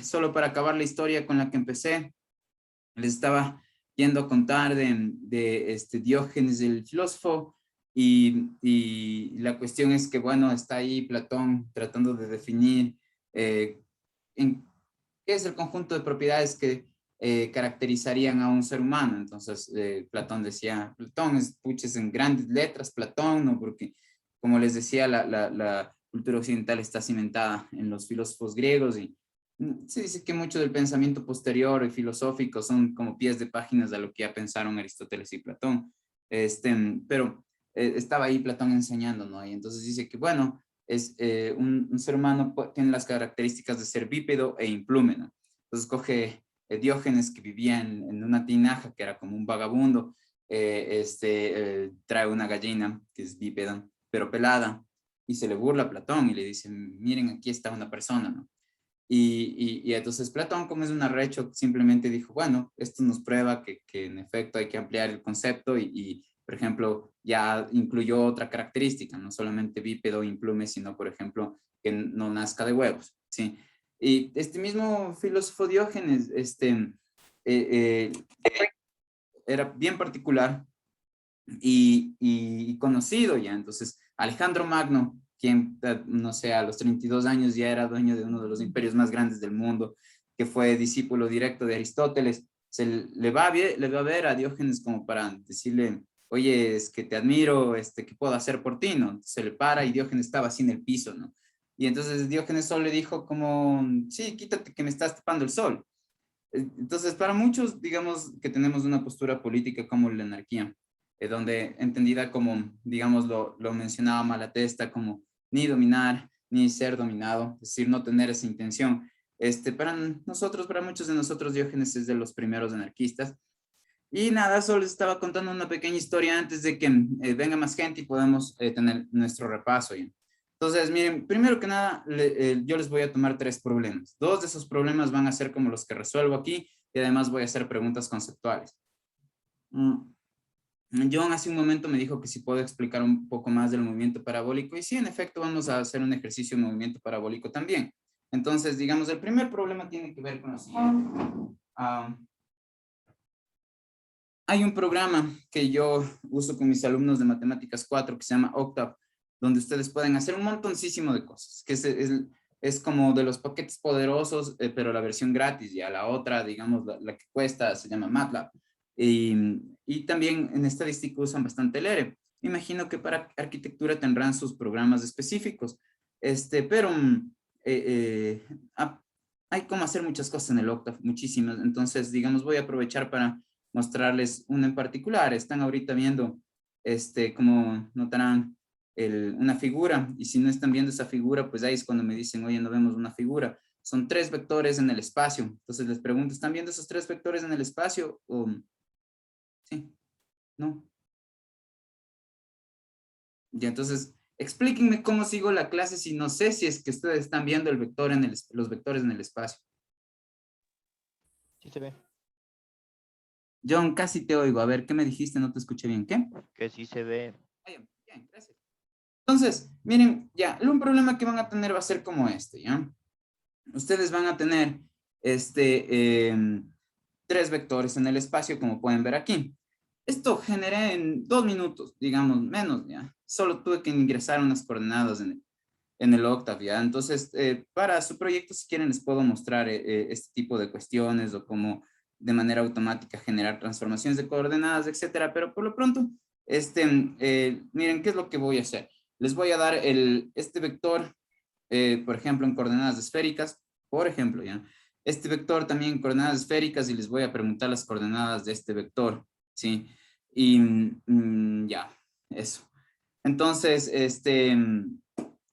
Solo para acabar la historia con la que empecé, les estaba yendo a contar de Diógenes el filósofo y la cuestión es que, bueno, está ahí Platón tratando de definir eh, en qué es el conjunto de propiedades que caracterizarían a un ser humano. Entonces, Platón decía, Platón es, puches en grandes letras, Platón, ¿no? Porque, como les decía, la cultura occidental está cimentada en los filósofos griegos y se dice que mucho del pensamiento posterior y filosófico son como pies de páginas de lo que ya pensaron Aristóteles y Platón. Pero estaba ahí Platón enseñando, ¿no? Y entonces dice que, bueno, es un ser humano tiene las características de ser bípedo e implúmeno. Entonces coge Diógenes, que vivía en una tinaja, que era como un vagabundo, trae una gallina que es bípeda, pero pelada, y se le burla a Platón y le dice, miren, aquí está una persona, ¿no? Y entonces Platón, como es un arrecho, simplemente dijo, bueno, esto nos prueba que en efecto hay que ampliar el concepto por ejemplo, ya incluyó otra característica, no solamente bípedo, implume, sino, por ejemplo, que no nazca de huevos, ¿sí? Y este mismo filósofo Diógenes, eh, era bien particular y conocido ya. Entonces, Alejandro Magno, quien, no sé, a los 32 años ya era dueño de uno de los imperios más grandes del mundo, que fue discípulo directo de Aristóteles, le va a ver a Diógenes como para decirle, oye, es que te admiro, ¿qué puedo hacer por ti? ¿No? Se le para y Diógenes estaba así en el piso, ¿no? Y entonces Diógenes solo le dijo como, sí, quítate que me estás tapando el sol. Entonces, para muchos, digamos que tenemos una postura política como la anarquía, donde entendida como, digamos, lo mencionaba Malatesta, como ni dominar, ni ser dominado, es decir, no tener esa intención. Para nosotros, para muchos de nosotros, Diógenes es de los primeros anarquistas. Y nada, solo les estaba contando una pequeña historia antes de que venga más gente y podamos tener nuestro repaso ya. Entonces, miren, primero que nada, yo les voy a tomar tres problemas. Dos de esos problemas van a ser como los que resuelvo aquí y además voy a hacer preguntas conceptuales. Mm, John hace un momento me dijo que si puedo explicar un poco más del movimiento parabólico y sí, en efecto, vamos a hacer un ejercicio de movimiento parabólico también. Entonces, digamos, el primer problema tiene que ver con lo siguiente. Ah, Hay un programa que yo uso con mis alumnos de Matemáticas 4 que se llama Octave, donde ustedes pueden hacer un montoncísimo de cosas, que es como de los paquetes poderosos, pero la versión gratis, ya la otra, digamos, la que cuesta, se llama MATLAB. Y, y también en estadística usan bastante el R. Imagino que para arquitectura tendrán sus programas específicos, pero hay como hacer muchas cosas en el Octave, muchísimas. Entonces, digamos, voy a aprovechar para mostrarles una en particular. Están ahorita viendo, como notarán, una figura, y si no están viendo esa figura, pues ahí es cuando me dicen, oye, no vemos una figura. Son tres vectores en el espacio. Entonces les pregunto, ¿están viendo esos tres vectores en el espacio? ¿O sí? ¿No? Ya, entonces, explíquenme cómo sigo la clase si no sé si es que ustedes están viendo el vector los vectores en el espacio. Sí se ve. John, casi te oigo. A ver, ¿qué me dijiste? No te escuché bien. ¿Qué? Que sí se ve. Bien, bien, gracias. Entonces, miren, ya, un problema que van a tener va a ser como este, ¿ya? Ustedes van a tener tres vectores en el espacio, como pueden ver aquí. Esto generé en 2 minutos, digamos, menos, ¿ya? Solo tuve que ingresar unas coordenadas en el Octave, ¿ya? Entonces, para su proyecto, si quieren, les puedo mostrar este tipo de cuestiones o cómo de manera automática generar transformaciones de coordenadas, etcétera. Pero por lo pronto, miren, ¿qué es lo que voy a hacer? Les voy a dar este vector, por ejemplo, en coordenadas esféricas, por ejemplo, ¿ya? Este vector también en coordenadas esféricas y les voy a preguntar las coordenadas de este vector, ¿sí? Y ya, eso. Entonces,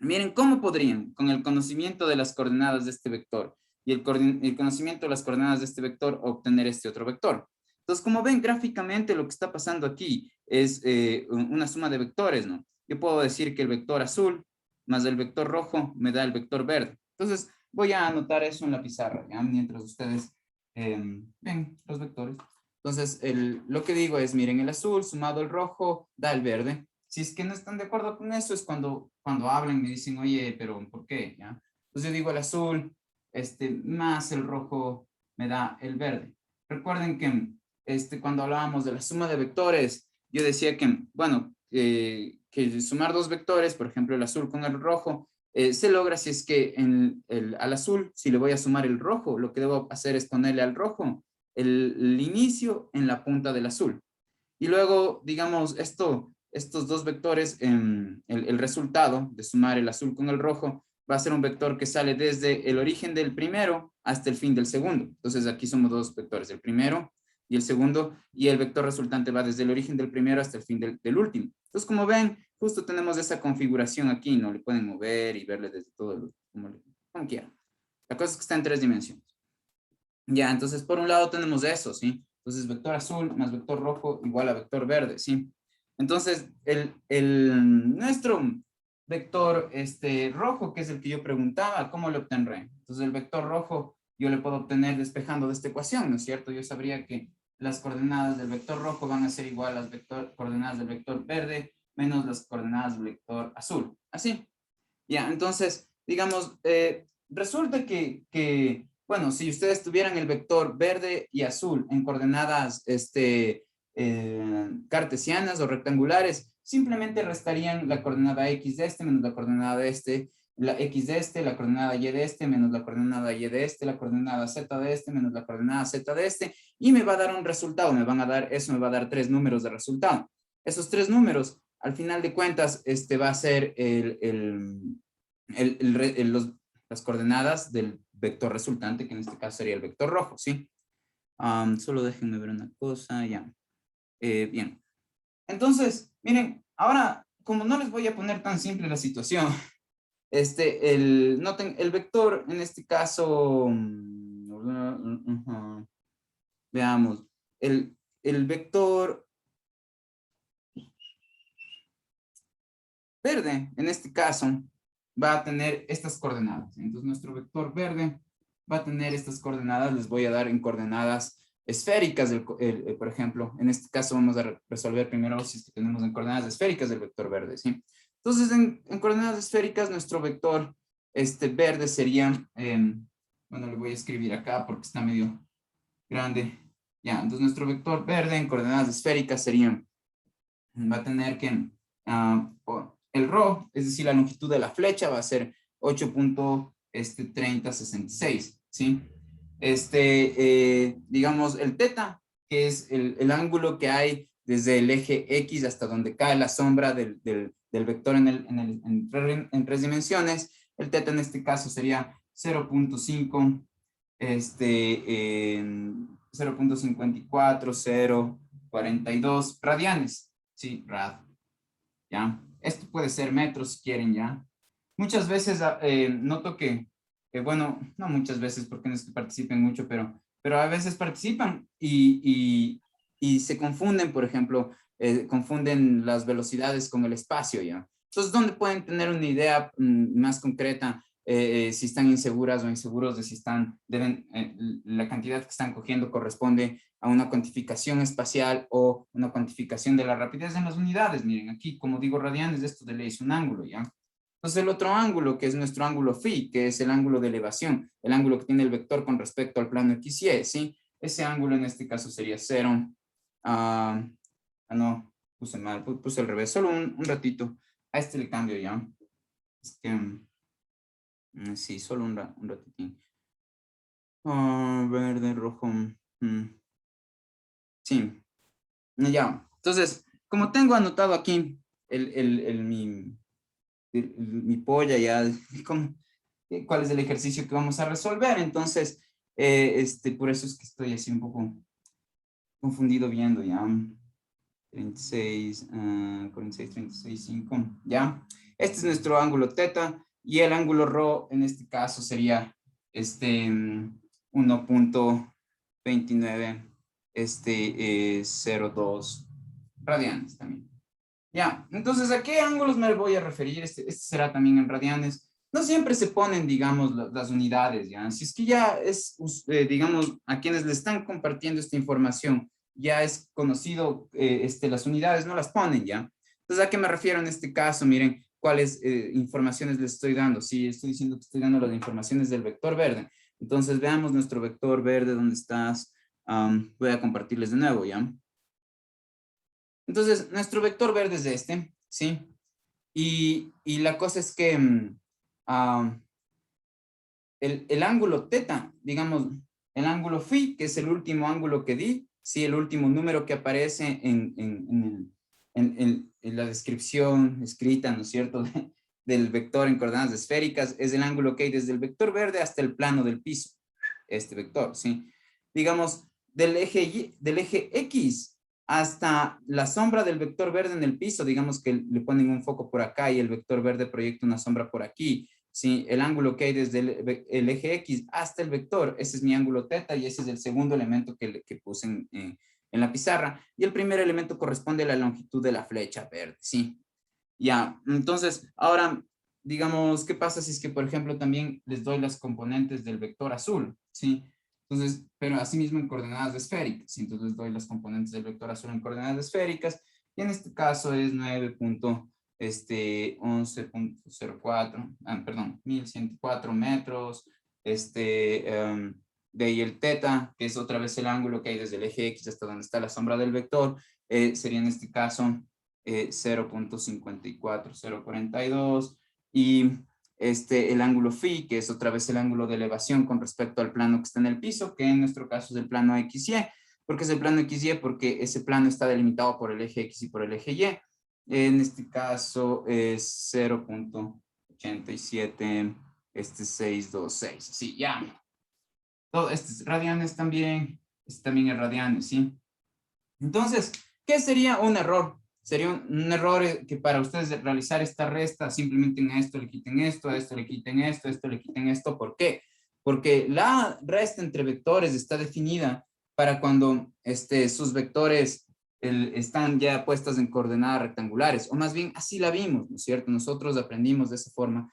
miren, ¿cómo podrían, con el conocimiento de las coordenadas de este vector y el conocimiento de las coordenadas de este vector, obtener este otro vector? Entonces, como ven gráficamente, lo que está pasando aquí es una suma de vectores, ¿no? Yo puedo decir que el vector azul más el vector rojo me da el vector verde. Entonces, voy a anotar eso en la pizarra, ¿ya? Mientras ustedes ven los vectores. Entonces, lo que digo es, miren, el azul sumado el rojo da el verde. Si es que no están de acuerdo con eso, es cuando hablan y me dicen, oye, pero ¿por qué? ¿Ya? Entonces yo digo el azul más el rojo me da el verde. Recuerden que cuando hablábamos de la suma de vectores, yo decía que, bueno, que sumar dos vectores, por ejemplo, el azul con el rojo, se logra si es que al azul, si le voy a sumar el rojo, lo que debo hacer es ponerle al rojo el inicio en la punta del azul. Y luego, digamos, estos dos vectores, el resultado de sumar el azul con el rojo, va a ser un vector que sale desde el origen del primero hasta el fin del segundo. Entonces aquí somos dos vectores, el primero y el segundo, y el vector resultante va desde el origen del primero hasta el fin del último. Entonces, como ven, justo tenemos esa configuración aquí, ¿no? Le pueden mover y verle desde todo, como quieran. La cosa es que está en tres dimensiones. Ya, entonces, por un lado tenemos eso, ¿sí? Entonces, vector azul más vector rojo igual a vector verde, ¿sí? Entonces, nuestro vector rojo, que es el que yo preguntaba, ¿cómo lo obtendré? Entonces, el vector rojo yo le puedo obtener despejando de esta ecuación, ¿no es cierto? Yo sabría que las coordenadas del vector rojo van a ser igual a las coordenadas del vector verde menos las coordenadas del vector azul. Así. Ya, entonces, digamos, resulta que, bueno, si ustedes tuvieran el vector verde y azul en coordenadas cartesianas o rectangulares, simplemente restarían la coordenada x de menos la coordenada de la x de la coordenada y de menos la coordenada y de la coordenada z de menos la coordenada z de y me va a dar un resultado, me van a dar, eso me va a dar tres números de resultado. Esos tres números, al final de cuentas, va a ser las coordenadas del vector resultante, que en este caso sería el vector rojo, ¿sí? Solo déjenme ver una cosa, ya. Bien. Entonces, miren, ahora, como no les voy a poner tan simple la situación, noten, el vector, en este caso, veamos, el vector verde, en este caso, va a tener estas coordenadas. Entonces, nuestro vector verde va a tener estas coordenadas. Les voy a dar en coordenadas esféricas, por ejemplo. En este caso, vamos a resolver primero si es que tenemos en coordenadas esféricas del vector verde, ¿sí? Entonces, en coordenadas esféricas, nuestro vector verde sería, bueno, le voy a escribir acá porque está medio grande. Ya, entonces nuestro vector verde en coordenadas esféricas sería, va a tener que, el ρ, es decir, la longitud de la flecha va a ser 8.3066, ¿sí? Digamos, el teta, que es el ángulo que hay desde el eje X hasta donde cae la sombra del vector en tres dimensiones, el teta en este caso sería 0.5, 0.54042 radianes, ¿sí? Rad. ¿Ya? Esto puede ser metros si quieren, ¿ya? Muchas veces noto que, bueno, no muchas veces porque no es que participen mucho, pero a veces participan y se confunden, por ejemplo, confunden las velocidades con el espacio, ¿ya? Entonces, ¿dónde pueden tener una idea más concreta si están inseguras o inseguros de si la cantidad que están cogiendo corresponde a una cuantificación espacial o una cuantificación de la rapidez en las unidades? Miren, aquí, como digo, radianes, esto de ley es un ángulo, ¿ya? Entonces, el otro ángulo, que es nuestro ángulo phi, que es el ángulo de elevación, el ángulo que tiene el vector con respecto al plano x y, ¿sí? Ese ángulo en este caso sería 0. No, puse mal, puse al revés, solo un ratito. A este le cambio ya. Es que, sí, solo un ratitín. Verde, rojo. Sí, ya. Entonces, como tengo anotado aquí mi polla ya, cuál es el ejercicio que vamos a resolver, entonces, por eso es que estoy así un poco confundido viendo ya. 36, 46, 36, 5, ya. Este es nuestro ángulo teta y el ángulo rho en este caso sería 1.29 02 radianes también. Ya, entonces, ¿a qué ángulos me voy a referir? Este será también en radianes. No siempre se ponen, digamos, las unidades, ¿ya? Si es que ya es, digamos, a quienes le están compartiendo esta información, ya es conocido, las unidades no las ponen, ¿ya? Entonces, ¿a qué me refiero en este caso? Miren, cuáles informaciones les estoy dando. Sí, estoy diciendo que estoy dando las informaciones del vector verde. Entonces veamos nuestro vector verde, ¿dónde estás? Voy a compartirles de nuevo, ¿ya? Entonces, nuestro vector verde es este, ¿sí? Y la cosa es que el ángulo teta, digamos, el ángulo phi, que es el último ángulo que di, sí, el último número que aparece en la descripción escrita, ¿no es cierto?, del vector en coordenadas esféricas, es el ángulo que hay desde el vector verde hasta el plano del piso, este vector, ¿sí? Digamos, del eje X hasta la sombra del vector verde en el piso, digamos que le ponen un foco por acá y el vector verde proyecta una sombra por aquí, ¿sí? El ángulo que hay desde el eje X hasta el vector, ese es mi ángulo teta y ese es el segundo elemento que puse en la pizarra. Y el primer elemento corresponde a la longitud de la flecha verde, ¿sí? Ya, entonces, ahora, digamos, ¿qué pasa si es que, por ejemplo, también les doy las componentes del vector azul, ¿sí? Entonces, pero asimismo en coordenadas esféricas, ¿sí? Entonces les doy las componentes del vector azul en coordenadas esféricas, y en este caso es 11.04, perdón, 1104 metros, de ahí el teta, que es otra vez el ángulo que hay desde el eje X hasta donde está la sombra del vector, sería en este caso 0.54042 y el ángulo phi, que es otra vez el ángulo de elevación con respecto al plano que está en el piso, que en nuestro caso es el plano XY. ¿Por qué es el plano XY? Porque ese plano está delimitado por el eje X y por el eje Y. En este caso es 0.87, 626. Sí, ya. Todo este es radianes también, este también es radianes, ¿sí? Entonces, ¿qué sería un error? Sería un error que para ustedes realizar esta resta, simplemente a esto le quiten esto, a esto le quiten esto, a esto le quiten esto. ¿Por qué? Porque la resta entre vectores está definida para cuando sus vectores están ya puestas en coordenadas rectangulares, o más bien así la vimos, ¿no es cierto? Nosotros aprendimos de esa forma,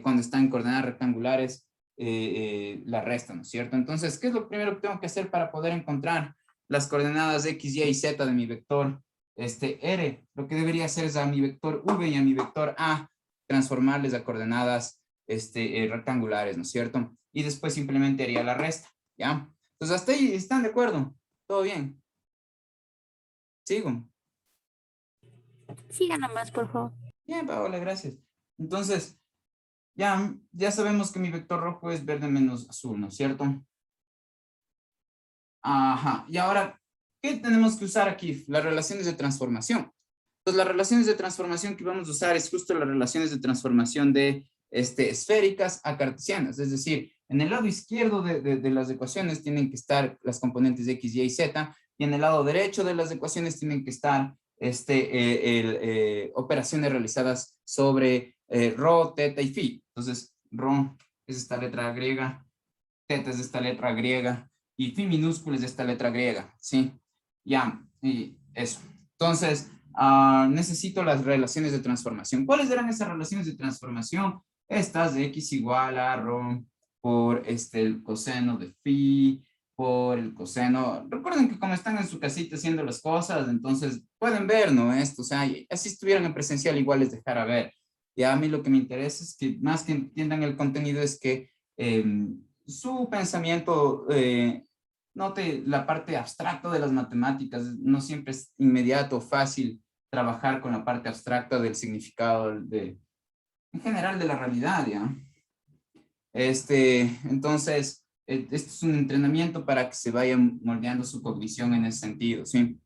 cuando están en coordenadas rectangulares, la resta, ¿no es cierto? Entonces, ¿qué es lo primero que tengo que hacer para poder encontrar las coordenadas X, Y y Z de mi vector R? Lo que debería hacer es a mi vector V y a mi vector A transformarles a coordenadas rectangulares, ¿no es cierto? Y después simplemente haría la resta, ¿ya? Entonces, hasta ahí, ¿están de acuerdo? ¿Todo bien? ¿Sigo? Siga nomás, por favor. Bien, Paola, gracias. Entonces, ya sabemos que mi vector rojo es verde menos azul, ¿no es cierto? Ajá, y ahora, ¿qué tenemos que usar aquí? Las relaciones de transformación. Entonces, las relaciones de transformación que vamos a usar es justo las relaciones de transformación de esféricas a cartesianas. Es decir, en el lado izquierdo de las ecuaciones tienen que estar las componentes de X, Y y Z, y en el lado derecho de las ecuaciones tienen que estar operaciones realizadas sobre rho, teta y phi. Entonces, rho es esta letra griega, teta es esta letra griega, y phi minúscula es esta letra griega, ¿sí? Ya, y eso. Entonces, necesito las relaciones de transformación. ¿Cuáles eran esas relaciones de transformación? Estas de X igual a rho por el coseno de phi, por el coseno. Recuerden que como están en su casita haciendo las cosas, entonces pueden ver, ¿no? Esto, o sea, así estuvieran en presencial, igual les dejara ver. Y a mí lo que me interesa es que más que entiendan el contenido es que su pensamiento note la parte abstracta de las matemáticas. No siempre es inmediato, fácil trabajar con la parte abstracta del significado en general de la realidad, ¿ya? Entonces, este es un entrenamiento para que se vaya moldeando su cognición en ese sentido, ¿sí?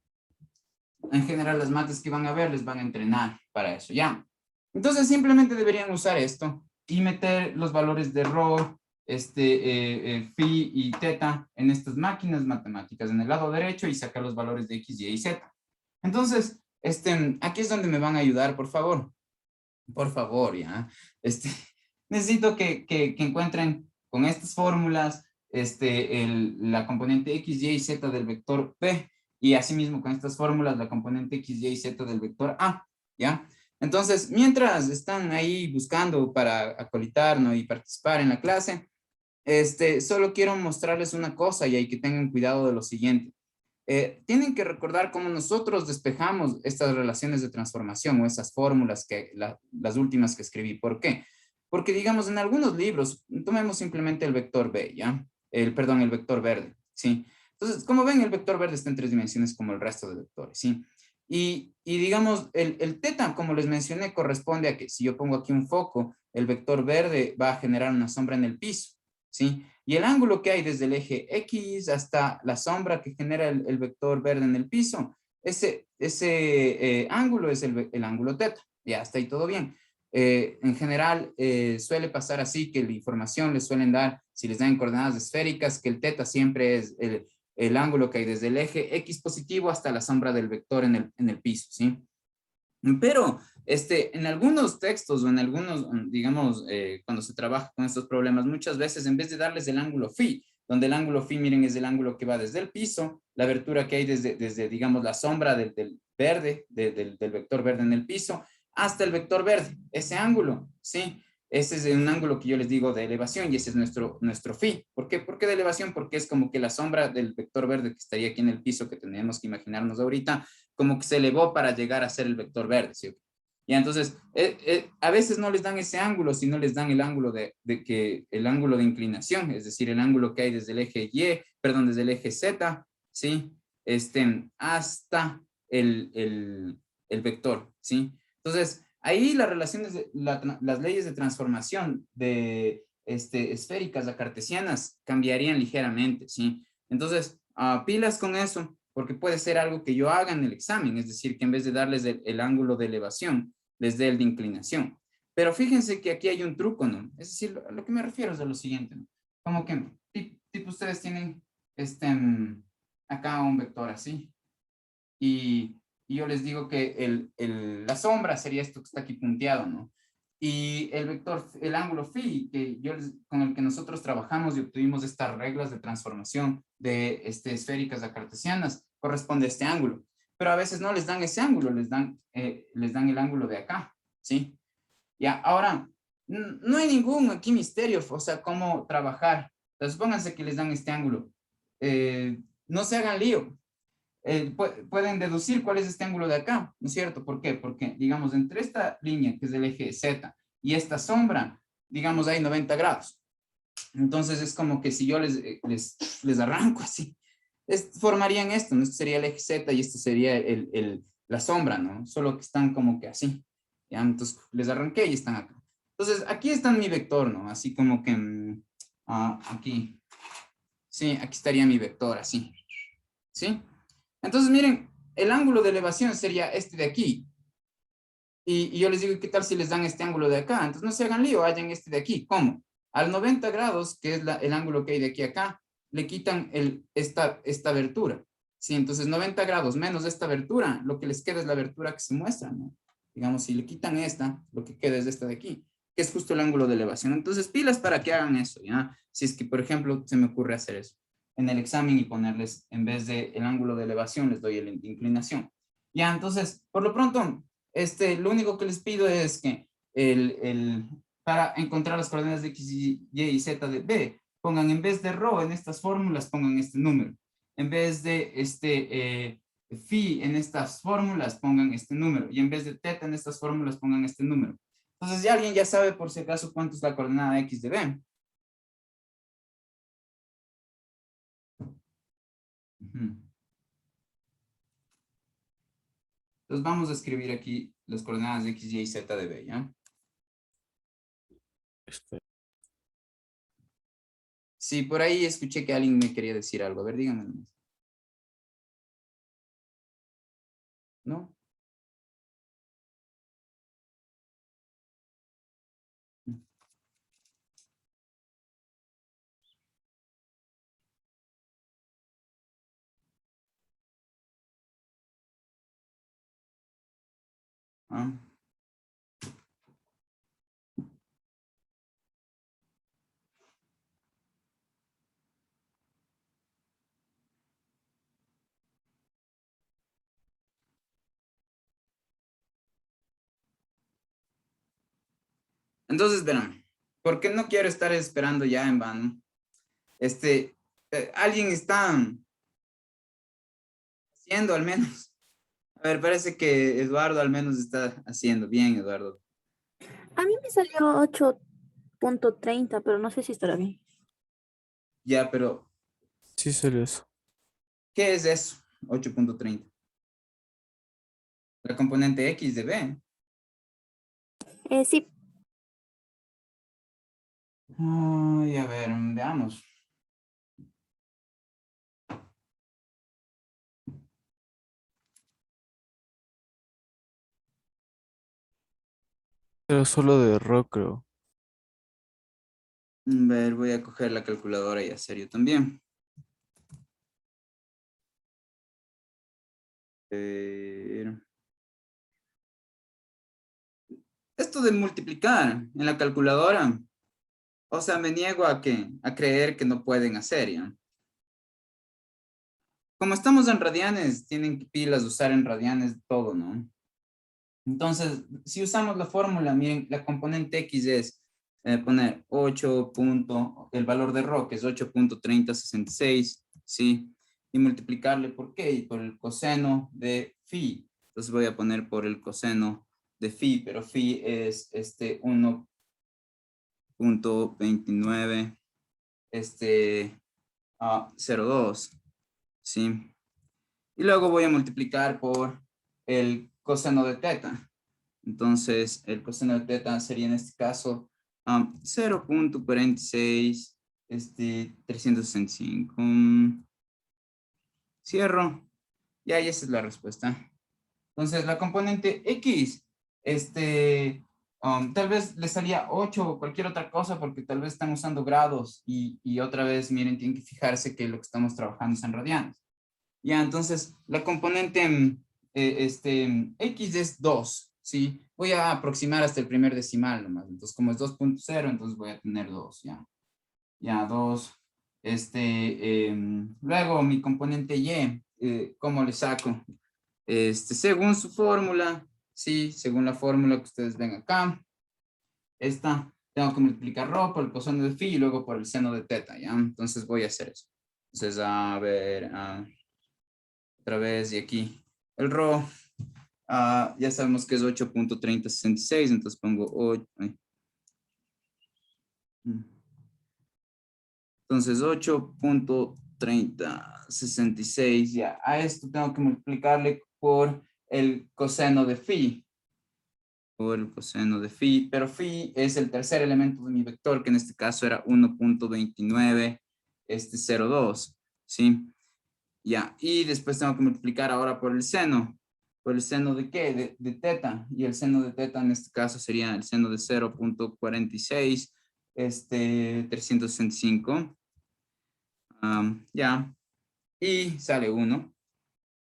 En general, las mates que van a ver les van a entrenar para eso, ¿ya? Entonces, simplemente deberían usar esto y meter los valores de rho, phi y teta en estas máquinas matemáticas en el lado derecho y sacar los valores de X, Y y Z. Entonces, aquí es donde me van a ayudar, por favor, ¿ya? Necesito que encuentren con estas fórmulas la componente X, Y y Z del vector P, y asimismo con estas fórmulas la componente X, Y y Z del vector A, ¿ya? Entonces, mientras están ahí buscando para acolitar, ¿no?, y participar en la clase, solo quiero mostrarles una cosa y hay que tengan cuidado de lo siguiente. Tienen que recordar cómo nosotros despejamos estas relaciones de transformación o esas fórmulas las últimas que escribí. ¿Por qué? Porque digamos, en algunos libros, tomemos simplemente el vector B, ¿ya? Perdón, el vector verde, ¿sí? Entonces, como ven, el vector verde está en 3 dimensiones como el resto de vectores, ¿sí? Y digamos, el teta, como les mencioné, corresponde a que si yo pongo aquí un foco, el vector verde va a generar una sombra en el piso, ¿sí? Y el ángulo que hay desde el eje X hasta la sombra que genera el vector verde en el piso, ese ángulo es el ángulo teta. Ya, está ahí todo bien. En general, suele pasar así que la información les suelen dar, si les dan coordenadas esféricas, que el teta siempre es el ángulo que hay desde el eje X positivo hasta la sombra del vector en el piso, ¿sí? Pero en algunos textos o en algunos, digamos, cuando se trabaja con estos problemas, muchas veces en vez de darles el ángulo phi, donde el ángulo phi, miren, es el ángulo que va desde el piso, la abertura que hay desde digamos, la sombra del verde, del vector verde en el piso, hasta el vector verde, ese ángulo, ¿sí? Ese es un ángulo que yo les digo de elevación y ese es nuestro phi. ¿Por qué? ¿Por qué de elevación? Porque es como que la sombra del vector verde que estaría aquí en el piso que tenemos que imaginarnos ahorita, como que se elevó para llegar a ser el vector verde, ¿sí? Y entonces, a veces no les dan ese ángulo, sino les dan el ángulo el ángulo de inclinación, es decir, el ángulo que hay desde el eje Y, perdón, desde el eje Z, ¿sí? Hasta el vector, ¿sí? Entonces, ahí las relaciones, las leyes de transformación de esféricas a cartesianas cambiarían ligeramente, ¿sí? Entonces, pilas con eso, porque puede ser algo que yo haga en el examen, es decir, que en vez de darles el ángulo de elevación, les dé el de inclinación. Pero fíjense que aquí hay un truco, ¿no? Es decir, lo que me refiero es a lo siguiente, ¿no? Como que, tipo ustedes tienen acá un vector así, y yo les digo que la sombra sería esto que está aquí punteado, ¿no? Y el vector, el ángulo phi, con el que nosotros trabajamos y obtuvimos estas reglas de transformación de esféricas a cartesianas, corresponde a este ángulo. Pero a veces no les dan ese ángulo, les dan el ángulo de acá, ¿sí? Ya, ahora, no hay ningún aquí misterio, o sea, cómo trabajar. Entonces, pónganse que les dan este ángulo. No se hagan lío, pueden deducir cuál es este ángulo de acá, ¿no es cierto? ¿Por qué? Porque, digamos, entre esta línea, que es del eje Z, y esta sombra, digamos, hay 90 grados. Entonces, es como que si yo les arranco así, formarían esto, ¿no? Este sería el eje Z y este sería la sombra, ¿no? Solo que están como que así. ¿Ya? Entonces, les arranqué y están acá. Entonces, aquí está mi vector, ¿no? Así como que aquí. Sí, aquí estaría mi vector, así. ¿Sí? Entonces, miren, el ángulo de elevación sería este de aquí. Y yo les digo, ¿qué tal si les dan este ángulo de acá? Entonces, no se hagan lío, hayan este de aquí. ¿Cómo? Al 90 grados, que es el ángulo que hay de aquí a acá, le quitan esta abertura. Sí, entonces 90 grados menos esta abertura, lo que les queda es la abertura que se muestra, ¿no? Digamos, si le quitan esta, lo que queda es esta de aquí, que es justo el ángulo de elevación. Entonces, pilas para que hagan eso, ¿ya? Si es que, por ejemplo, se me ocurre hacer eso en el examen y ponerles, en vez de el ángulo de elevación, les doy el de inclinación. Ya, entonces, por lo pronto, lo único que les pido es que para encontrar las coordenadas de X, Y Z de B, pongan en vez de ρ en estas fórmulas, pongan este número. En vez de phi en estas fórmulas, pongan este número. Y en vez de teta en estas fórmulas, pongan este número. Entonces, ya alguien ya sabe por si acaso cuánto es la coordenada X de B. Entonces vamos a escribir aquí las coordenadas de X, Y y Z de B, ¿ya? Sí, por ahí escuché que alguien me quería decir algo. A ver, díganme nomás. ¿No? Ah. Entonces, verán, porque no quiero estar esperando ya en vano. Alguien está haciendo al menos. A ver, parece que Eduardo al menos está haciendo bien, Eduardo. A mí me salió 8. 8.30, pero no sé si estará bien. Ya, pero Sí, salió eso. ¿qué es eso? 8.30. La componente X de B. Sí, Ay, a ver, veamos. Pero solo de rock, creo. A ver, voy a coger la calculadora y hacer yo también. Pero esto de multiplicar en la calculadora, o sea, me niego a creer que no pueden hacer, ¿ya? Como estamos en radianes, tienen que pilas usar en radianes todo, ¿no? Entonces, si usamos la fórmula, miren, la componente X es poner 8 el valor de ρ, que es 8.3066, ¿sí? Y multiplicarle por qué, y por el coseno de phi. Entonces voy a poner por el coseno de phi, pero phi es 1.29, 02, ¿sí? Y luego voy a multiplicar por el coseno de teta. Entonces, el coseno de teta sería en este caso 0.46, 365. Cierro. Ya, y esa es la respuesta. Entonces, la componente X, tal vez le salía 8 o cualquier otra cosa porque tal vez están usando grados y otra vez, miren, tienen que fijarse que lo que estamos trabajando es en radianes. Ya, entonces, la componente X es 2, ¿sí? Voy a aproximar hasta el primer decimal nomás. Entonces, como es 2.0, entonces voy a tener 2, ¿ya? Ya, 2. Luego, mi componente Y, ¿cómo le saco? Según su fórmula, ¿sí? Según la fórmula que ustedes ven acá, tengo que multiplicar ρ por el coseno de phi y luego por el seno de teta, ¿ya? Entonces, voy a hacer eso. Entonces, a ver, otra vez, y aquí el RO, ya sabemos que es 8.3066, entonces pongo 8. Entonces 8.3066, ya. A esto tengo que multiplicarle por el coseno de phi. Por el coseno de phi, pero phi es el tercer elemento de mi vector, que en este caso era 1.2902, ¿sí? Ya, y después tengo que multiplicar ahora por el seno. ¿Por el seno de qué? De teta. Y el seno de teta en este caso sería el seno de 0.46, 365. Ya, y sale 1.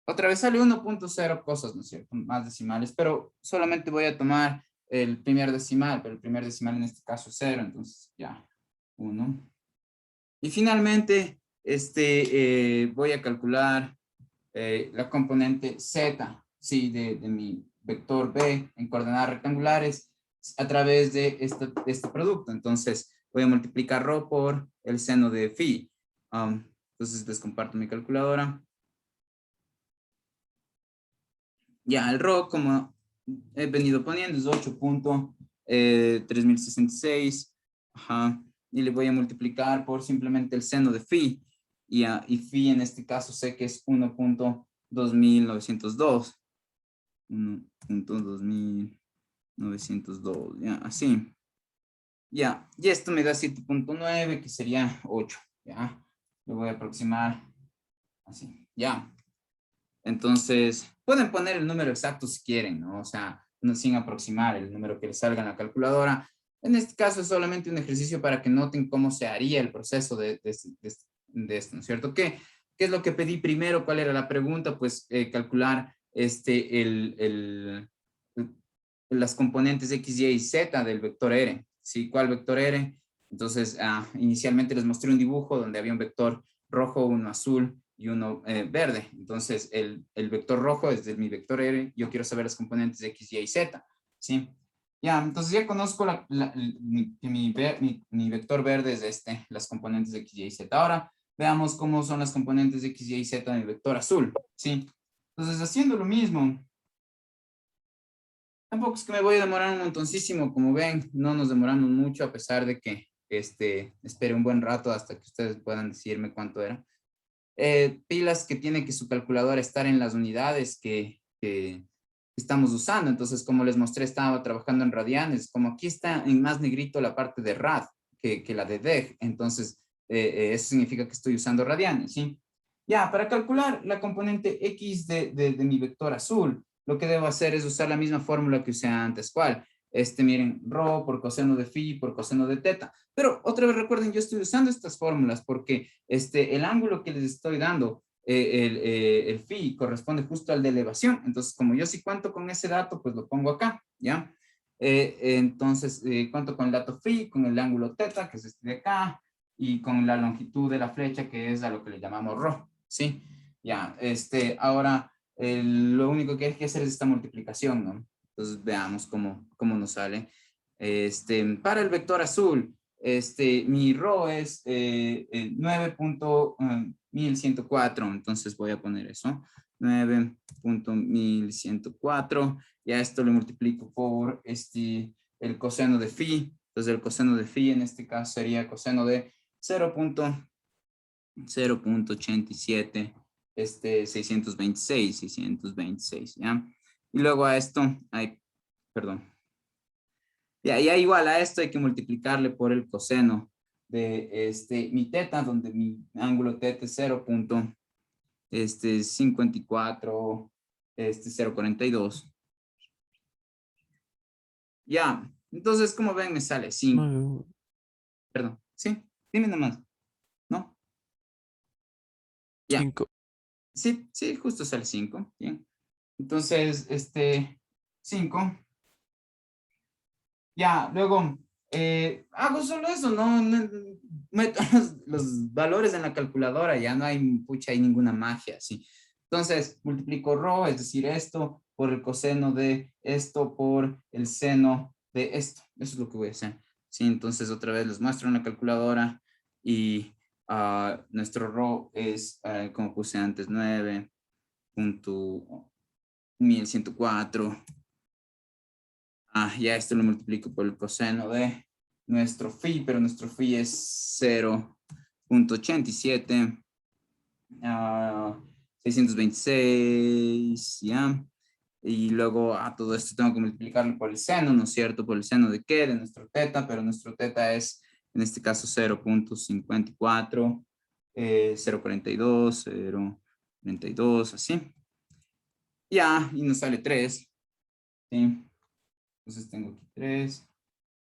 Otra vez sale 1.0 cosas, ¿no es cierto? Más decimales, pero solamente voy a tomar el primer decimal, pero el primer decimal en este caso es 0, entonces ya, 1. Y finalmente, voy a calcular la componente Z, sí, de mi vector B en coordenadas rectangulares a través de este producto. Entonces, voy a multiplicar ρ por el seno de phi. Entonces, les comparto mi calculadora. Ya, el ρ, como he venido poniendo, es 8.3066. Ajá. Y le voy a multiplicar por simplemente el seno de phi. Y phi en este caso sé que es 1.2902. 1.2902, ya, así. Ya, y esto me da 7.9, que sería 8, ya. Lo voy a aproximar así, ya. Entonces, pueden poner el número exacto si quieren, ¿no? O sea, no, sin aproximar el número que les salga en la calculadora. En este caso es solamente un ejercicio para que noten cómo se haría el proceso de esto, ¿no es cierto? ¿Qué es lo que pedí primero? ¿Cuál era la pregunta? Pues calcular las componentes X, Y y Z del vector R. ¿Sí? ¿Cuál vector R? Entonces, inicialmente les mostré un dibujo donde había un vector rojo, uno azul y uno verde. Entonces, el vector rojo es de mi vector R. Yo quiero saber las componentes X, Y y Z. ¿Sí? Ya, entonces ya conozco mi vector verde es las componentes de X, Y y Z. Ahora, veamos cómo son las componentes de X, Y y Z de mi vector azul. ¿Sí? Entonces, haciendo lo mismo, Tampoco es que me voy a demorar un montoncísimo, como ven, no nos demoramos mucho a pesar de que espere un buen rato hasta que ustedes puedan decirme cuánto era. Pilas que tiene que su calculadora estar en las unidades que estamos usando. Entonces, como les mostré, estaba trabajando en radianes. Como aquí está en más negrito la parte de rad que la de deg. Entonces, eso significa que estoy usando radianes, ¿sí? Ya, para calcular la componente X de mi vector azul, lo que debo hacer es usar la misma fórmula que usé antes. ¿Cuál? Miren, rho por coseno de phi por coseno de teta. Pero otra vez recuerden, yo estoy usando estas fórmulas porque el ángulo que les estoy dando, el phi, corresponde justo al de elevación. Entonces, como yo sí cuento con ese dato, pues lo pongo acá, ¿ya? Entonces, cuento con el dato phi, con el ángulo teta, que es este de acá, y con la longitud de la flecha, que es a lo que le llamamos rho, ¿sí? Ya, ahora, lo único que hay que hacer es esta multiplicación, ¿no? Entonces, veamos cómo nos sale. Para el vector azul, mi rho es 9.1104, entonces voy a poner eso, 9.1104, ya esto lo multiplico por el coseno de phi, entonces el coseno de phi en este caso sería coseno de 0.87, 626, ¿ya? Y luego a esto, perdón. Ya igual a esto hay que multiplicarle por el coseno de mi teta, donde mi ángulo teta es 0.54, 0.42. Ya, entonces como ven me sale 5. No, Perdón, sí, dime nomás, ¿no? Ya, 5. sí, justo sale 5, bien. Entonces, 5. Ya, luego, hago solo eso, no meto los valores en la calculadora, ya no hay, pucha, hay ninguna magia, ¿sí? Entonces, multiplico rho, es decir, esto por el coseno de esto por el seno de esto. Eso es lo que voy a hacer, ¿sí? Entonces, otra vez les muestro en la calculadora y nuestro rho es, como puse antes, 9.1104. Ya esto lo multiplico por el coseno de nuestro phi, pero nuestro phi es 0.87, 626, ¿ya? Y luego a todo esto tengo que multiplicarlo por el seno, ¿no es cierto? Por el seno de qué? De nuestro teta, pero nuestro teta es, en este caso, 0.54, 0.42, 0.42, así. Ya, y nos sale 3, ¿sí? Entonces tengo aquí 3.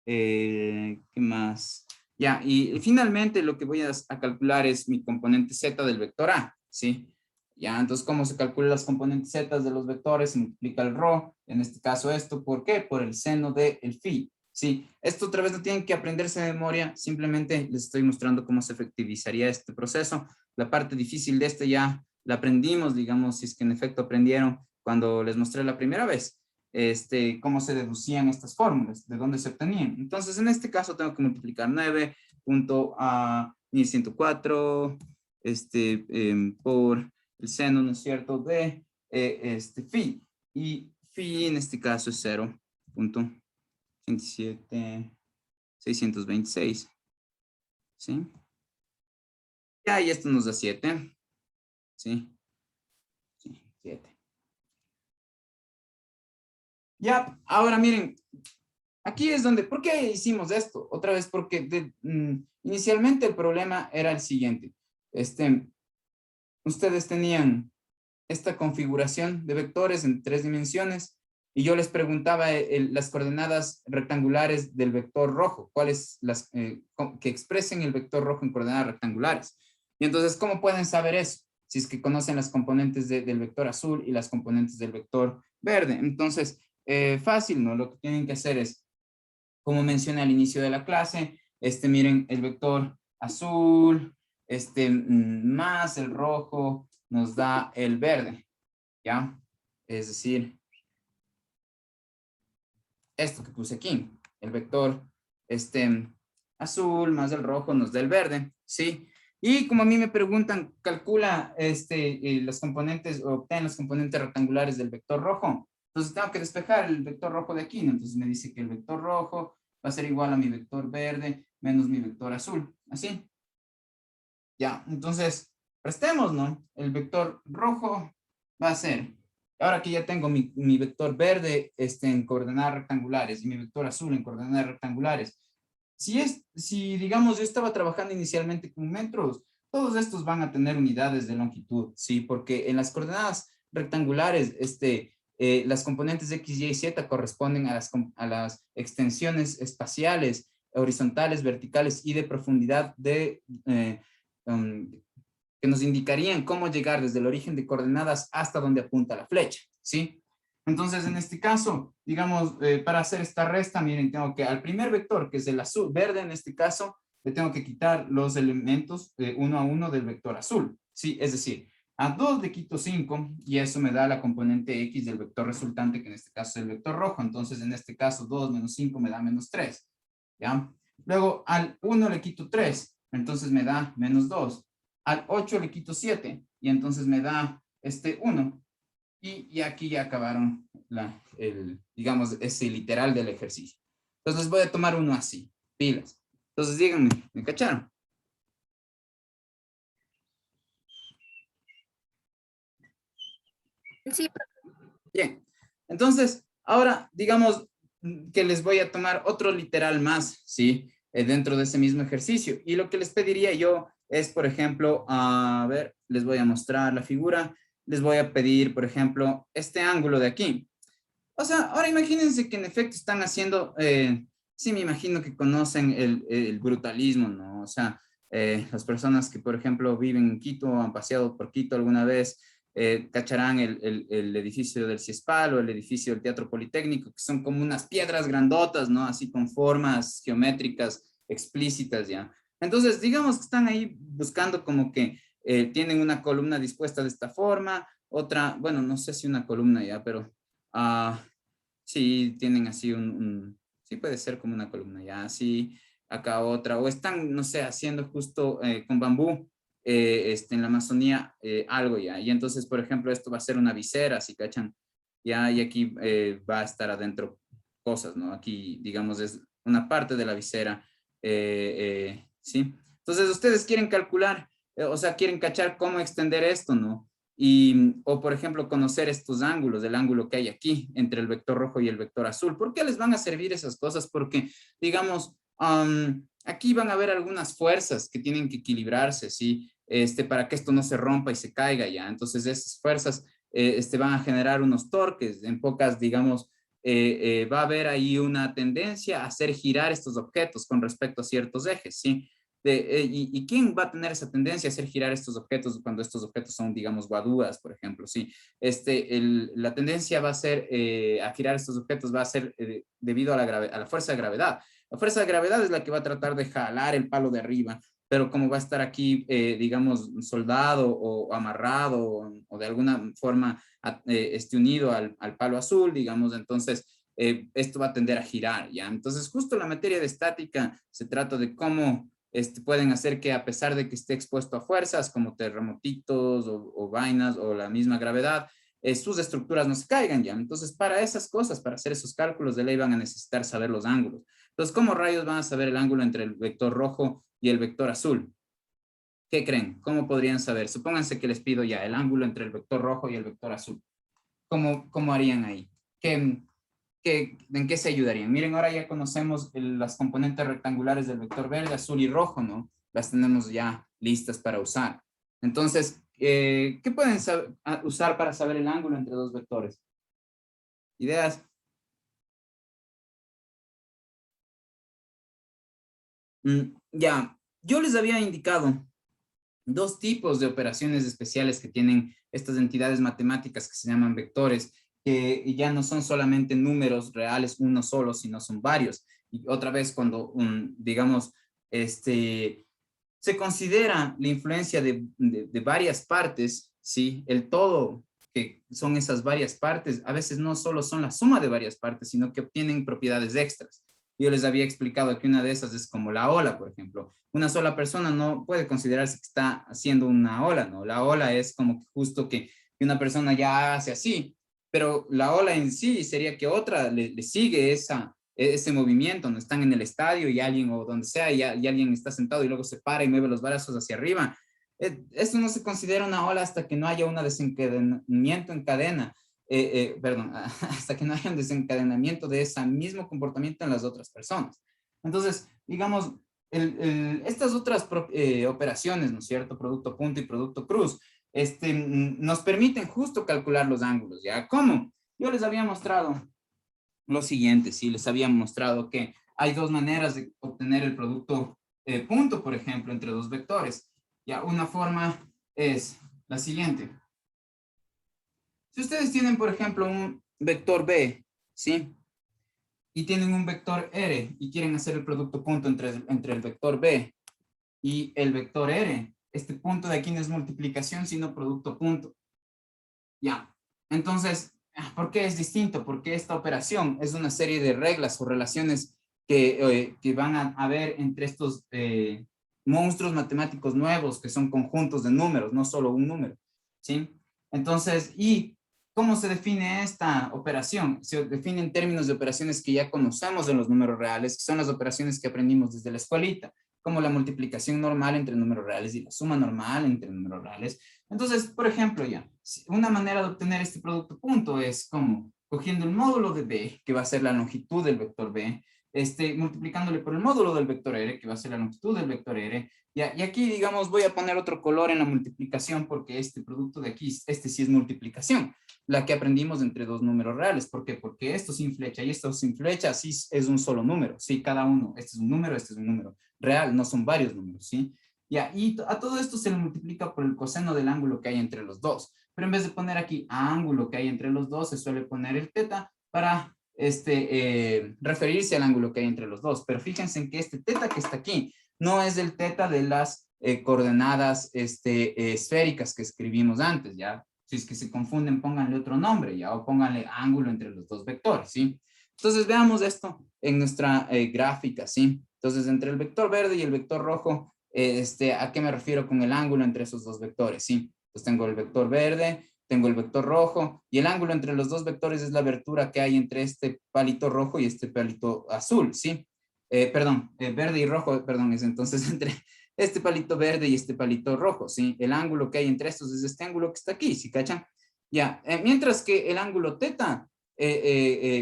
¿Qué más? Ya, y finalmente lo que voy a calcular es mi componente z del vector A, ¿sí? Ya, entonces, ¿cómo se calculan las componentes z de los vectores? Se multiplica el rho, en este caso esto, ¿por qué? Por el seno del phi, ¿sí? Esto otra vez no tienen que aprenderse de memoria, simplemente les estoy mostrando cómo se efectivizaría este proceso. La parte difícil de este ya la aprendimos, digamos, si es que en efecto aprendieron cuando les mostré la primera vez. Cómo se deducían estas fórmulas, de dónde se obtenían. Entonces, en este caso tengo que multiplicar 9.1104 por el seno, ¿no es cierto?, de phi. Y phi en este caso es 0.27626. ¿Sí? Ya, y esto nos da 7. ¿Sí? Sí, 7. Ya, ahora miren, aquí es donde, ¿por qué hicimos esto? Otra vez porque inicialmente el problema era el siguiente. Ustedes tenían esta configuración de vectores en 3 dimensiones y yo les preguntaba las coordenadas rectangulares del vector rojo, cuáles las que expresen el vector rojo en coordenadas rectangulares. Y entonces, ¿cómo pueden saber eso? Si es que conocen las componentes del vector azul y las componentes del vector verde. Entonces, fácil, ¿no? Lo que tienen que hacer es, como mencioné al inicio de la clase, miren, el vector azul, más el rojo nos da el verde, ¿ya? Es decir, esto que puse aquí, el vector azul más el rojo nos da el verde, ¿sí? Y como a mí me preguntan, calcula las componentes, o obtén las componentes rectangulares del vector rojo. Entonces tengo que despejar el vector rojo de aquí, ¿no? Entonces me dice que el vector rojo va a ser igual a mi vector verde menos mi vector azul, así. Ya, entonces, prestemos, ¿no? El vector rojo va a ser, ahora que ya tengo mi vector verde en coordenadas rectangulares y mi vector azul en coordenadas rectangulares, si digamos yo estaba trabajando inicialmente con metros, todos estos van a tener unidades de longitud, ¿sí? Porque en las coordenadas rectangulares, las componentes X, Y y Z corresponden a las extensiones espaciales, horizontales, verticales y de profundidad um, que nos indicarían cómo llegar desde el origen de coordenadas hasta donde apunta la flecha, ¿sí? Entonces, en este caso, digamos, para hacer esta resta, miren, tengo que al primer vector, que es el azul, verde en este caso, le tengo que quitar los elementos uno a uno del vector azul, ¿sí? Es decir, a 2 le quito 5 y eso me da la componente X del vector resultante, que en este caso es el vector rojo. Entonces, en este caso, 2 menos 5 me da menos 3, ¿ya? Luego, al 1 le quito 3, entonces me da menos 2. Al 8 le quito 7 y entonces me da 1. Y aquí ya acabaron digamos, ese literal del ejercicio. Entonces voy a tomar uno así, pilas. Entonces díganme, ¿me cacharon? Sí, Bien. Entonces, ahora digamos que les voy a tomar otro literal más, ¿sí? Dentro de ese mismo ejercicio. Y lo que les pediría yo es, por ejemplo, a ver, les voy a mostrar la figura. Les voy a pedir, por ejemplo, este ángulo de aquí. O sea, ahora imagínense que en efecto están haciendo, sí me imagino que conocen el brutalismo, ¿no? O sea, las personas que, por ejemplo, viven en Quito, han paseado por Quito alguna vez, cacharán el edificio del CIESPAL o el edificio del Teatro Politécnico, que son como unas piedras grandotas, ¿no? Así con formas geométricas explícitas, ¿ya? Entonces, digamos que están ahí buscando como que tienen una columna dispuesta de esta forma, otra, bueno, no sé si una columna ya, pero sí, tienen así sí puede ser como una columna, ya, así, acá otra, o están, no sé, haciendo justo con bambú, en la Amazonía, algo ya, y entonces, por ejemplo, esto va a ser una visera, ¿sí cachan? Ya, y aquí va a estar adentro cosas, ¿no? Aquí, digamos, es una parte de la visera, ¿sí? Entonces, ustedes quieren calcular, o sea, quieren cachar cómo extender esto, ¿no? O por ejemplo, conocer estos ángulos, el ángulo que hay aquí entre el vector rojo y el vector azul. ¿Por qué les van a servir esas cosas? Porque, digamos, aquí van a haber algunas fuerzas que tienen que equilibrarse, ¿sí? Para que esto no se rompa y se caiga ya. Entonces, esas fuerzas van a generar unos torques. En pocas, digamos, va a haber ahí una tendencia a hacer girar estos objetos con respecto a ciertos ejes, ¿sí? ¿Y quién va a tener esa tendencia a hacer girar estos objetos cuando estos objetos son, digamos, guadúas, por ejemplo? Sí, la tendencia va a ser a girar estos objetos va a ser debido a la fuerza de gravedad. La fuerza de gravedad es la que va a tratar de jalar el palo de arriba, pero como va a estar aquí, digamos, soldado o amarrado o de alguna forma unido al palo azul, digamos, entonces esto va a tender a girar, ¿ya? Entonces, justo la materia de estática se trata de cómo pueden hacer que a pesar de que esté expuesto a fuerzas como terremotitos o vainas o la misma gravedad, sus estructuras no se caigan ya. Entonces, para esas cosas, para hacer esos cálculos de ley van a necesitar saber los ángulos. Entonces, ¿cómo rayos van a saber el ángulo entre el vector rojo y el vector azul? ¿Qué creen? ¿Cómo podrían saber? Supónganse que les pido ya el ángulo entre el vector rojo y el vector azul. ¿Cómo harían ahí? ¿En qué se ayudarían? Miren, ahora ya conocemos las componentes rectangulares del vector verde, azul y rojo, ¿no? Las tenemos ya listas para usar. Entonces, ¿qué pueden usar para saber el ángulo entre dos vectores? ¿Ideas? Ya, yo les había indicado dos tipos de operaciones especiales que tienen estas entidades matemáticas que se llaman vectores, que ya no son solamente números reales, uno solo, sino son varios. Y otra vez, cuando, digamos, se considera la influencia de varias partes, ¿sí? El todo que son esas varias partes, a veces no solo son la suma de varias partes, sino que obtienen propiedades extras. Yo les había explicado que una de esas es como la ola, por ejemplo. Una sola persona no puede considerarse que está haciendo una ola, ¿no? La ola es como que justo que una persona ya hace así pero la ola en sí sería que otra le sigue ese movimiento, no están en el estadio y alguien o donde sea y alguien está sentado y luego se para y mueve los brazos hacia arriba. Eso no se considera una ola hasta que no haya un desencadenamiento en cadena, perdón, hasta que no haya un desencadenamiento de ese mismo comportamiento en las otras personas. Entonces, digamos, estas otras operaciones, ¿no es cierto? Producto punto y producto cruz, nos permiten justo calcular los ángulos, ¿ya? ¿Cómo? Yo les había mostrado lo siguiente, sí, les había mostrado que hay dos maneras de obtener el producto punto, por ejemplo, entre dos vectores. Ya, una forma es la siguiente. Si ustedes tienen, por ejemplo, un vector B, ¿sí? Y tienen un vector R y quieren hacer el producto punto entre el vector B y el vector R, este punto de aquí no es multiplicación, sino producto punto. Ya, entonces, ¿por qué es distinto? Porque esta operación es una serie de reglas o relaciones que van a haber entre estos monstruos matemáticos nuevos, que son conjuntos de números, no solo un número, ¿sí? Entonces, ¿y cómo se define esta operación? Se define en términos de operaciones que ya conocemos en los números reales, que son las operaciones que aprendimos desde la escuelita, como la multiplicación normal entre números reales y la suma normal entre números reales. Entonces, por ejemplo, ya, una manera de obtener este producto punto es como cogiendo el módulo de B, que va a ser la longitud del vector B, multiplicándole por el módulo del vector R, que va a ser la longitud del vector R, ya, y aquí, digamos, voy a poner otro color en la multiplicación porque este producto de aquí, sí es multiplicación, la que aprendimos entre dos números reales. ¿Por qué? Porque esto sin flecha y esto sin flecha sí es un solo número, sí, cada uno, este es un número real, no son varios números, ¿sí? Ya, y a todo esto se le multiplica por el coseno del ángulo que hay entre los dos. Pero en vez de poner aquí ángulo que hay entre los dos, se suele poner el teta para referirse al ángulo que hay entre los dos. Pero fíjense en que este teta que está aquí no es el teta de las coordenadas esféricas que escribimos antes, ¿ya? Si es que se confunden, pónganle otro nombre, ¿ya? O pónganle ángulo entre los dos vectores, ¿sí? Entonces veamos esto en nuestra gráfica, ¿sí? Entonces entre el vector verde y el vector rojo, ¿a qué me refiero con el ángulo entre esos dos vectores? Sí, pues tengo el vector verde, tengo el vector rojo, y el ángulo entre los dos vectores es la abertura que hay entre este palito rojo y este palito azul, ¿sí? Perdón, verde y rojo, perdón, es entonces entre este palito verde y este palito rojo, ¿sí? El ángulo que hay entre estos es este ángulo que está aquí, ¿sí cachan? Ya, mientras que el ángulo teta,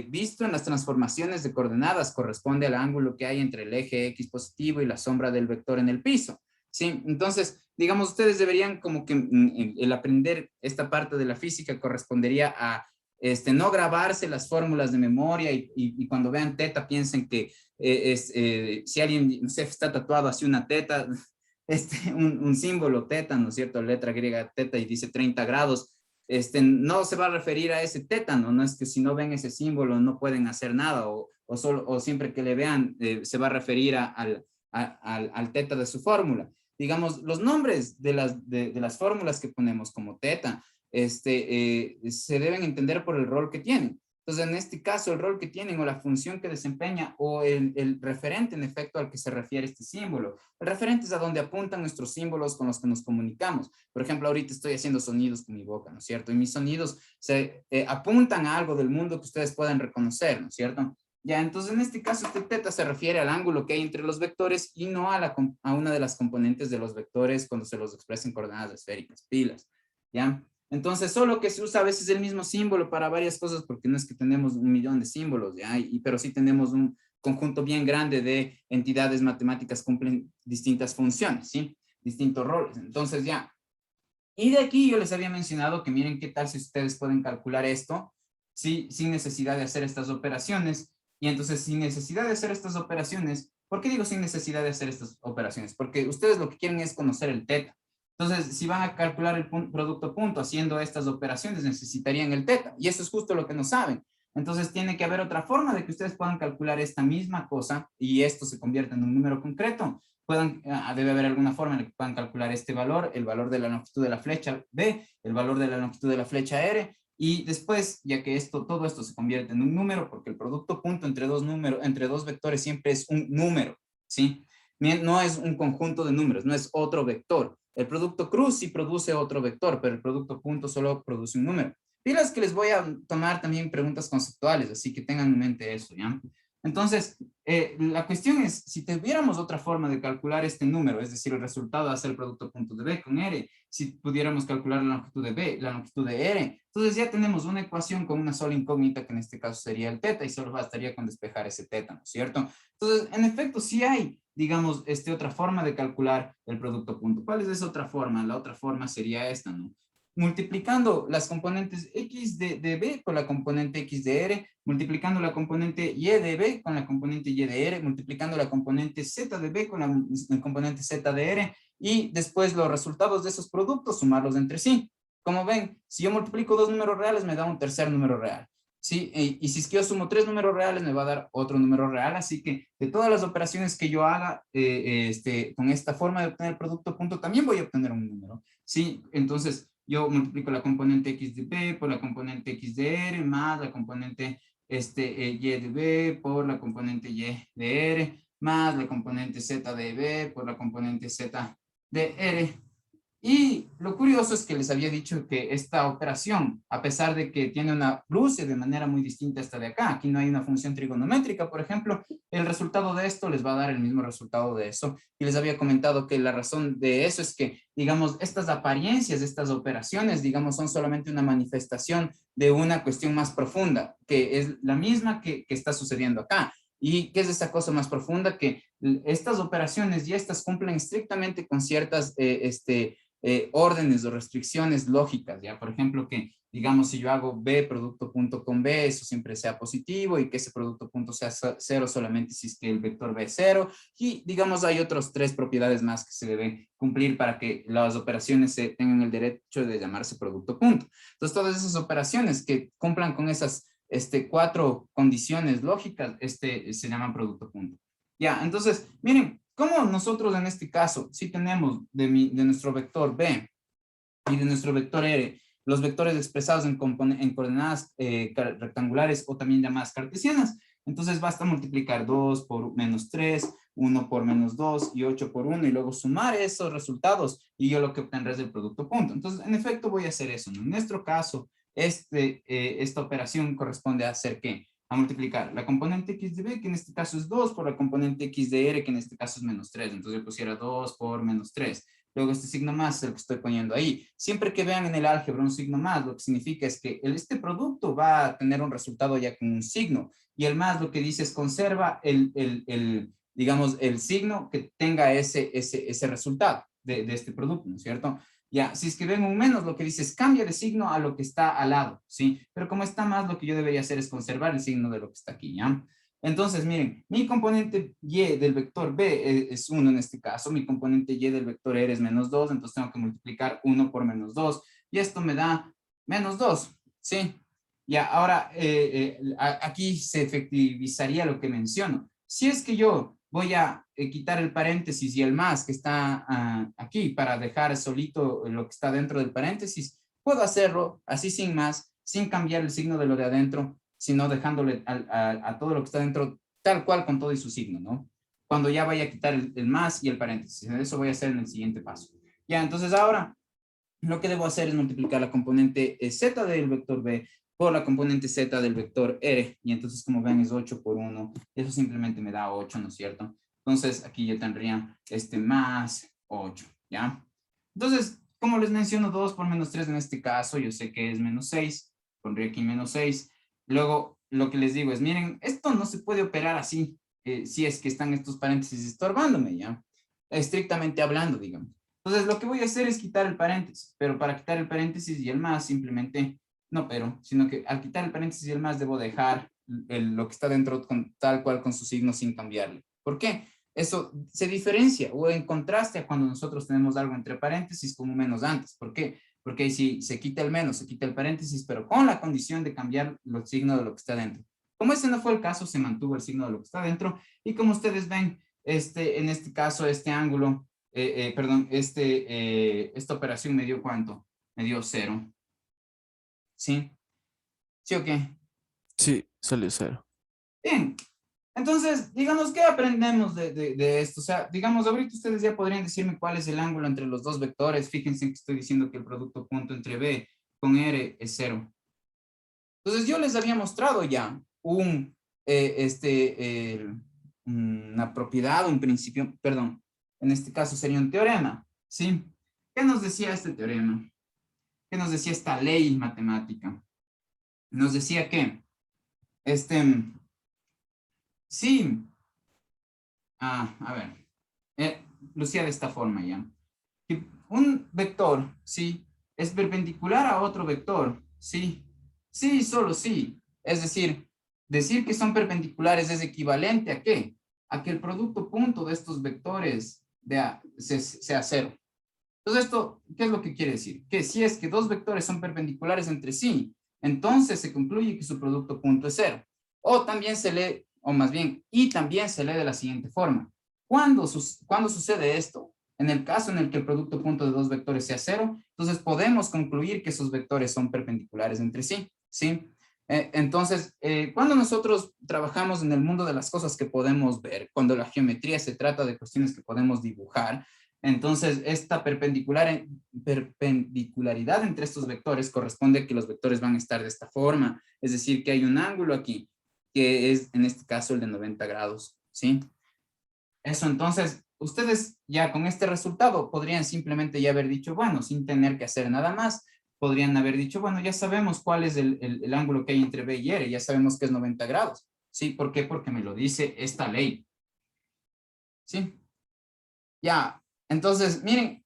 visto en las transformaciones de coordenadas, corresponde al ángulo que hay entre el eje X positivo y la sombra del vector en el piso, ¿sí? Entonces, digamos, ustedes deberían como que el aprender esta parte de la física correspondería a no grabarse las fórmulas de memoria y cuando vean teta piensen que si alguien, no sé, está tatuado así una teta, un símbolo teta, ¿no es cierto? Letra griega teta y dice 30 grados, no se va a referir a ese tétano, no es que si no ven ese símbolo no pueden hacer nada o siempre que le vean se va a referir al teta de su fórmula. Digamos, los nombres de las fórmulas que ponemos como teta se deben entender por el rol que tienen. Entonces, en este caso, el rol que tienen o la función que desempeña o el referente en efecto al que se refiere este símbolo. El referente es a donde apuntan nuestros símbolos con los que nos comunicamos. Por ejemplo, ahorita estoy haciendo sonidos con mi boca, ¿no es cierto? Y mis sonidos se apuntan a algo del mundo que ustedes puedan reconocer, ¿no es cierto? Ya, entonces en este caso este teta se refiere al ángulo que hay entre los vectores y no a una de las componentes de los vectores cuando se los expresa en coordenadas esféricas, pilas, ¿ya? Entonces, solo que se usa a veces el mismo símbolo para varias cosas, porque no es que tenemos un millón de símbolos, ¿ya? Pero sí tenemos un conjunto bien grande de entidades matemáticas que cumplen distintas funciones, ¿sí? Distintos roles. Entonces, ya. Y de aquí yo les había mencionado que miren qué tal si ustedes pueden calcular esto, ¿sí? Sin necesidad de hacer estas operaciones. Y entonces, sin necesidad de hacer estas operaciones, ¿por qué digo sin necesidad de hacer estas operaciones? Porque ustedes lo que quieren es conocer el teta. Entonces, si van a calcular el producto punto haciendo estas operaciones, necesitarían el teta. Y eso es justo lo que no saben. Entonces, tiene que haber otra forma de que ustedes puedan calcular esta misma cosa y esto se convierta en un número concreto. Debe haber alguna forma en la que puedan calcular este valor, el valor de la longitud de la flecha B, el valor de la longitud de la flecha R, y después, ya que todo esto se convierte en un número, porque el producto punto entre dos vectores siempre es un número, ¿sí? No es un conjunto de números, no es otro vector. El producto cruz sí produce otro vector, pero el producto punto solo produce un número. Pilas que les voy a tomar también preguntas conceptuales, así que tengan en mente eso, ¿ya? Entonces, la cuestión es, si tuviéramos otra forma de calcular este número, es decir, el resultado de hacer el producto punto de B con R, si pudiéramos calcular la longitud de B, la longitud de R, entonces ya tenemos una ecuación con una sola incógnita, que en este caso sería el teta, y solo bastaría con despejar ese teta, ¿no es cierto? Entonces, en efecto, sí hay, digamos, otra forma de calcular el producto punto. ¿Cuál es esa otra forma? La otra forma sería esta, ¿no? Multiplicando las componentes x de b con la componente x de r, multiplicando la componente y de b con la componente y de r, multiplicando la componente z de b con la componente z de r, y después los resultados de esos productos, sumarlos entre sí. Como ven, si yo multiplico dos números reales, me da un tercer número real. ¿Sí? Y si es que yo sumo tres números reales, me va a dar otro número real. Así que de todas las operaciones que yo haga con esta forma de obtener el producto punto, también voy a obtener un número. ¿Sí? Entonces, yo multiplico la componente x de b por la componente x de r más la componente y de b por la componente y de r más la componente z de b por la componente z de r. Y lo curioso es que les había dicho que esta operación, a pesar de que tiene una luce de manera muy distinta a esta de acá, aquí no hay una función trigonométrica, por ejemplo, el resultado de esto les va a dar el mismo resultado de eso. Y les había comentado que la razón de eso es que, digamos, estas apariencias, estas operaciones, digamos, son solamente una manifestación de una cuestión más profunda, que es la misma que está sucediendo acá. ¿Y qué es esta cosa más profunda? Que estas operaciones y estas cumplen estrictamente con ciertas órdenes o restricciones lógicas, ¿ya? Por ejemplo, que digamos, si yo hago B producto punto con B, eso siempre sea positivo y que ese producto punto sea cero solamente si es que el vector B es cero. Y digamos, hay otras tres propiedades más que se deben cumplir para que las operaciones tengan el derecho de llamarse producto punto. Entonces, todas esas operaciones que cumplan con esas cuatro condiciones lógicas, se llaman producto punto. Ya, entonces, miren, ¿cómo nosotros en este caso, si tenemos de nuestro vector B y de nuestro vector R, los vectores expresados en coordenadas rectangulares o también llamadas cartesianas? Entonces basta multiplicar 2 por menos 3, 1 por menos 2 y 8 por 1 y luego sumar esos resultados y yo lo que obtendré es el producto punto. Entonces, en efecto, voy a hacer eso, ¿no? En nuestro caso, esta operación corresponde a hacer ¿qué? A multiplicar la componente x de b, que en este caso es 2, por la componente x de r, que en este caso es menos 3. Entonces yo pusiera 2 por menos 3. Luego este signo más es el que estoy poniendo ahí. Siempre que vean en el álgebra un signo más, lo que significa es que este producto va a tener un resultado ya con un signo. Y el más lo que dice es conserva digamos, el signo que tenga ese resultado de este producto, ¿no es cierto? Ya, si es que ven un menos, lo que dice es cambia de signo a lo que está al lado, ¿sí? Pero como está más, lo que yo debería hacer es conservar el signo de lo que está aquí, ¿ya? Entonces, miren, mi componente y del vector b es 1 en este caso, mi componente y del vector r es menos 2, entonces tengo que multiplicar 1 por menos 2, y esto me da menos 2, ¿sí? Ya, ahora, aquí se efectivizaría lo que menciono. Si es que yo voy a quitar el paréntesis y el más que está aquí para dejar solito lo que está dentro del paréntesis, puedo hacerlo así sin más, sin cambiar el signo de lo de adentro, sino dejándole a todo lo que está dentro tal cual con todo y su signo, ¿no? Cuando ya vaya a quitar el más y el paréntesis. Eso voy a hacer en el siguiente paso. Ya, entonces ahora lo que debo hacer es multiplicar la componente z del vector b por la componente z del vector r, y entonces como ven es 8 por 1, eso simplemente me da 8, ¿no es cierto? Entonces aquí yo tendría más 8, ¿ya? Entonces, como les menciono, 2 por menos 3 en este caso, yo sé que es menos 6, pondría aquí menos 6. Luego, lo que les digo es, miren, esto no se puede operar así, si es que están estos paréntesis estorbándome, ¿ya? Estrictamente hablando, digamos. Entonces, lo que voy a hacer es quitar el paréntesis, pero para quitar el paréntesis y el más, simplemente, no pero, sino que al quitar el paréntesis y el más, debo dejar lo que está dentro tal cual con su signo sin cambiarle. ¿Por qué? Eso se diferencia o en contraste a cuando nosotros tenemos algo entre paréntesis como menos antes. ¿Por qué? Porque ahí sí se quita el menos, se quita el paréntesis, pero con la condición de cambiar el signo de lo que está dentro. Como ese no fue el caso, se mantuvo el signo de lo que está dentro, y como ustedes ven, en este caso, este ángulo, perdón, esta operación me dio ¿cuánto? Me dio 0. ¿Sí? ¿Sí o qué? Sí, salió 0. Bien. Entonces, digamos, ¿qué aprendemos de esto? O sea, digamos, ahorita ustedes ya podrían decirme cuál es el ángulo entre los dos vectores. Fíjense que estoy diciendo que el producto punto entre B con R es 0. Entonces yo les había mostrado ya una propiedad, un principio, perdón, en este caso sería un teorema, ¿sí? ¿Qué nos decía este teorema? ¿Qué nos decía esta ley matemática? Nos decía que, sí, a ver, lucía de esta forma ya. Que un vector, sí, es perpendicular a otro vector, sí, sí, solo sí. Es decir que son perpendiculares es equivalente ¿a qué? A que el producto punto de estos vectores sea cero. Entonces esto, ¿qué es lo que quiere decir? Que si es que dos vectores son perpendiculares entre sí, entonces se concluye que su producto punto es cero. O también se lee, o más bien, y también se lee de la siguiente forma. ¿Cuándo sucede esto? En el caso en el que el producto punto de dos vectores sea cero, entonces podemos concluir que esos vectores son perpendiculares entre sí, ¿sí? Entonces, cuando nosotros trabajamos en el mundo de las cosas que podemos ver, cuando la geometría se trata de cuestiones que podemos dibujar, entonces esta perpendicularidad entre estos vectores corresponde a que los vectores van a estar de esta forma, es decir, que hay un ángulo aquí, que es en este caso el de 90 grados, ¿sí? Eso, entonces, ustedes ya con este resultado podrían simplemente ya haber dicho, bueno, sin tener que hacer nada más, podrían haber dicho, bueno, ya sabemos cuál es el ángulo que hay entre B y R, ya sabemos que es 90 grados, ¿sí? ¿Por qué? Porque me lo dice esta ley, ¿sí? Ya, entonces, miren,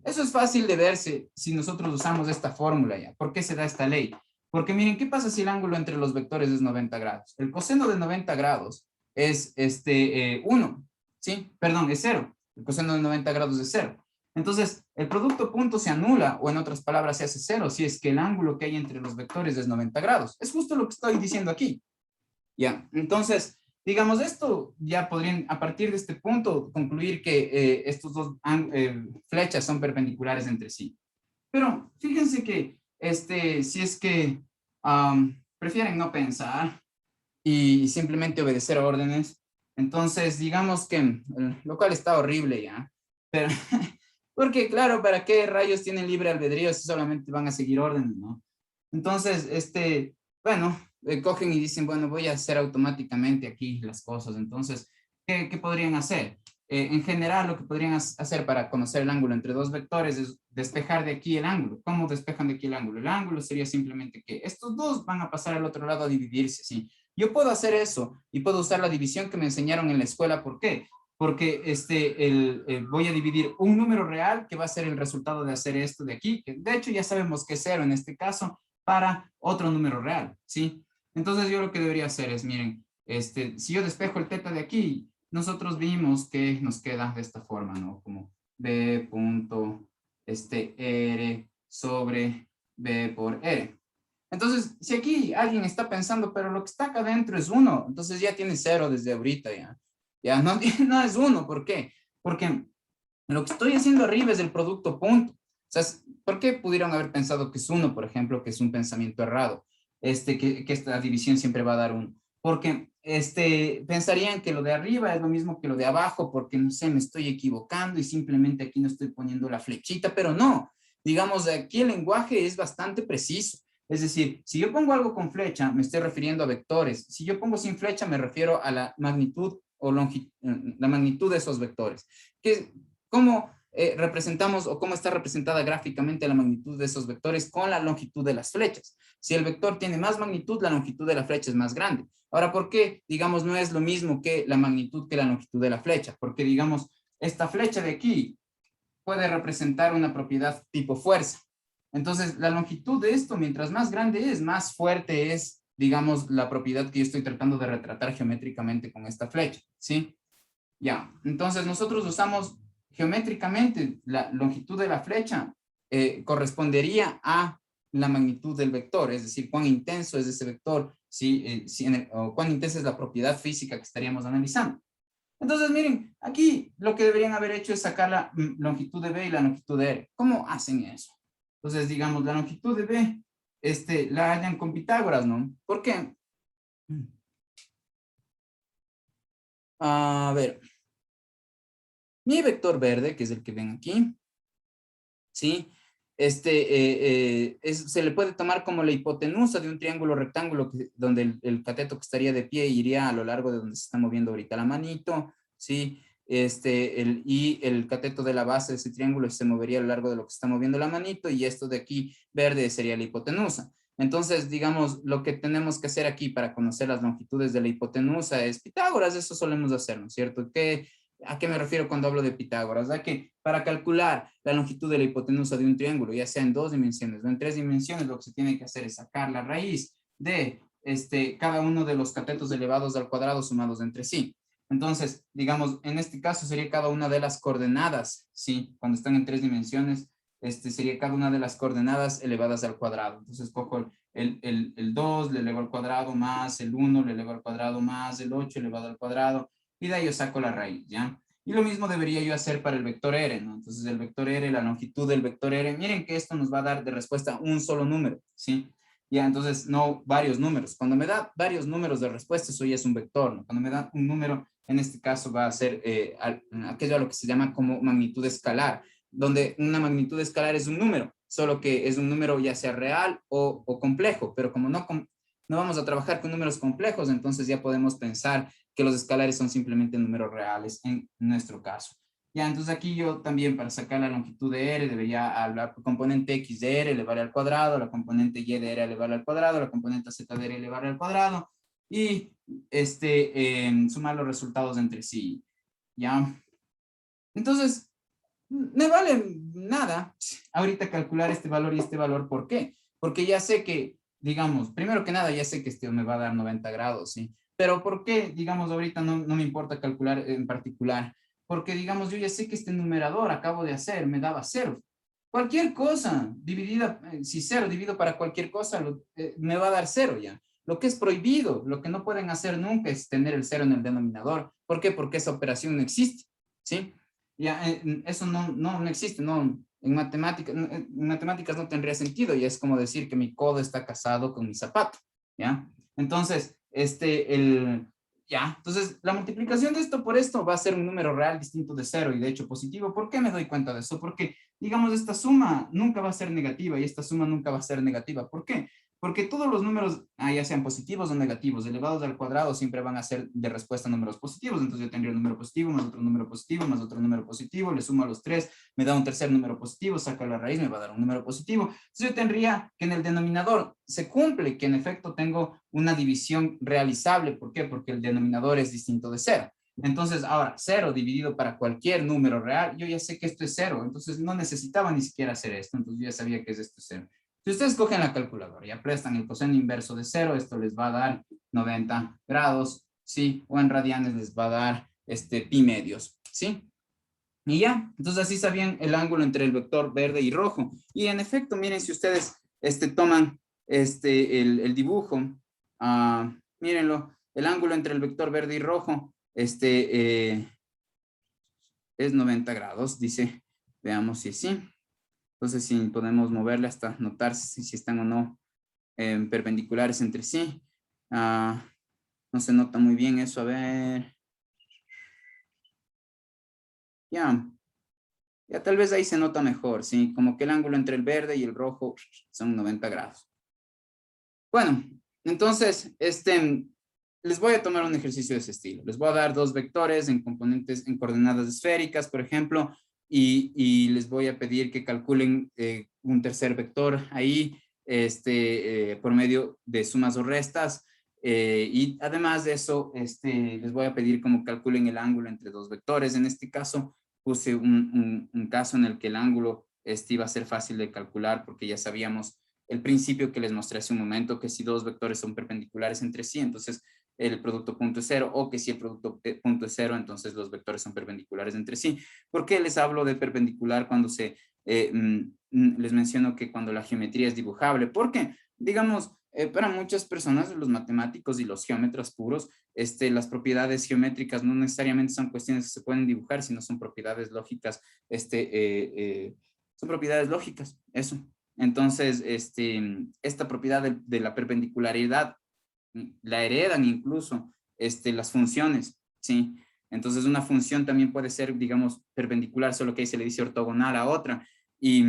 eso es fácil de verse si nosotros usamos esta fórmula ya. ¿Por qué se da esta ley? Porque miren, ¿qué pasa si el ángulo entre los vectores es 90 grados? El coseno de 90 grados es 1, ¿sí? Perdón, es 0. El coseno de 90 grados es 0. Entonces, el producto punto se anula, o en otras palabras, se hace 0 si es que el ángulo que hay entre los vectores es 90 grados. Es justo lo que estoy diciendo aquí. Ya, entonces, digamos, esto ya podrían, a partir de este punto, concluir que estos dos flechas son perpendiculares entre sí. Pero fíjense que, si es que prefieren no pensar y simplemente obedecer órdenes, entonces digamos que, lo cual está horrible ya, pero, porque claro, ¿para qué rayos tienen libre albedrío si solamente van a seguir órdenes, no? Entonces, bueno, cogen y dicen, bueno, voy a hacer automáticamente aquí las cosas. Entonces, ¿qué podrían hacer? En general, lo que podrían hacer para conocer el ángulo entre dos vectores es despejar de aquí el ángulo. ¿Cómo despejan de aquí el ángulo? El ángulo sería simplemente que estos dos van a pasar al otro lado a dividirse, ¿sí? Yo puedo hacer eso y puedo usar la división que me enseñaron en la escuela. ¿Por qué? Porque voy a dividir un número real que va a ser el resultado de hacer esto de aquí, que de hecho ya sabemos que es 0 en este caso, para otro número real, ¿sí? Entonces yo lo que debería hacer es, miren, si yo despejo el teta de aquí, nosotros vimos que nos queda de esta forma, ¿no? Como B punto, R sobre B por R. Entonces, si aquí alguien está pensando, pero lo que está acá adentro es 1, entonces ya tiene 0 desde ahorita, ya. Ya no, no es 1, ¿por qué? Porque lo que estoy haciendo arriba es el producto punto. O sea, ¿por qué pudieron haber pensado que es 1, por ejemplo, que es un pensamiento errado? Que esta división siempre va a dar 1. Porque pensarían que lo de arriba es lo mismo que lo de abajo, porque no sé, me estoy equivocando y simplemente aquí no estoy poniendo la flechita, pero no. Digamos, aquí el lenguaje es bastante preciso. Es decir, si yo pongo algo con flecha, me estoy refiriendo a vectores. Si yo pongo sin flecha, me refiero a la magnitud o la magnitud de esos vectores. ¿Cómo representamos o cómo está representada gráficamente la magnitud de esos vectores con la longitud de las flechas? Si el vector tiene más magnitud, la longitud de la flecha es más grande. Ahora, ¿por qué, digamos, no es lo mismo que la magnitud que la longitud de la flecha? Porque, digamos, esta flecha de aquí puede representar una propiedad tipo fuerza. Entonces, la longitud de esto, mientras más grande es, más fuerte es, digamos, la propiedad que yo estoy tratando de retratar geométricamente con esta flecha, ¿sí? Ya, entonces nosotros usamos geométricamente la longitud de la flecha correspondería a la magnitud del vector, es decir, cuán intenso es ese vector, o cuán intensa es la propiedad física que estaríamos analizando. Entonces, miren, aquí lo que deberían haber hecho es sacar la longitud de B y la longitud de R. ¿Cómo hacen eso? Entonces, digamos, la longitud de B, la hallan con Pitágoras, ¿no? ¿Por qué? A ver, mi vector verde, que es el que ven aquí, ¿sí? se le puede tomar como la hipotenusa de un triángulo rectángulo donde el cateto que estaría de pie iría a lo largo de donde se está moviendo ahorita la manito, ¿sí? Y el cateto de la base de ese triángulo se movería a lo largo de lo que está moviendo la manito, y esto de aquí verde sería la hipotenusa. Entonces, digamos, lo que tenemos que hacer aquí para conocer las longitudes de la hipotenusa es Pitágoras. Eso solemos hacer, ¿no es cierto? ¿A qué me refiero cuando hablo de Pitágoras? A que para calcular la longitud de la hipotenusa de un triángulo, ya sea en 2 dimensiones o en 3 dimensiones, lo que se tiene que hacer es sacar la raíz de cada uno de los catetos elevados al cuadrado sumados entre sí. Entonces, digamos, en este caso sería cada una de las coordenadas, ¿sí? Cuando están en 3 dimensiones, sería cada una de las coordenadas elevadas al cuadrado. Entonces, cojo el 2, le elevo al cuadrado, más el 1, le elevo al cuadrado, más el 8 elevado al cuadrado, y de ahí yo saco la raíz, ¿ya? Y lo mismo debería yo hacer para el vector R, ¿no? Entonces, el vector R, la longitud del vector R, miren que esto nos va a dar de respuesta un solo número, ¿sí? Ya, entonces, no varios números. Cuando me da varios números de respuesta, eso ya es un vector, ¿no? Cuando me da un número, en este caso va a ser aquello a lo que se llama como magnitud escalar, donde una magnitud escalar es un número, solo que es un número ya sea real o complejo, pero como no vamos a trabajar con números complejos, entonces ya podemos pensar que los escalares son simplemente números reales en nuestro caso. Ya, entonces aquí yo también para sacar la longitud de R debería hablar por componente X de R elevar al cuadrado, la componente Y de R elevar al cuadrado, la componente Z de R elevar al cuadrado, y sumar los resultados entre sí. Ya. Entonces, me vale nada ahorita calcular este valor y este valor. ¿Por qué? Porque ya sé que, digamos, primero que nada, ya sé que este me va a dar 90 grados, ¿sí? Pero ¿por qué, digamos, ahorita no me importa calcular en particular? Porque, digamos, yo ya sé que este numerador acabo de hacer me daba cero. Cualquier cosa dividida, si cero divido para cualquier cosa, me va a dar cero ya. Lo que es prohibido, lo que no pueden hacer nunca es tener el cero en el denominador. ¿Por qué? Porque esa operación no existe, ¿sí? Ya, eso no existe, no, en matemáticas no tendría sentido, y es como decir que mi codo está casado con mi zapato, ¿ya? Entonces, entonces la multiplicación de esto por esto va a ser un número real distinto de cero y de hecho positivo. ¿Por qué me doy cuenta de eso? Porque, digamos, esta suma nunca va a ser negativa y esta suma nunca va a ser negativa. ¿Por qué? Porque todos los números, ya sean positivos o negativos, elevados al cuadrado, siempre van a ser de respuesta números positivos. Entonces yo tendría un número positivo, más otro número positivo, más otro número positivo, le sumo a los tres, me da un tercer número positivo, saco la raíz, me va a dar un número positivo. Entonces yo tendría que en el denominador se cumple, que en efecto tengo una división realizable. ¿Por qué? Porque el denominador es distinto de cero. Entonces, ahora, cero dividido para cualquier número real, yo ya sé que esto es cero, entonces no necesitaba ni siquiera hacer esto, entonces yo ya sabía que esto es cero. Si ustedes cogen la calculadora y aprestan el coseno inverso de cero, esto les va a dar 90 grados, ¿sí? O en radianes les va a dar pi medios, ¿sí? Y ya, entonces así sabían el ángulo entre el vector verde y rojo. Y en efecto, miren, si ustedes toman el dibujo, mírenlo, el ángulo entre el vector verde y rojo es 90 grados, dice. Veamos si sí. Entonces, si podemos moverle hasta notar si están o no perpendiculares entre sí. No se nota muy bien eso, a ver. Ya tal vez ahí se nota mejor, ¿sí? Como que el ángulo entre el verde y el rojo son 90 grados. Bueno, entonces, les voy a tomar un ejercicio de ese estilo. Les voy a dar dos vectores en componentes, en coordenadas esféricas, por ejemplo, y les voy a pedir que calculen un tercer vector ahí, por medio de sumas o restas. Y además de eso, les voy a pedir como calculen el ángulo entre dos vectores. En este caso, puse un caso en el que el ángulo iba a ser fácil de calcular porque ya sabíamos el principio que les mostré hace un momento, que si dos vectores son perpendiculares entre sí, entonces el producto punto es cero, o que si el producto punto es cero, entonces los vectores son perpendiculares entre sí. ¿Por qué les hablo de perpendicular cuando les menciono que cuando la geometría es dibujable? Porque, digamos, para muchas personas, los matemáticos y los geómetras puros, las propiedades geométricas no necesariamente son cuestiones que se pueden dibujar, sino son propiedades lógicas, son propiedades lógicas, eso. Entonces, esta propiedad de la perpendicularidad la heredan incluso las funciones, ¿sí? Entonces, una función también puede ser, digamos, perpendicular, solo que ahí se le dice ortogonal a otra. Y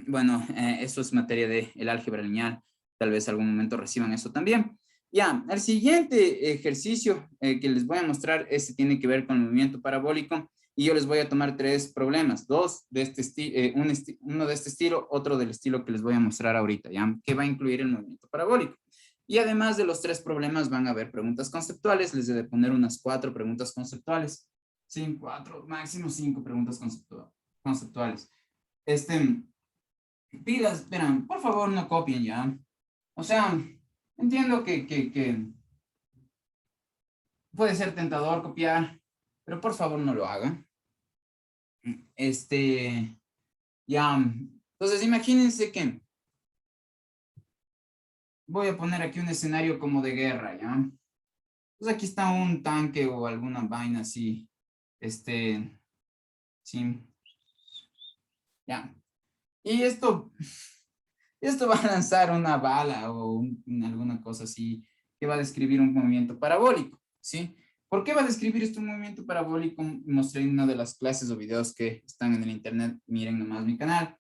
Bueno, eso es materia de el álgebra lineal. Tal vez algún momento reciban eso también. Ya, el siguiente ejercicio que les voy a mostrar, ese tiene que ver con el movimiento parabólico y yo les voy a tomar tres problemas, dos de este estilo, uno de este estilo, otro del estilo que les voy a mostrar ahorita, ¿ya? Que va a incluir el movimiento parabólico. Y además de los tres problemas van a haber preguntas conceptuales, les he de poner unas 4 preguntas conceptuales. Sí, 4, máximo 5 preguntas conceptuales. Pilas, verán, por favor no copien ya. O sea, entiendo que puede ser tentador copiar, pero por favor no lo hagan. Ya, entonces imagínense que voy a poner aquí un escenario como de guerra, ¿ya? Pues aquí está un tanque o alguna vaina así, sí, ya. Y esto va a lanzar una bala o alguna cosa así que va a describir un movimiento parabólico, ¿sí? ¿Por qué va a describir esto un movimiento parabólico? Mostré en una de las clases o videos que están en el internet, miren nomás mi canal.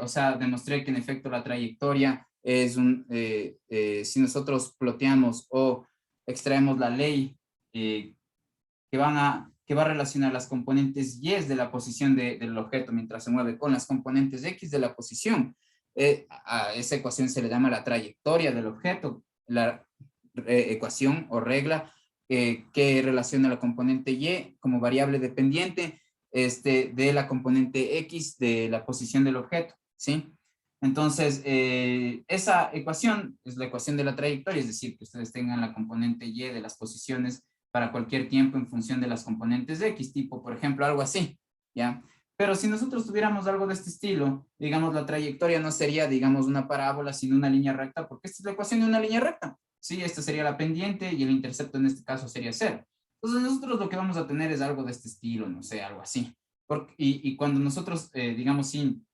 O sea, demostré que en efecto la trayectoria es si nosotros ploteamos o extraemos la ley que va a relacionar las componentes Y de la posición del objeto mientras se mueve con las componentes X de la posición. A esa ecuación se le llama la trayectoria del objeto, la ecuación o regla que relaciona la componente Y como variable dependiente de la componente X de la posición del objeto, ¿sí? Entonces, esa ecuación es la ecuación de la trayectoria, es decir, que ustedes tengan la componente Y de las posiciones para cualquier tiempo en función de las componentes de X, tipo, por ejemplo, algo así, ¿ya? Pero si nosotros tuviéramos algo de este estilo, digamos, la trayectoria no sería, digamos, una parábola, sino una línea recta, porque esta es la ecuación de una línea recta, ¿sí? Esta sería la pendiente y el intercepto en este caso sería 0. Entonces nosotros lo que vamos a tener es algo de este estilo, no sé, algo así. Y cuando nosotros, digamos, sin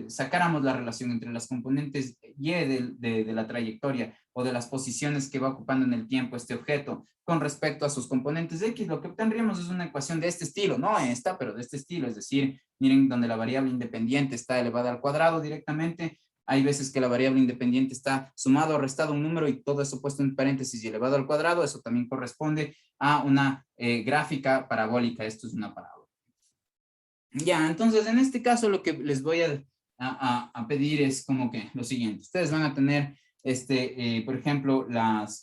sacáramos la relación entre las componentes Y de la trayectoria o de las posiciones que va ocupando en el tiempo este objeto con respecto a sus componentes X, lo que obtendríamos es una ecuación de este estilo, no esta, pero de este estilo, es decir, miren, donde la variable independiente está elevada al cuadrado directamente, hay veces que la variable independiente está sumado o restado un número y todo eso puesto en paréntesis y elevado al cuadrado, eso también corresponde a una gráfica parabólica, esto es una parábola. Ya, entonces en este caso lo que les voy a pedir es como que lo siguiente, ustedes van a tener, por ejemplo,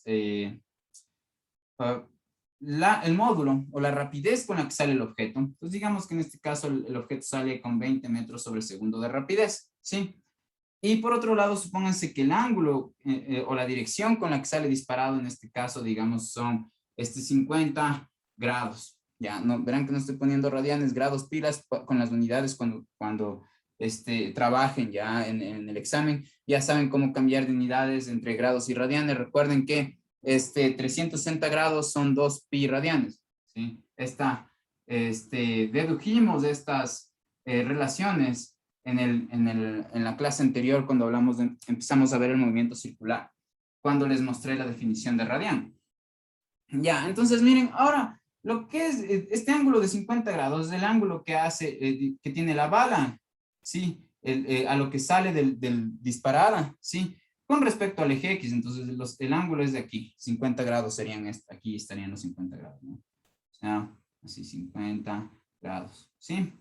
el módulo o la rapidez con la que sale el objeto. Entonces digamos que en este caso el objeto sale con 20 metros sobre segundo de rapidez, ¿sí? Y por otro lado, supónganse que el ángulo o la dirección con la que sale disparado en este caso, digamos, son 50 grados. Ya, no, verán que no estoy poniendo radianes, grados, pilas con las unidades cuando trabajen ya en el examen. Ya saben cómo cambiar de unidades entre grados y radianes. Recuerden que 360 grados son 2 pi radianes. ¿Sí? Dedujimos estas relaciones en la clase anterior cuando empezamos a ver el movimiento circular, cuando les mostré la definición de radián. Ya, entonces miren, ahora lo que es este ángulo de 50 grados es el ángulo que hace, que tiene la bala, ¿sí? A lo que sale del disparada, ¿sí? Con respecto al eje X, entonces el ángulo es de aquí, 50 grados serían, aquí estarían los 50 grados, ¿no? O sea, así 50 grados, ¿sí?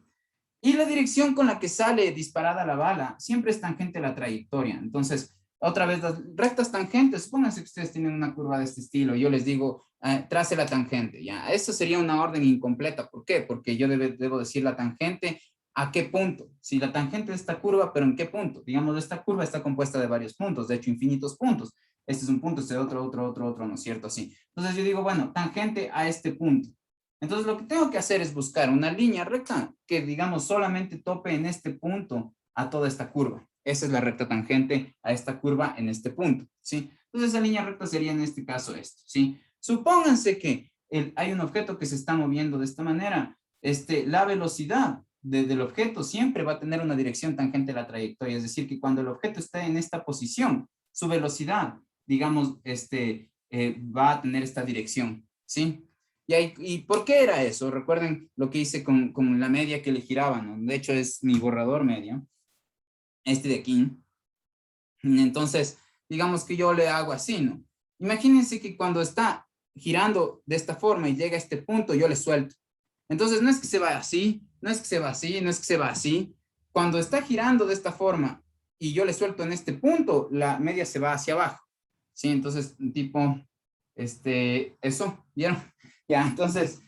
Y la dirección con la que sale disparada la bala siempre es tangente a la trayectoria. Entonces, otra vez, las rectas tangentes, supónganse que ustedes tienen una curva de este estilo, yo les digo, trace la tangente, ya. Eso sería una orden incompleta. ¿Por qué? Porque yo debo decir la tangente a qué punto. Si la tangente de esta curva, pero en qué punto. Digamos, esta curva está compuesta de varios puntos, de hecho, infinitos puntos. Este es un punto, este otro, ¿no es cierto? Así. Entonces yo digo, bueno, tangente a este punto. Entonces lo que tengo que hacer es buscar una línea recta que digamos solamente tope en este punto a toda esta curva. Esa es la recta tangente a esta curva en este punto, ¿sí? Entonces esa línea recta sería en este caso esto, ¿sí? Supónganse que hay un objeto que se está moviendo de esta manera. La velocidad del objeto siempre va a tener una dirección tangente a la trayectoria, es decir, que cuando el objeto está en esta posición, su velocidad, digamos, va a tener esta dirección, ¿sí? ¿Y por qué era eso? Recuerden lo que hice con la media que le giraba, ¿no? De hecho es mi borrador media. este de aquí. Entonces, digamos que yo le hago así, ¿no? Imagínense que cuando está girando de esta forma y llega a este punto, yo le suelto. Entonces, no es que se va así, no es que se va así, no es que se va así. Cuando está girando de esta forma y yo le suelto en este punto, la media se va hacia abajo. ¿Sí? Entonces, tipo, eso, ¿vieron? Ya, entonces,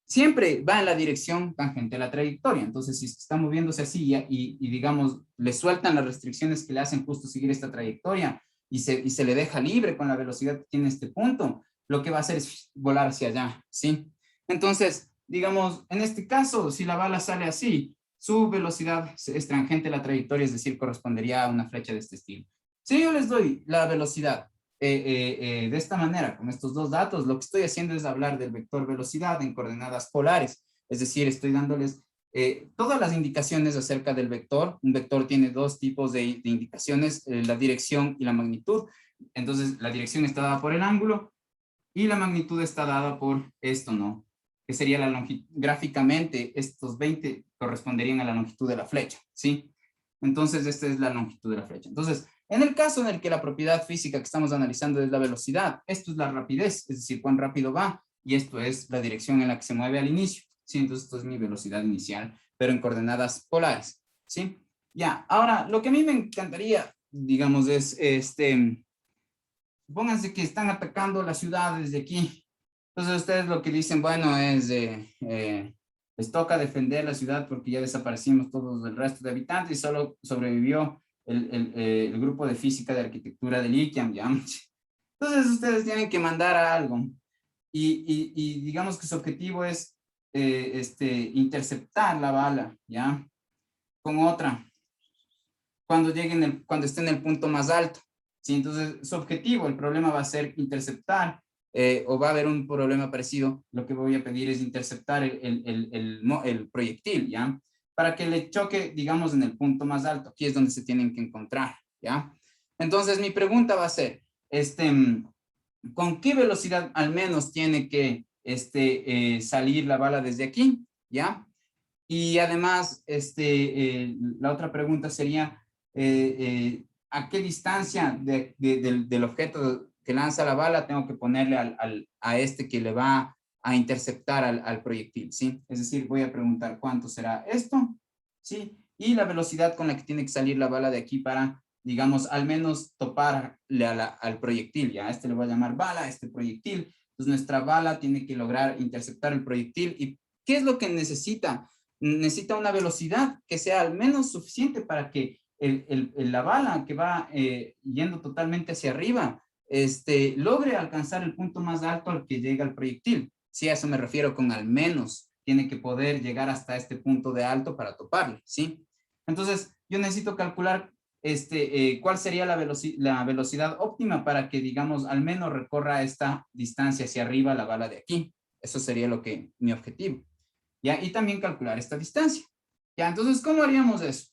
siempre va en la dirección tangente a la trayectoria. Entonces, si está moviéndose así y digamos, le sueltan las restricciones que le hacen justo seguir esta trayectoria y se le deja libre con la velocidad que tiene este punto, lo que va a hacer es volar hacia allá, ¿sí? Entonces, digamos, en este caso, si la bala sale así, su velocidad es tangente a la trayectoria, es decir, correspondería a una flecha de este estilo. Si yo les doy la velocidad de esta manera, con estos dos datos, lo que estoy haciendo es hablar del vector velocidad en coordenadas polares, es decir, estoy dándoles todas las indicaciones acerca del vector. Un vector tiene dos tipos de indicaciones, la dirección y la magnitud. Entonces, la dirección está dada por el ángulo y la magnitud está dada por esto, ¿no? Que sería la longitud, gráficamente, estos 20 corresponderían a la longitud de la flecha, ¿sí? Entonces, esta es la longitud de la flecha. Entonces, en el caso en el que la propiedad física que estamos analizando es la velocidad, esto es la rapidez, es decir, cuán rápido va, y esto es la dirección en la que se mueve al inicio, ¿sí? Entonces, esto es mi velocidad inicial, pero en coordenadas polares, ¿sí? Ya, ahora, lo que a mí me encantaría, digamos, es, pónganse que están atacando la ciudad desde aquí. Entonces, ustedes lo que dicen, bueno, es, les toca defender la ciudad porque ya desaparecimos todos el resto de habitantes y solo sobrevivió el grupo de física de arquitectura del ICAM, ¿ya? Entonces, ustedes tienen que mandar a algo y digamos que su objetivo es interceptar la bala, ¿ya? Con otra, cuando esté en el punto más alto, ¿sí? Entonces, su objetivo, el problema va a ser interceptar, o va a haber un problema parecido, lo que voy a pedir es interceptar el proyectil, ¿ya? Para que le choque, digamos, en el punto más alto, aquí es donde se tienen que encontrar, ¿ya? Entonces, mi pregunta va a ser, ¿con qué velocidad al menos tiene que salir la bala desde aquí, ¿ya? Y además, la otra pregunta sería, ¿a qué distancia del objeto que lanza la bala tengo que ponerle a este que le va a interceptar al proyectil? ¿Sí? Es decir, voy a preguntar cuánto será esto, ¿sí? Y la velocidad con la que tiene que salir la bala de aquí para, digamos, al menos toparle al proyectil, ¿ya? A este le voy a llamar bala, a este proyectil. Entonces, nuestra bala tiene que lograr interceptar el proyectil. ¿Y qué es lo que necesita? Necesita una velocidad que sea al menos suficiente para que la bala que va yendo totalmente hacia arriba logre alcanzar el punto más alto al que llega el proyectil. Sí, a eso me refiero con al menos. Tiene que poder llegar hasta este punto de alto para toparle, ¿sí? Entonces, yo necesito calcular cuál sería la velocidad óptima para que, digamos, al menos recorra esta distancia hacia arriba la bala de aquí. Eso sería mi objetivo. ¿Ya? Y también calcular esta distancia. ¿Ya? Entonces, ¿cómo haríamos eso?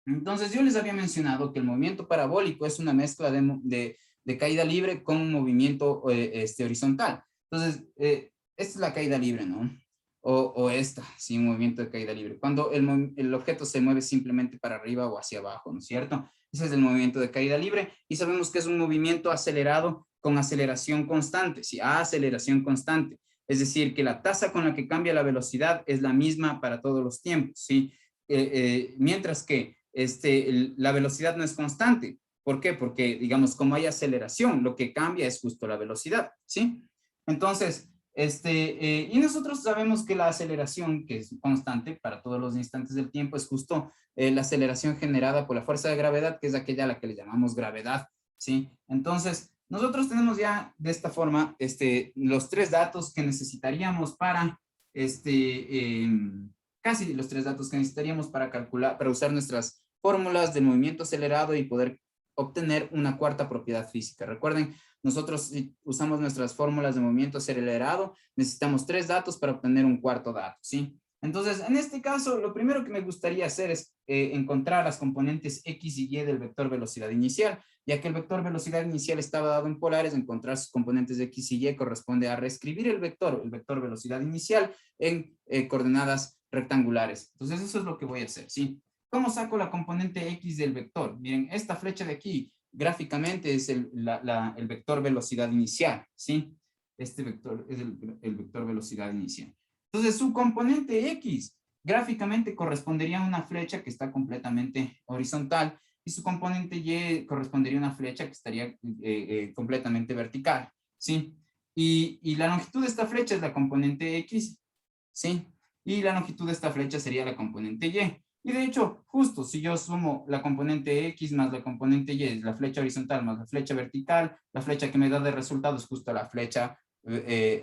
Entonces, yo les había mencionado que el movimiento parabólico es una mezcla de caída libre con un movimiento horizontal. Entonces, esta es la caída libre, ¿no? O esta, sí, un movimiento de caída libre. Cuando el objeto se mueve simplemente para arriba o hacia abajo, ¿no es cierto? Ese es el movimiento de caída libre y sabemos que es un movimiento acelerado con aceleración constante, sí, aceleración constante. Es decir, que la tasa con la que cambia la velocidad es la misma para todos los tiempos, ¿sí? Mientras que la velocidad no es constante. ¿Por qué? Porque, digamos, como hay aceleración, lo que cambia es justo la velocidad, ¿sí? Entonces, y nosotros sabemos que la aceleración, que es constante para todos los instantes del tiempo, es justo la aceleración generada por la fuerza de gravedad, que es aquella a la que le llamamos gravedad, ¿sí? Entonces, nosotros tenemos ya de esta forma los tres datos que necesitaríamos para casi los tres datos que necesitaríamos para calcular, para usar nuestras fórmulas de movimiento acelerado y poder obtener una cuarta propiedad física. Recuerden, nosotros si usamos nuestras fórmulas de movimiento acelerado, necesitamos tres datos para obtener un cuarto dato, ¿sí? Entonces, en este caso, lo primero que me gustaría hacer es encontrar las componentes X y Y del vector velocidad inicial. Ya que el vector velocidad inicial estaba dado en polares, encontrar sus componentes de X y Y corresponde a reescribir el vector velocidad inicial en coordenadas rectangulares. Entonces, eso es lo que voy a hacer, ¿sí? ¿cómo saco la componente X del vector? Miren, esta flecha de aquí, gráficamente es el vector velocidad inicial, ¿sí? Este vector es el vector velocidad inicial. Entonces, su componente X gráficamente correspondería a una flecha que está completamente horizontal y su componente Y correspondería a una flecha que estaría completamente vertical, ¿sí? Y la longitud de esta flecha es la componente X, ¿sí? Y la longitud de esta flecha sería la componente Y. Y de hecho, justo si yo sumo la componente X más la componente Y, es la flecha horizontal más la flecha vertical, la flecha que me da de resultado es justo la flecha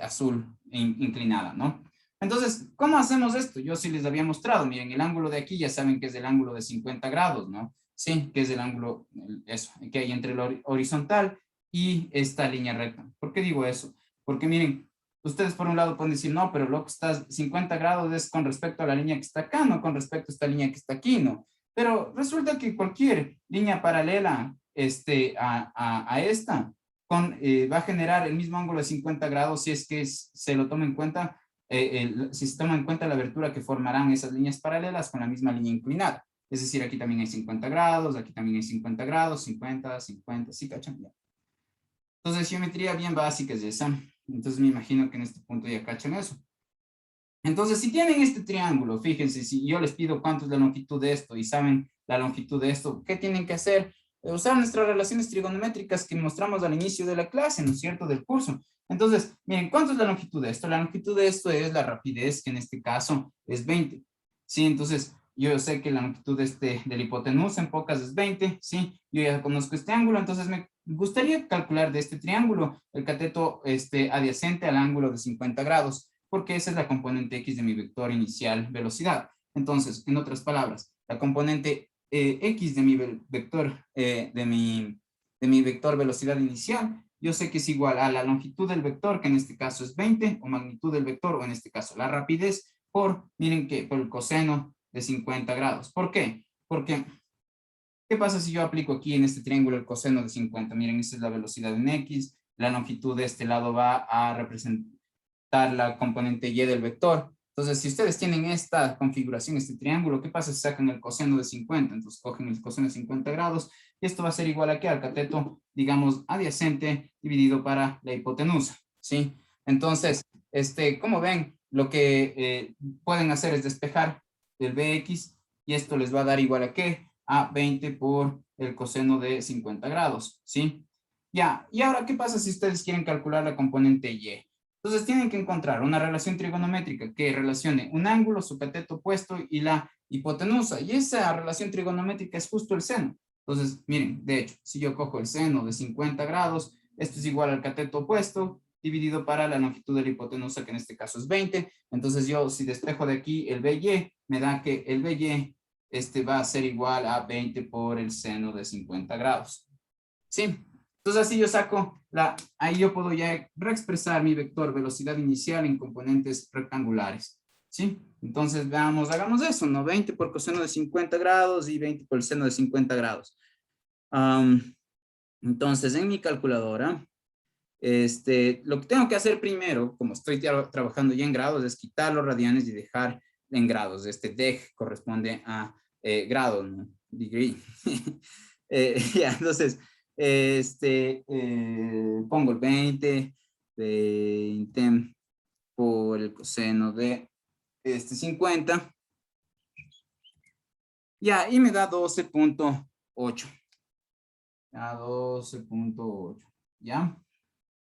azul inclinada, ¿no? Entonces, ¿cómo hacemos esto? Yo sí les había mostrado, miren, el ángulo de aquí ya saben que es el ángulo de 50 grados, ¿no? Sí, que es el ángulo, eso, que hay entre el horizontal y esta línea recta. ¿Por qué digo eso? Porque miren, ustedes por un lado pueden decir, no, pero lo que está 50 grados es con respecto a la línea que está acá, no con respecto a esta línea que está aquí, ¿no? Pero resulta que cualquier línea paralela a esta va a generar el mismo ángulo de 50 grados si es que se lo toma en cuenta, si se toma en cuenta la abertura que formarán esas líneas paralelas con la misma línea inclinada. Es decir, aquí también hay 50 grados, aquí también hay 50 grados, 50, 50, ¿sí cachan? Entonces, geometría bien básica es esa. Entonces, me imagino que en este punto ya cachan eso. Entonces, si tienen este triángulo, fíjense, si yo les pido cuánto es la longitud de esto y saben la longitud de esto, ¿qué tienen que hacer? Usar nuestras relaciones trigonométricas que mostramos al inicio de la clase, ¿no es cierto?, del curso. Entonces, miren, ¿cuánto es la longitud de esto? La longitud de esto es la rapidez, que en este caso es 20. Sí, entonces, yo sé que la longitud de la hipotenusa en pocas es 20, ¿sí? Yo ya conozco este ángulo, entonces me gustaría calcular de este triángulo el cateto adyacente al ángulo de 50 grados, porque esa es la componente X de mi vector inicial velocidad. Entonces, en otras palabras, la componente X de mi vector, de mi vector velocidad inicial, yo sé que es igual a la longitud del vector, que en este caso es 20, o magnitud del vector, o en este caso la rapidez, miren que por el coseno de 50 grados. ¿Por qué? Porque, ¿qué pasa si yo aplico aquí en este triángulo el coseno de 50? Miren, esta es la velocidad en X, la longitud de este lado va a representar la componente Y del vector. Entonces, si ustedes tienen esta configuración, este triángulo, ¿qué pasa si sacan el coseno de 50? Entonces, cogen el coseno de 50 grados y esto va a ser igual aquí al cateto, digamos, adyacente dividido para la hipotenusa, ¿sí? Entonces, como ven, lo que pueden hacer es despejar el Bx y esto les va a dar igual a ¿qué? A 20 por el coseno de 50 grados, ¿sí? Ya, y ahora, ¿qué pasa si ustedes quieren calcular la componente Y? Entonces tienen que encontrar una relación trigonométrica que relacione un ángulo, su cateto opuesto y la hipotenusa. Y esa relación trigonométrica es justo el seno. Entonces, miren, de hecho, si yo cojo el seno de 50 grados, esto es igual al cateto opuesto dividido para la longitud de la hipotenusa, que en este caso es 20. Entonces yo, si despejo de aquí el BY, me da que el BY va a ser igual a 20 por el seno de 50 grados. ¿Sí? Entonces así yo saco, ahí yo puedo ya reexpresar mi vector velocidad inicial en componentes rectangulares. ¿Sí? Entonces veamos, hagamos eso, ¿no? 20 por coseno de 50 grados y 20 por el seno de 50 grados. Entonces en mi calculadora, lo que tengo que hacer primero, como estoy trabajando ya en grados, es quitar los radianes y dejar en grados. Deg corresponde a grados, ¿no? Degree. Ya, entonces, pongo el 20 por el coseno de 50. Ya, y me da 12.8. A 12.8. ¿Ya?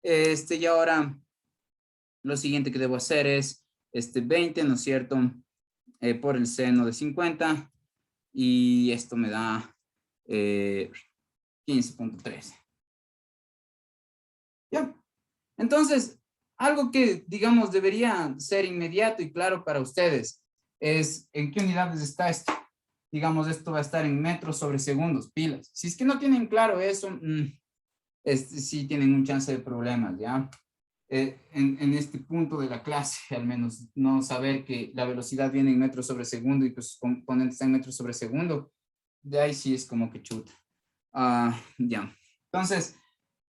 Y ahora lo siguiente que debo hacer es 20, ¿no es cierto? Por el seno de 50 y esto me da 15.13. ¿Ya? Entonces, algo que, digamos, debería ser inmediato y claro para ustedes es en qué unidades está esto. Digamos, esto va a estar en metros sobre segundos, pilas. Si es que no tienen claro eso, sí tienen un chance de problemas, ¿ya? En este punto de la clase, al menos, no saber que la velocidad viene en metros sobre segundo y que sus componentes están en metros sobre segundo, de ahí sí es como que chuta. Ya. Entonces,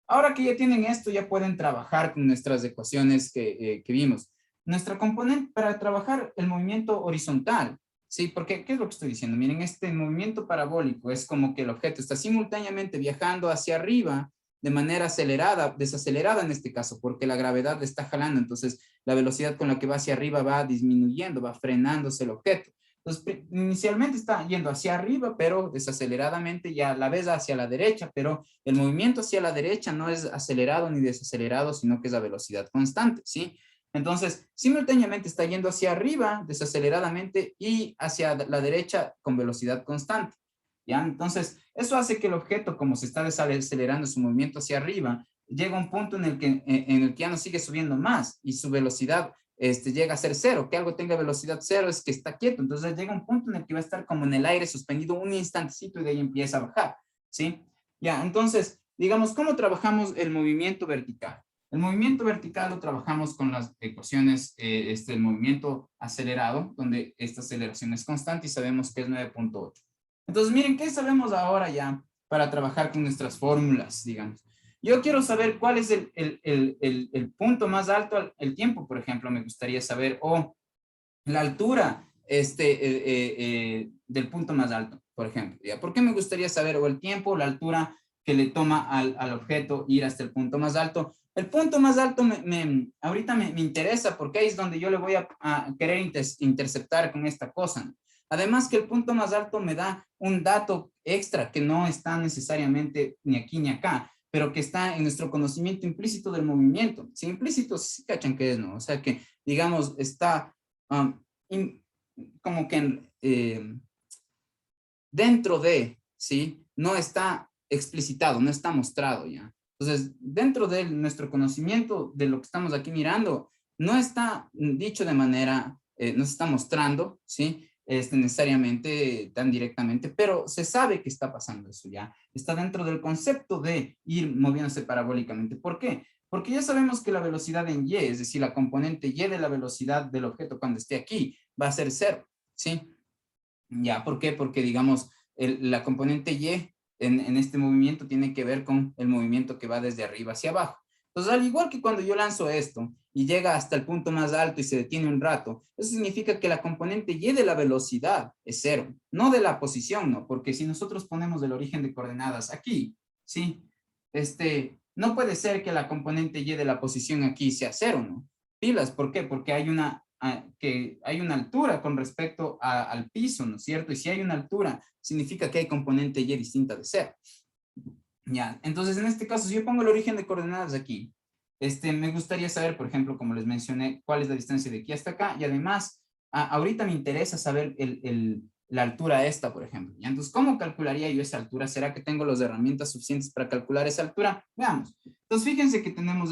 ahora que ya tienen esto, ya pueden trabajar con nuestras ecuaciones que vimos. Nuestra componente, para trabajar el movimiento horizontal, ¿sí? Porque, ¿qué es lo que estoy diciendo? Miren, este movimiento parabólico es como que el objeto está simultáneamente viajando hacia arriba de manera acelerada, desacelerada en este caso, porque la gravedad le está jalando, entonces la velocidad con la que va hacia arriba va disminuyendo, va frenándose el objeto. Entonces, inicialmente está yendo hacia arriba, pero desaceleradamente ya la ves hacia la derecha, pero el movimiento hacia la derecha no es acelerado ni desacelerado, sino que es a velocidad constante, ¿sí? Entonces, simultáneamente está yendo hacia arriba desaceleradamente y hacia la derecha con velocidad constante, ¿ya? Entonces, eso hace que el objeto, como se está desacelerando su movimiento hacia arriba, llega a un punto en el que ya no sigue subiendo más y su velocidad llega a ser cero. Que algo tenga velocidad cero es que está quieto. Entonces llega un punto en el que va a estar como en el aire suspendido un instantecito y de ahí empieza a bajar, ¿sí? Ya, entonces, digamos, ¿cómo trabajamos el movimiento vertical? El movimiento vertical lo trabajamos con las ecuaciones, el movimiento acelerado, donde esta aceleración es constante y sabemos que es 9.8. Entonces, miren, ¿qué sabemos ahora ya para trabajar con nuestras fórmulas, digamos? Yo quiero saber cuál es el punto más alto, el tiempo, por ejemplo, me gustaría saber, o la altura del punto más alto, por ejemplo. ¿Ya? ¿Por qué me gustaría saber o el tiempo o la altura que le toma al objeto ir hasta el punto más alto? El punto más alto ahorita me interesa porque ahí es donde yo le voy a querer interceptar con esta cosa, ¿no? Además que el punto más alto me da un dato extra que no está necesariamente ni aquí ni acá, pero que está en nuestro conocimiento implícito del movimiento. Si implícito, sí cachan que es, ¿no? O sea que, digamos, está como que dentro de, ¿sí? No está explicitado, no está mostrado ya. Entonces, dentro de nuestro conocimiento de lo que estamos aquí mirando, no está dicho de manera, no se está mostrando, ¿sí? Necesariamente tan directamente, pero se sabe que está pasando eso ya. Está dentro del concepto de ir moviéndose parabólicamente. ¿Por qué? Porque ya sabemos que la velocidad en Y, es decir, la componente Y de la velocidad del objeto cuando esté aquí, va a ser cero, ¿sí? Ya, ¿por qué? Porque, digamos, la componente Y en este movimiento tiene que ver con el movimiento que va desde arriba hacia abajo. Entonces, al igual que cuando yo lanzo esto y llega hasta el punto más alto y se detiene un rato, eso significa que la componente Y de la velocidad es cero, no de la posición, ¿no? Porque si nosotros ponemos el origen de coordenadas aquí, ¿sí? No puede ser que la componente Y de la posición aquí sea cero, ¿no? Pilas, ¿por qué? Porque que hay una altura con respecto al piso, ¿no es cierto? Y si hay una altura, significa que hay componente Y distinta de cero. Ya, entonces en este caso, si yo pongo el origen de coordenadas aquí, me gustaría saber, por ejemplo, como les mencioné, cuál es la distancia de aquí hasta acá, y además, ahorita me interesa saber la altura esta, por ejemplo. ¿Ya? Entonces, ¿cómo calcularía yo esa altura? ¿Será que tengo las herramientas suficientes para calcular esa altura? Veamos. Entonces, fíjense que tenemos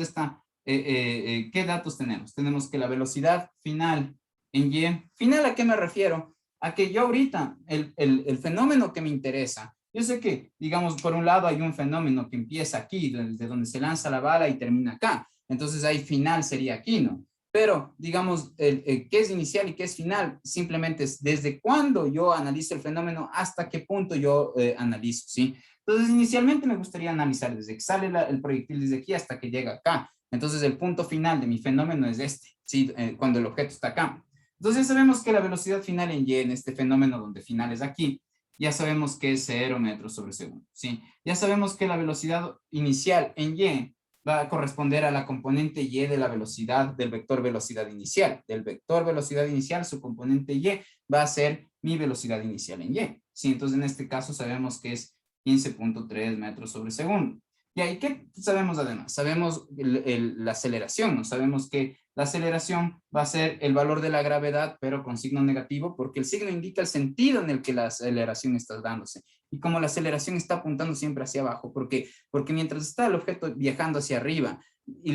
¿qué datos tenemos? Tenemos que la velocidad final en Y, ¿final a qué me refiero? A que yo ahorita, el fenómeno que me interesa, yo sé que, digamos, por un lado hay un fenómeno que empieza aquí, desde donde se lanza la bala y termina acá. Entonces ahí final sería aquí, ¿no? Pero, digamos, qué es inicial y qué es final, simplemente es desde cuándo yo analizo el fenómeno hasta qué punto yo analizo, ¿sí? Entonces, inicialmente me gustaría analizar desde que sale el proyectil desde aquí hasta que llega acá. Entonces, el punto final de mi fenómeno es ¿sí? Cuando el objeto está acá. Entonces, sabemos que la velocidad final en Y, en este fenómeno donde final es aquí, ya sabemos que es 0 metros sobre segundo, ¿sí? Ya sabemos que la velocidad inicial en Y va a corresponder a la componente Y de la velocidad del vector velocidad inicial. Del vector velocidad inicial, su componente Y va a ser mi velocidad inicial en Y, ¿sí? Entonces, en este caso sabemos que es 15.3 metros sobre segundo. ¿Y ahí qué sabemos además? Sabemos la aceleración, ¿no? Sabemos que la aceleración va a ser el valor de la gravedad, pero con signo negativo, porque el signo indica el sentido en el que la aceleración está dándose. Y como la aceleración está apuntando siempre hacia abajo, porque mientras está el objeto viajando hacia arriba, y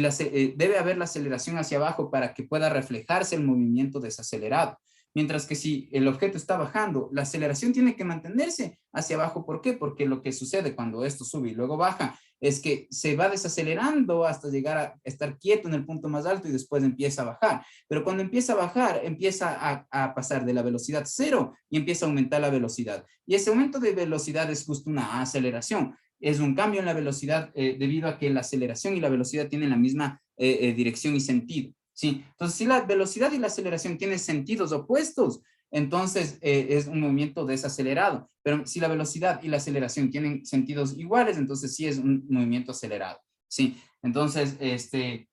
debe haber la aceleración hacia abajo para que pueda reflejarse el movimiento desacelerado. Mientras que si el objeto está bajando, la aceleración tiene que mantenerse hacia abajo. ¿Por qué? Porque lo que sucede cuando esto sube y luego baja es que se va desacelerando hasta llegar a estar quieto en el punto más alto y después empieza a bajar. Pero cuando empieza a bajar, empieza a pasar de la velocidad cero y empieza a aumentar la velocidad. Y ese aumento de velocidad es justo una aceleración. Es un cambio en la velocidad debido a que la aceleración y la velocidad tienen la misma dirección y sentido. Sí, entonces si la velocidad y la aceleración tienen sentidos opuestos, entonces es un movimiento desacelerado. Pero si la velocidad y la aceleración tienen sentidos iguales, entonces sí es un movimiento acelerado. Sí, entonces,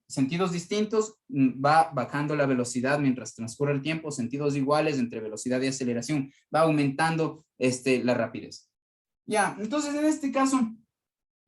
sentidos distintos, va bajando la velocidad mientras transcurre el tiempo, sentidos iguales entre velocidad y aceleración, va aumentando la rapidez. Ya, entonces en este caso,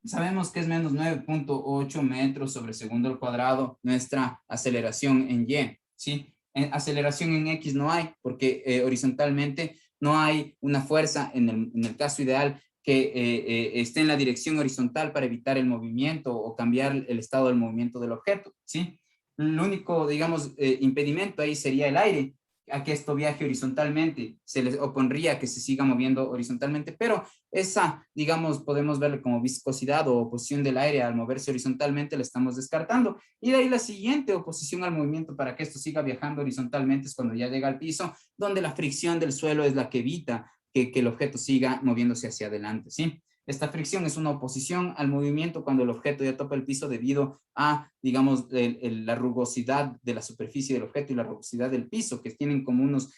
sabemos que es menos 9.8 metros sobre segundo al cuadrado nuestra aceleración en Y, ¿sí? Aceleración en X no hay, porque horizontalmente no hay una fuerza en el caso ideal que esté en la dirección horizontal para evitar el movimiento o cambiar el estado del movimiento del objeto, ¿sí? El único, digamos, impedimento ahí sería el aire, a que esto viaje horizontalmente, se les opondría que se siga moviendo horizontalmente, pero esa, digamos, podemos verle como viscosidad o oposición del aire al moverse horizontalmente, la estamos descartando. Y de ahí la siguiente oposición al movimiento para que esto siga viajando horizontalmente es cuando ya llega al piso, donde la fricción del suelo es la que evita que el objeto siga moviéndose hacia adelante, ¿sí? Esta fricción es una oposición al movimiento cuando el objeto ya topa el piso debido a, digamos, la rugosidad de la superficie del objeto y la rugosidad del piso, que tienen como unos,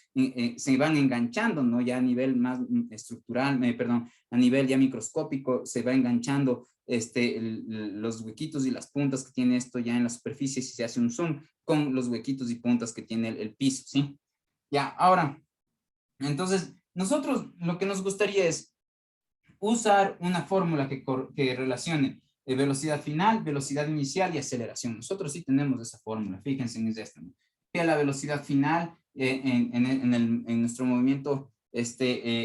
se van enganchando, ¿no? Ya a nivel más estructural, perdón, a nivel ya microscópico, se va enganchando los huequitos y las puntas que tiene esto ya en la superficie, si se hace un zoom, con los huequitos y puntas que tiene el piso, ¿sí? Ya, ahora, entonces, nosotros lo que nos gustaría es usar una fórmula que relacione velocidad final, velocidad inicial y aceleración. Nosotros sí tenemos esa fórmula, fíjense en esta, ¿no? Que la velocidad final en nuestro movimiento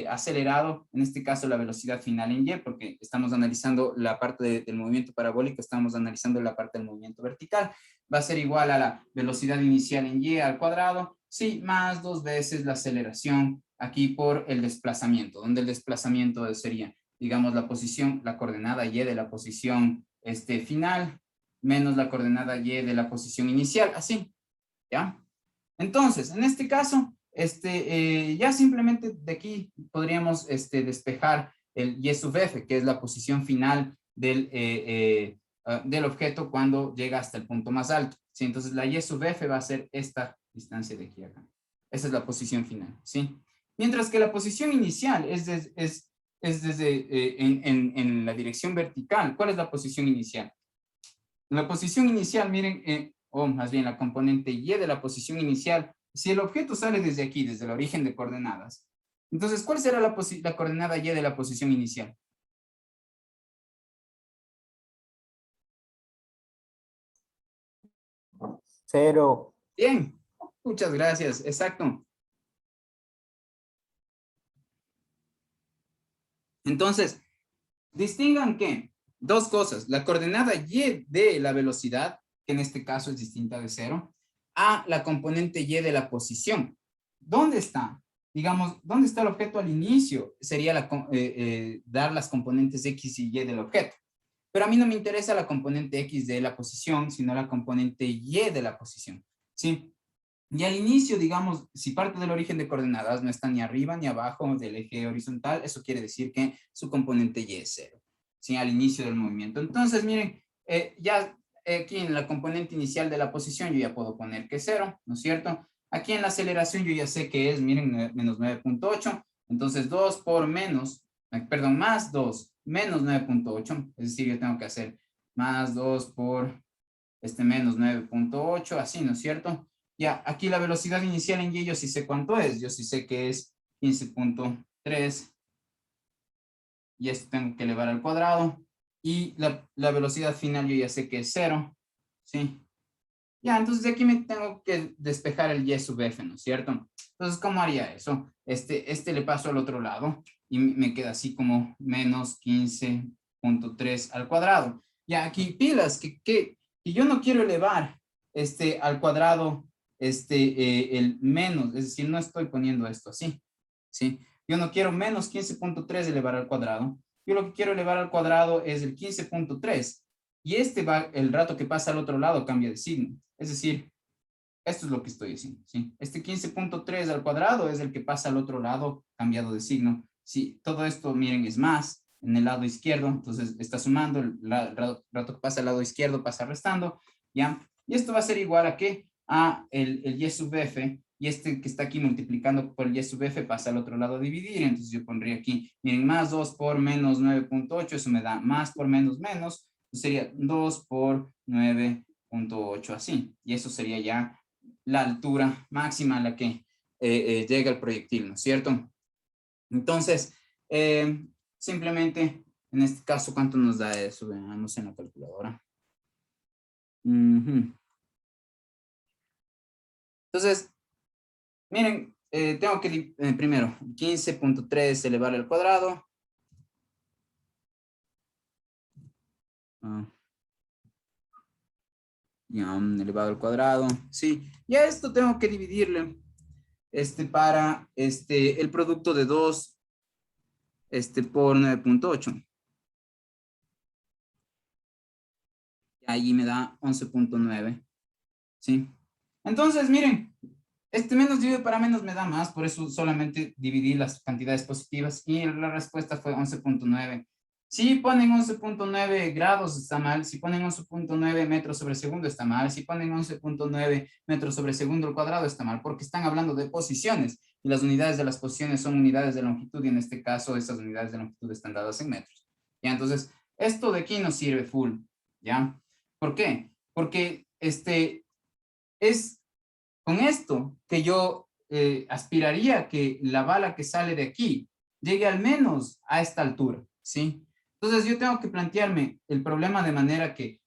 acelerado, en este caso la velocidad final en Y, porque estamos analizando la parte del movimiento parabólico, estamos analizando la parte del movimiento vertical, va a ser igual a la velocidad inicial en Y al cuadrado, sí, más 2 veces la aceleración aquí por el desplazamiento, donde el desplazamiento sería, digamos, la posición, la coordenada Y de la posición final, menos la coordenada Y de la posición inicial, así, ¿ya? Entonces, en este caso, ya simplemente de aquí podríamos despejar el Y sub F, que es la posición final del objeto cuando llega hasta el punto más alto, ¿sí? Entonces, la Y sub F va a ser esta distancia de aquí a acá. Esa es la posición final, ¿sí? Mientras que la posición inicial es desde en la dirección vertical. ¿Cuál es la posición inicial? La posición inicial, miren, o más bien la componente Y de la posición inicial, si el objeto sale desde aquí, desde el origen de coordenadas, entonces, ¿cuál será la coordenada Y de la posición inicial? Cero. Bien, muchas gracias, exacto. Entonces, distingan que dos cosas, la coordenada Y de la velocidad, que en este caso es distinta de 0, a la componente Y de la posición. ¿Dónde está? Digamos, ¿dónde está el objeto al inicio? Sería dar las componentes X y Y del objeto. Pero a mí no me interesa la componente X de la posición, sino la componente Y de la posición, ¿sí? Y al inicio, digamos, si parte del origen de coordenadas no está ni arriba ni abajo del eje horizontal, eso quiere decir que su componente Y es 0, ¿sí? Al inicio del movimiento. Entonces, miren, ya aquí en la componente inicial de la posición yo ya puedo poner que es 0, ¿no es cierto? Aquí en la aceleración yo ya sé que es, miren, menos 9.8. Entonces, 2 por menos, perdón, más 2 menos 9.8. Es decir, yo tengo que hacer más 2 por menos 9.8, así, ¿no es cierto? Ya, aquí la velocidad inicial en Y yo sí sé cuánto es. Yo sí sé que es 15.3. Y esto tengo que elevar al cuadrado. Y la velocidad final yo ya sé que es 0. ¿Sí? Ya, entonces de aquí me tengo que despejar el Y sub F, ¿no es cierto? Entonces, ¿cómo haría eso? Le paso al otro lado y me queda así como menos 15.3 al cuadrado. Ya, aquí pilas, que yo no quiero elevar al cuadrado el menos, es decir, no estoy poniendo esto así, ¿sí? Yo no quiero menos 15.3 elevar al cuadrado. Yo lo que quiero elevar al cuadrado es el 15.3 y el rato que pasa al otro lado cambia de signo. Es decir, esto es lo que estoy diciendo, ¿sí? Este 15.3 al cuadrado es el que pasa al otro lado cambiado de signo. Si todo esto, miren, es más en el lado izquierdo, entonces está sumando, el rato que pasa al lado izquierdo pasa restando, ¿ya? Y esto va a ser igual a ¿qué? A el Y sub F, y este que está aquí multiplicando por el y sub f pasa al otro lado a dividir, entonces yo pondría aquí, miren, más 2 por menos 9.8, eso me da más por menos menos, sería 2 por 9.8 así, y eso sería ya la altura máxima a la que llega el proyectil, ¿no es cierto? Entonces, simplemente, en este caso, ¿cuánto nos da eso? Veamos en la calculadora. Entonces, miren, tengo que, primero, 15.3 elevado al cuadrado. Ya, elevado al cuadrado. Sí, ya esto tengo que dividirle para el producto de 2 por 9.8. Allí me da 11.9. ¿Sí? Entonces, miren, menos divide para menos me da más, por eso solamente dividí las cantidades positivas y la respuesta fue 11.9. Si ponen 11.9 grados está mal, si ponen 11.9 metros sobre segundo está mal, si ponen 11.9 metros sobre segundo al cuadrado está mal, porque están hablando de posiciones y las unidades de las posiciones son unidades de longitud y en este caso esas unidades de longitud están dadas en metros. ¿Ya? Entonces, esto de aquí nos sirve full, ¿ya? ¿Por qué? Porque es con esto que yo aspiraría que la bala que sale de aquí llegue al menos a esta altura, ¿sí? Entonces yo tengo que plantearme el problema de manera que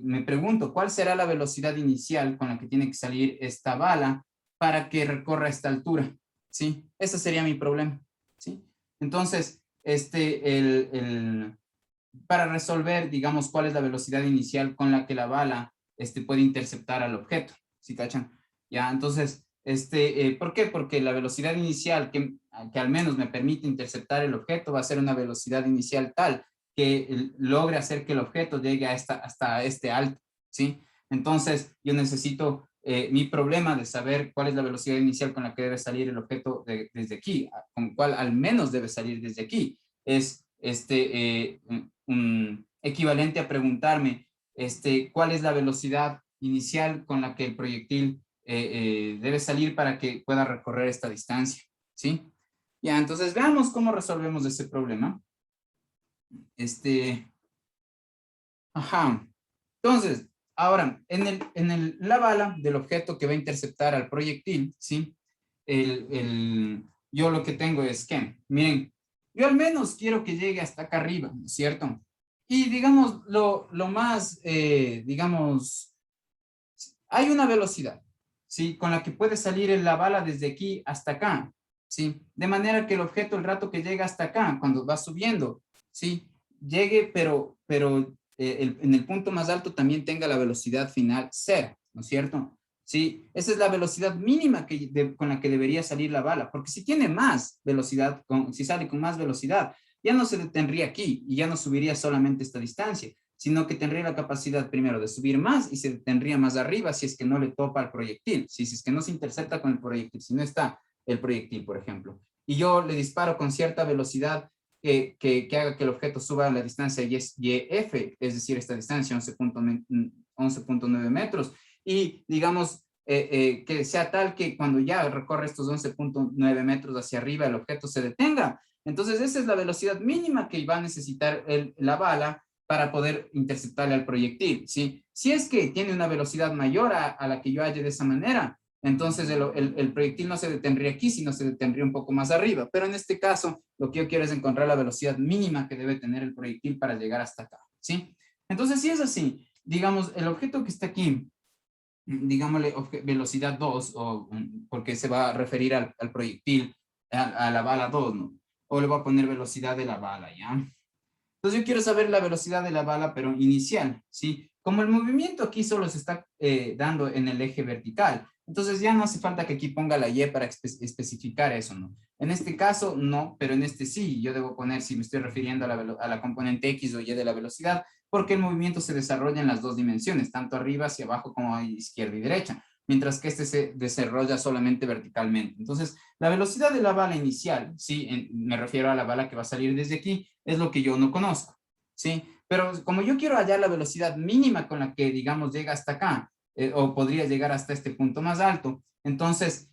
me pregunto cuál será la velocidad inicial con la que tiene que salir esta bala para que recorra esta altura, ¿sí? Ese sería mi problema, ¿sí? Entonces, para resolver, digamos, cuál es la velocidad inicial con la que la bala puede interceptar al objeto, ¿sí cachan? Ya, entonces, ¿por qué? Porque la velocidad inicial que al menos me permite interceptar el objeto va a ser una velocidad inicial tal que logre hacer que el objeto llegue hasta este alto, ¿sí? Entonces, yo necesito mi problema de saber cuál es la velocidad inicial con la que debe salir el objeto desde aquí, con cuál al menos debe salir desde aquí, es equivalente a preguntarme cuál es la velocidad inicial con la que el proyectil debe salir para que pueda recorrer esta distancia, ¿sí? Ya, entonces veamos cómo resolvemos ese problema. Ajá. Entonces, ahora, la bala del objeto que va a interceptar al proyectil, ¿sí? Yo lo que tengo es que, miren, yo al menos quiero que llegue hasta acá arriba, ¿no es cierto? Y digamos, lo más, digamos, hay una velocidad, ¿sí? Con la que puede salir la bala desde aquí hasta acá, ¿sí? De manera que el objeto, el rato que llega hasta acá, cuando va subiendo, ¿sí? Llegue, pero en el punto más alto también tenga la velocidad final cero, ¿no es cierto? Sí, esa es la velocidad mínima con la que debería salir la bala, porque si tiene más velocidad, si sale con más velocidad, ya no se detendría aquí y ya no subiría solamente esta distancia, sino que tendría la capacidad primero de subir más y se detendría más arriba si es que no le topa al proyectil, si es que no se intercepta con el proyectil, si no está el proyectil, por ejemplo. Y yo le disparo con cierta velocidad que haga que el objeto suba a la distancia YF, es decir, esta distancia 11.9 metros, y digamos que sea tal que cuando ya recorre estos 11.9 metros hacia arriba el objeto se detenga. Entonces esa es la velocidad mínima que va a necesitar la bala para poder interceptarle al proyectil, ¿sí? Si es que tiene una velocidad mayor a la que yo halle de esa manera, entonces el proyectil no se detendría aquí, sino se detendría un poco más arriba. Pero en este caso, lo que yo quiero es encontrar la velocidad mínima que debe tener el proyectil para llegar hasta acá, ¿sí? Entonces, si es así, digamos, el objeto que está aquí, digámosle velocidad 2, porque se va a referir al proyectil, a la bala 2, ¿no? O le voy a poner velocidad de la bala, ¿ya? Entonces yo quiero saber la velocidad de la bala, pero inicial, ¿sí? Como el movimiento aquí solo se está dando en el eje vertical, entonces ya no hace falta que aquí ponga la Y para especificar eso, ¿no? En este caso, no, pero en este sí, yo debo poner si me estoy refiriendo a la componente X o Y de la velocidad, porque el movimiento se desarrolla en las dos dimensiones, tanto arriba hacia abajo como a izquierda y derecha, mientras que este se desarrolla solamente verticalmente. Entonces, la velocidad de la bala inicial, ¿sí? Me refiero a la bala que va a salir desde aquí, es lo que yo no conozco, ¿sí? Pero como yo quiero hallar la velocidad mínima con la que, digamos, llega hasta acá, o podría llegar hasta este punto más alto. Entonces,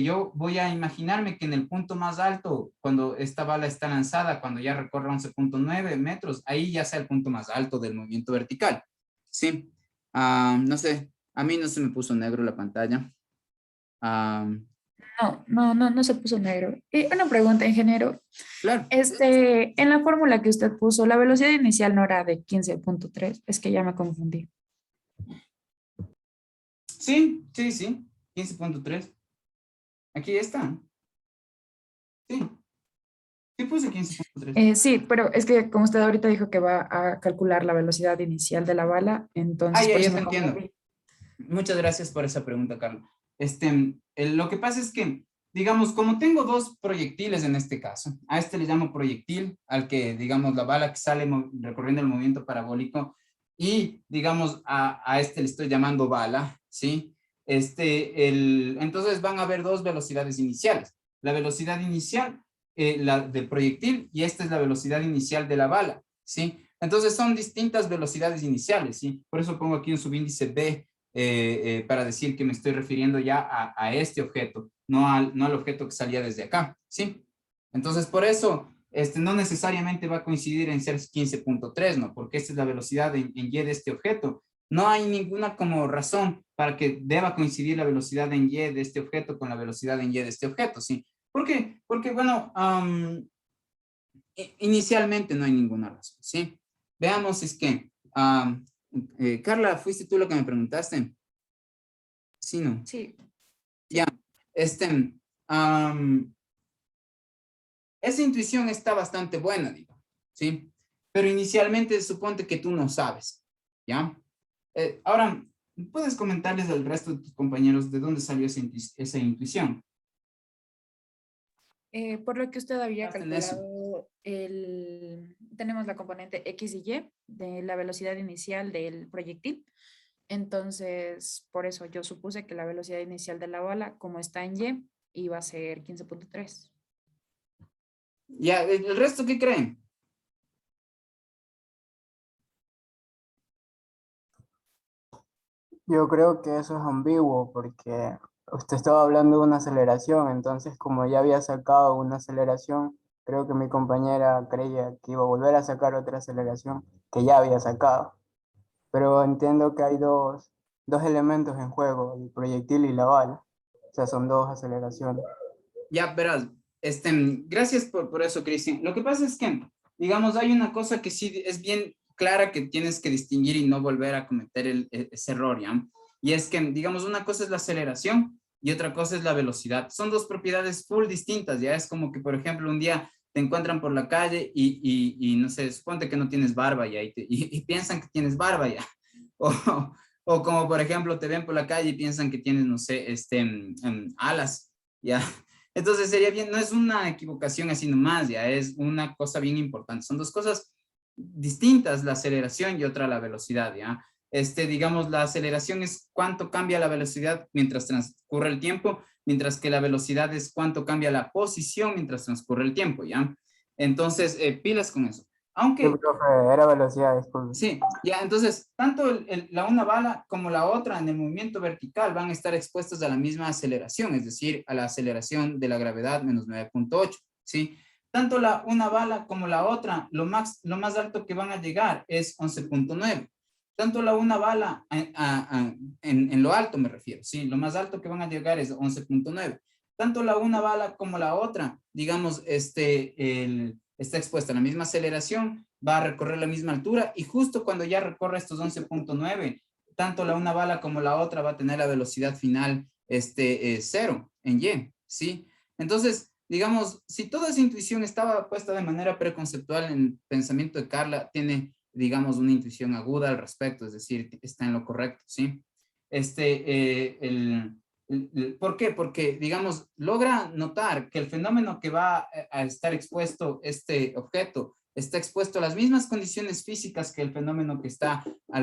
yo voy a imaginarme que en el punto más alto, cuando esta bala está lanzada, cuando ya recorre 11.9 metros, ahí ya sea el punto más alto del movimiento vertical. Sí, no sé, a mí no se me puso negro la pantalla. Ah, No se puso negro. Y una pregunta, ingeniero. claro, En la fórmula que usted puso, la velocidad inicial no era de 15.3, es que ya me confundí. sí, 15.3. Aquí está. Sí, sí puse 15.3. Sí, pero es que como usted ahorita dijo que va a calcular la velocidad inicial de la bala, Ah, entonces ya, por eso ya te me entiendo. confundí. Muchas gracias por esa pregunta, Carlos. Lo que pasa es que, digamos, como tengo dos proyectiles en este caso, a este le llamo proyectil, al que, digamos, la bala que sale recorriendo el movimiento parabólico, y, digamos, a este le estoy llamando bala, ¿sí? Entonces van a haber dos velocidades iniciales. La velocidad inicial, la del proyectil, y esta es la velocidad inicial de la bala, ¿sí? Entonces son distintas velocidades iniciales, ¿sí? Por eso pongo aquí un subíndice B, para decir que me estoy refiriendo ya a este objeto, no al objeto que salía desde acá, ¿sí? Entonces, por eso, no necesariamente va a coincidir en ser 15.3, ¿no? Porque esta es la velocidad en Y de este objeto. No hay ninguna como razón para que deba coincidir la velocidad en Y de este objeto con la velocidad en Y de este objeto, ¿sí? ¿Por qué? Porque, bueno, inicialmente no hay ninguna razón, ¿sí? Veamos, es que, Carla, ¿fuiste tú lo que me preguntaste? Sí, no. Sí, Ya, sí. am, esa intuición está bastante buena, digo, ¿sí? Pero inicialmente suponte que tú no sabes, ¿ya? Ahora, ¿puedes comentarles al resto de tus compañeros de dónde salió esa intuición? Por lo que usted había En eso. calculado, tenemos la componente X y Y de la velocidad inicial del proyectil. Entonces, por eso yo supuse que la velocidad inicial de la bala, como está en Y, iba a ser 15.3. Ya, ¿el resto qué creen? Yo creo que eso es ambiguo porque usted estaba hablando de una aceleración, entonces como ya había sacado una aceleración, creo que mi compañera creía que iba a volver a sacar otra aceleración que ya había sacado. Pero entiendo que hay dos elementos en juego, el proyectil y la bala. O sea, son dos aceleraciones. Ya, verás, gracias por eso, Cristian. Lo que pasa es que, digamos, hay una cosa que sí es bien clara que tienes que distinguir y no volver a cometer ese error, ¿ya? Y es que, digamos, una cosa es la aceleración y otra cosa es la velocidad. Son dos propiedades full distintas, ¿ya? Es como que, por ejemplo, un día te encuentran por la calle y no sé, suponte que no tienes barba ya y piensan que tienes barba ya. O, o como, por ejemplo, te ven por la calle y piensan que tienes, no sé, alas, ¿ya? Entonces sería bien, no es una equivocación así nomás, ya es una cosa bien importante. Son dos cosas distintas, la aceleración y otra la velocidad, ¿ya? Digamos, la aceleración es cuánto cambia la velocidad mientras transcurre el tiempo, mientras que la velocidad es cuánto cambia la posición mientras transcurre el tiempo, ¿ya? Entonces, pilas con eso. Sí, Aunque profe, era velocidad, disculpe. sí, ya, entonces, tanto la una bala como la otra en el movimiento vertical van a estar expuestas a la misma aceleración, es decir, a la aceleración de la gravedad menos 9.8, ¿sí? Tanto una bala como la otra, lo más alto que van a llegar es 11.9. Tanto la una bala, en lo alto me refiero, ¿sí? Lo más alto que van a llegar es 11.9. Tanto la una bala como la otra, digamos, está expuesta a la misma aceleración, va a recorrer la misma altura y justo cuando ya recorre estos 11.9, tanto la una bala como la otra va a tener la velocidad final cero en Y, ¿sí? Entonces, digamos, si toda esa intuición estaba puesta de manera preconceptual en el pensamiento de Carla, tiene, digamos, una intuición aguda al respecto, es decir, está en lo correcto, ¿sí? ¿Por qué? Porque, digamos, logra notar que el fenómeno que va a estar expuesto este objeto está expuesto a las mismas condiciones físicas que el fenómeno al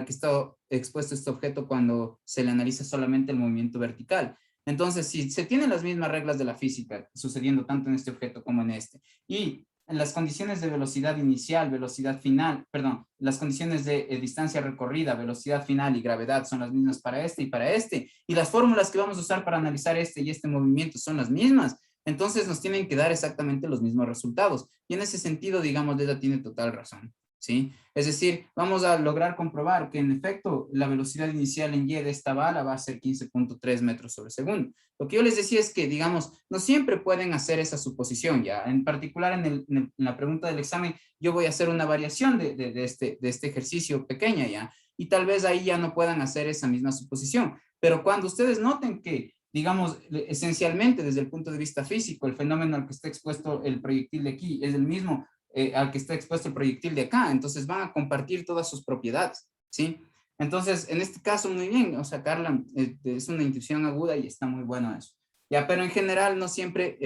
que está expuesto este objeto cuando se le analiza solamente el movimiento vertical. Entonces, si se tienen las mismas reglas de la física sucediendo tanto en este objeto como en este, y las condiciones de velocidad inicial, velocidad final, perdón, las condiciones de distancia recorrida, velocidad final y gravedad son las mismas para este y para este, y las fórmulas que vamos a usar para analizar este y este movimiento son las mismas, entonces nos tienen que dar exactamente los mismos resultados, y en ese sentido, digamos, Deda tiene total razón, ¿sí? Es decir, vamos a lograr comprobar que en efecto la velocidad inicial en Y de esta bala va a ser 15.3 metros sobre segundo. Lo que yo les decía es que, digamos, no siempre pueden hacer esa suposición, ya. En particular en la pregunta del examen, yo voy a hacer una variación de este ejercicio pequeña, ya. Y tal vez ahí ya no puedan hacer esa misma suposición. Pero cuando ustedes noten que, digamos, esencialmente desde el punto de vista físico, el fenómeno al que está expuesto el proyectil de aquí es el mismo al que está expuesto el proyectil de acá, entonces van a compartir todas sus propiedades, ¿sí? Entonces, en este caso, muy bien, o sea, Carla, es una intuición aguda y está muy bueno eso. Ya, pero en general no siempre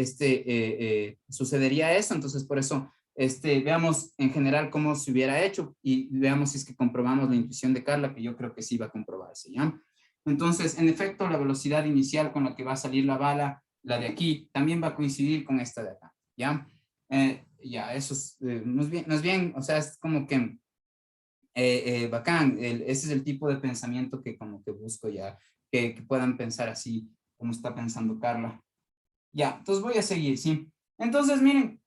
sucedería eso, entonces por eso veamos en general cómo se hubiera hecho y veamos si es que comprobamos la intuición de Carla, que yo creo que sí va a comprobarse, ¿ya? Entonces, en efecto, la velocidad inicial con la que va a salir la bala, la de aquí, también va a coincidir con esta de acá, ¿ya? Ya, eso es, no es bien, o sea, es como que bacán, ese es el tipo de pensamiento que como que busco ya, que puedan pensar así como está pensando Carla. Ya, entonces voy a seguir, ¿sí? Entonces, miren,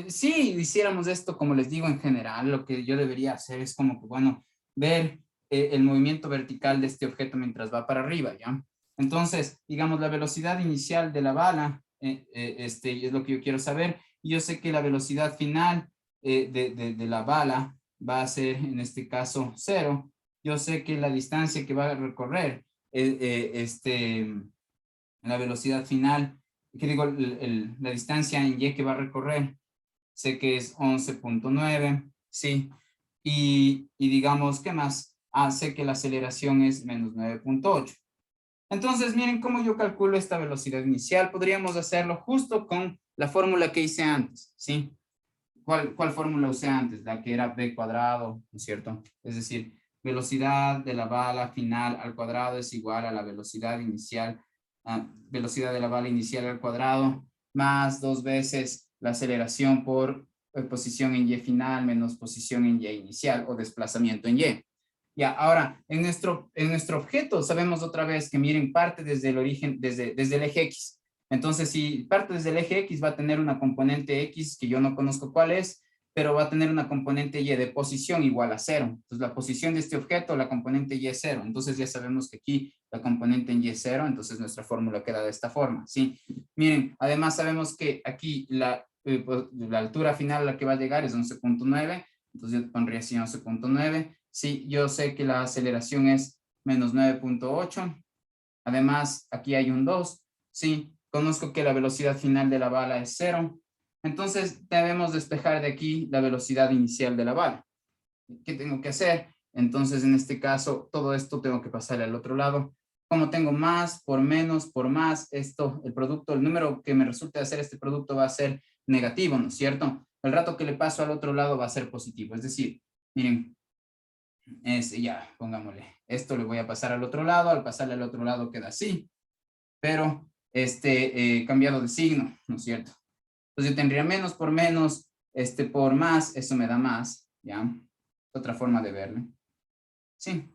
si hiciéramos esto, como les digo en general, lo que yo debería hacer es como que, bueno, ver el movimiento vertical de este objeto mientras va para arriba, ¿ya? Entonces, digamos, la velocidad inicial de la bala, es lo que yo quiero saber, y yo sé que la velocidad final de la bala va a ser, en este caso, 0. Yo sé que la distancia que va a recorrer, la velocidad final, que digo, la distancia en Y que va a recorrer, sé que es 11.9, ¿sí? Y digamos, ¿qué más? Ah, sé que la aceleración es menos 9.8. Entonces, miren cómo yo calculo esta velocidad inicial. Podríamos hacerlo justo con la fórmula que hice antes, ¿sí? ¿Cuál fórmula usé antes? La que era b cuadrado, ¿no es cierto? Es decir, velocidad de la bala final al cuadrado es igual a la velocidad inicial, velocidad de la bala inicial al cuadrado, más 2 veces la aceleración por posición en Y final menos posición en Y inicial o desplazamiento en Y. Ya, ahora, en nuestro objeto sabemos otra vez que miren, parte desde el origen, desde el eje X. Entonces, si parte desde el eje X va a tener una componente X que yo no conozco cuál es, pero va a tener una componente Y de posición igual a 0. Entonces, la posición de este objeto, la componente Y es 0. Entonces, ya sabemos que aquí la componente en Y es 0, entonces nuestra fórmula queda de esta forma, ¿sí? Miren, además sabemos que aquí la altura final a la que va a llegar es 11.9, entonces yo pondría así 11.9. Sí, yo sé que la aceleración es menos 9.8. Además, aquí hay un 2. Sí, conozco que la velocidad final de la bala es 0. Entonces, debemos despejar de aquí la velocidad inicial de la bala. ¿Qué tengo que hacer? Entonces, en este caso, todo esto tengo que pasar al otro lado. Como tengo más, por menos, por más, esto, el producto, el número que me resulte hacer este producto va a ser negativo, ¿no es cierto? El rato que le paso al otro lado va a ser positivo. Es decir, miren, ya, pongámosle, esto le voy a pasar al otro lado, al pasarle al otro lado queda así, pero cambiado de signo, ¿no es cierto? Entonces yo tendría menos por menos, por más, eso me da más, ¿ya? Otra forma de verlo, sí.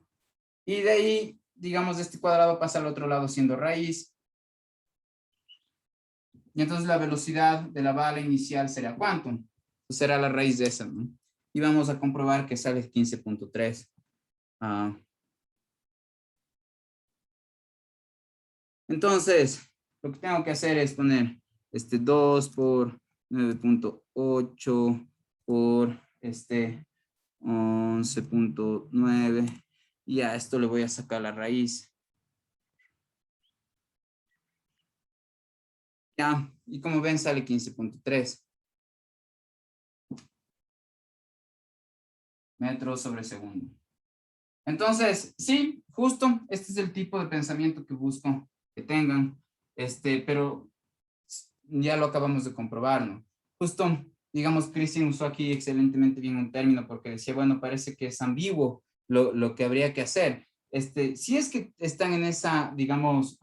Y de ahí, digamos, este cuadrado pasa al otro lado siendo raíz, y entonces la velocidad de la bala inicial será ¿cuánto? Pues será la raíz de esa, ¿no? Y vamos a comprobar que sale 15.3. Entonces, lo que tengo que hacer es poner 2 por 9.8 por 11.9 y a esto le voy a sacar la raíz. Ya, y como ven sale 15.3 metros sobre segundo. Entonces, sí, justo este es el tipo de pensamiento que busco que tengan, pero ya lo acabamos de comprobar, ¿no? Justo, digamos, Cristian usó aquí excelentemente bien un término porque decía, bueno, parece que es ambiguo lo que habría que hacer. Si es que están en esa, digamos,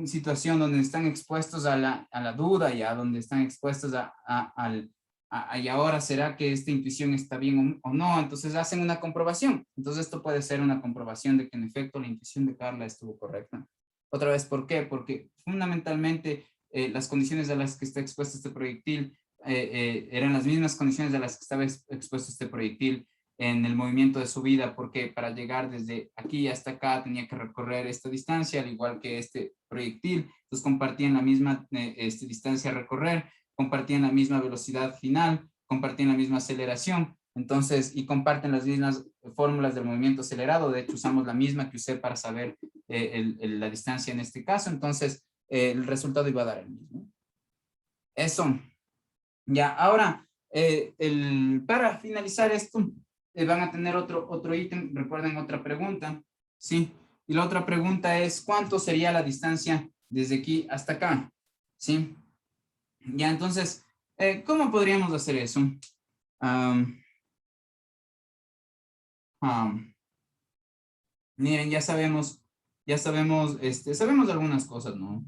situación donde están expuestos a la duda, ya, donde están expuestos y ahora será que esta intuición está bien o no, entonces hacen una comprobación. Entonces esto puede ser una comprobación de que en efecto la intuición de Carla estuvo correcta. Otra vez, ¿por qué? Porque fundamentalmente las condiciones a las que está expuesto este proyectil eran las mismas condiciones a las que estaba expuesto este proyectil en el movimiento de subida, porque para llegar desde aquí hasta acá tenía que recorrer esta distancia, al igual que este proyectil. Entonces compartían la misma distancia a recorrer, compartían la misma velocidad final, compartían la misma aceleración. Entonces, y comparten las mismas fórmulas del movimiento acelerado. De hecho, usamos la misma que usé para saber la distancia en este caso. Entonces, el resultado iba a dar el mismo. Eso. Ya, ahora, para finalizar esto, van a tener otro ítem, recuerden otra pregunta, ¿sí? Y la otra pregunta es, ¿cuánto sería la distancia desde aquí hasta acá? ¿Sí? Ya, entonces, ¿cómo podríamos hacer eso? Miren, sabemos algunas cosas, ¿no?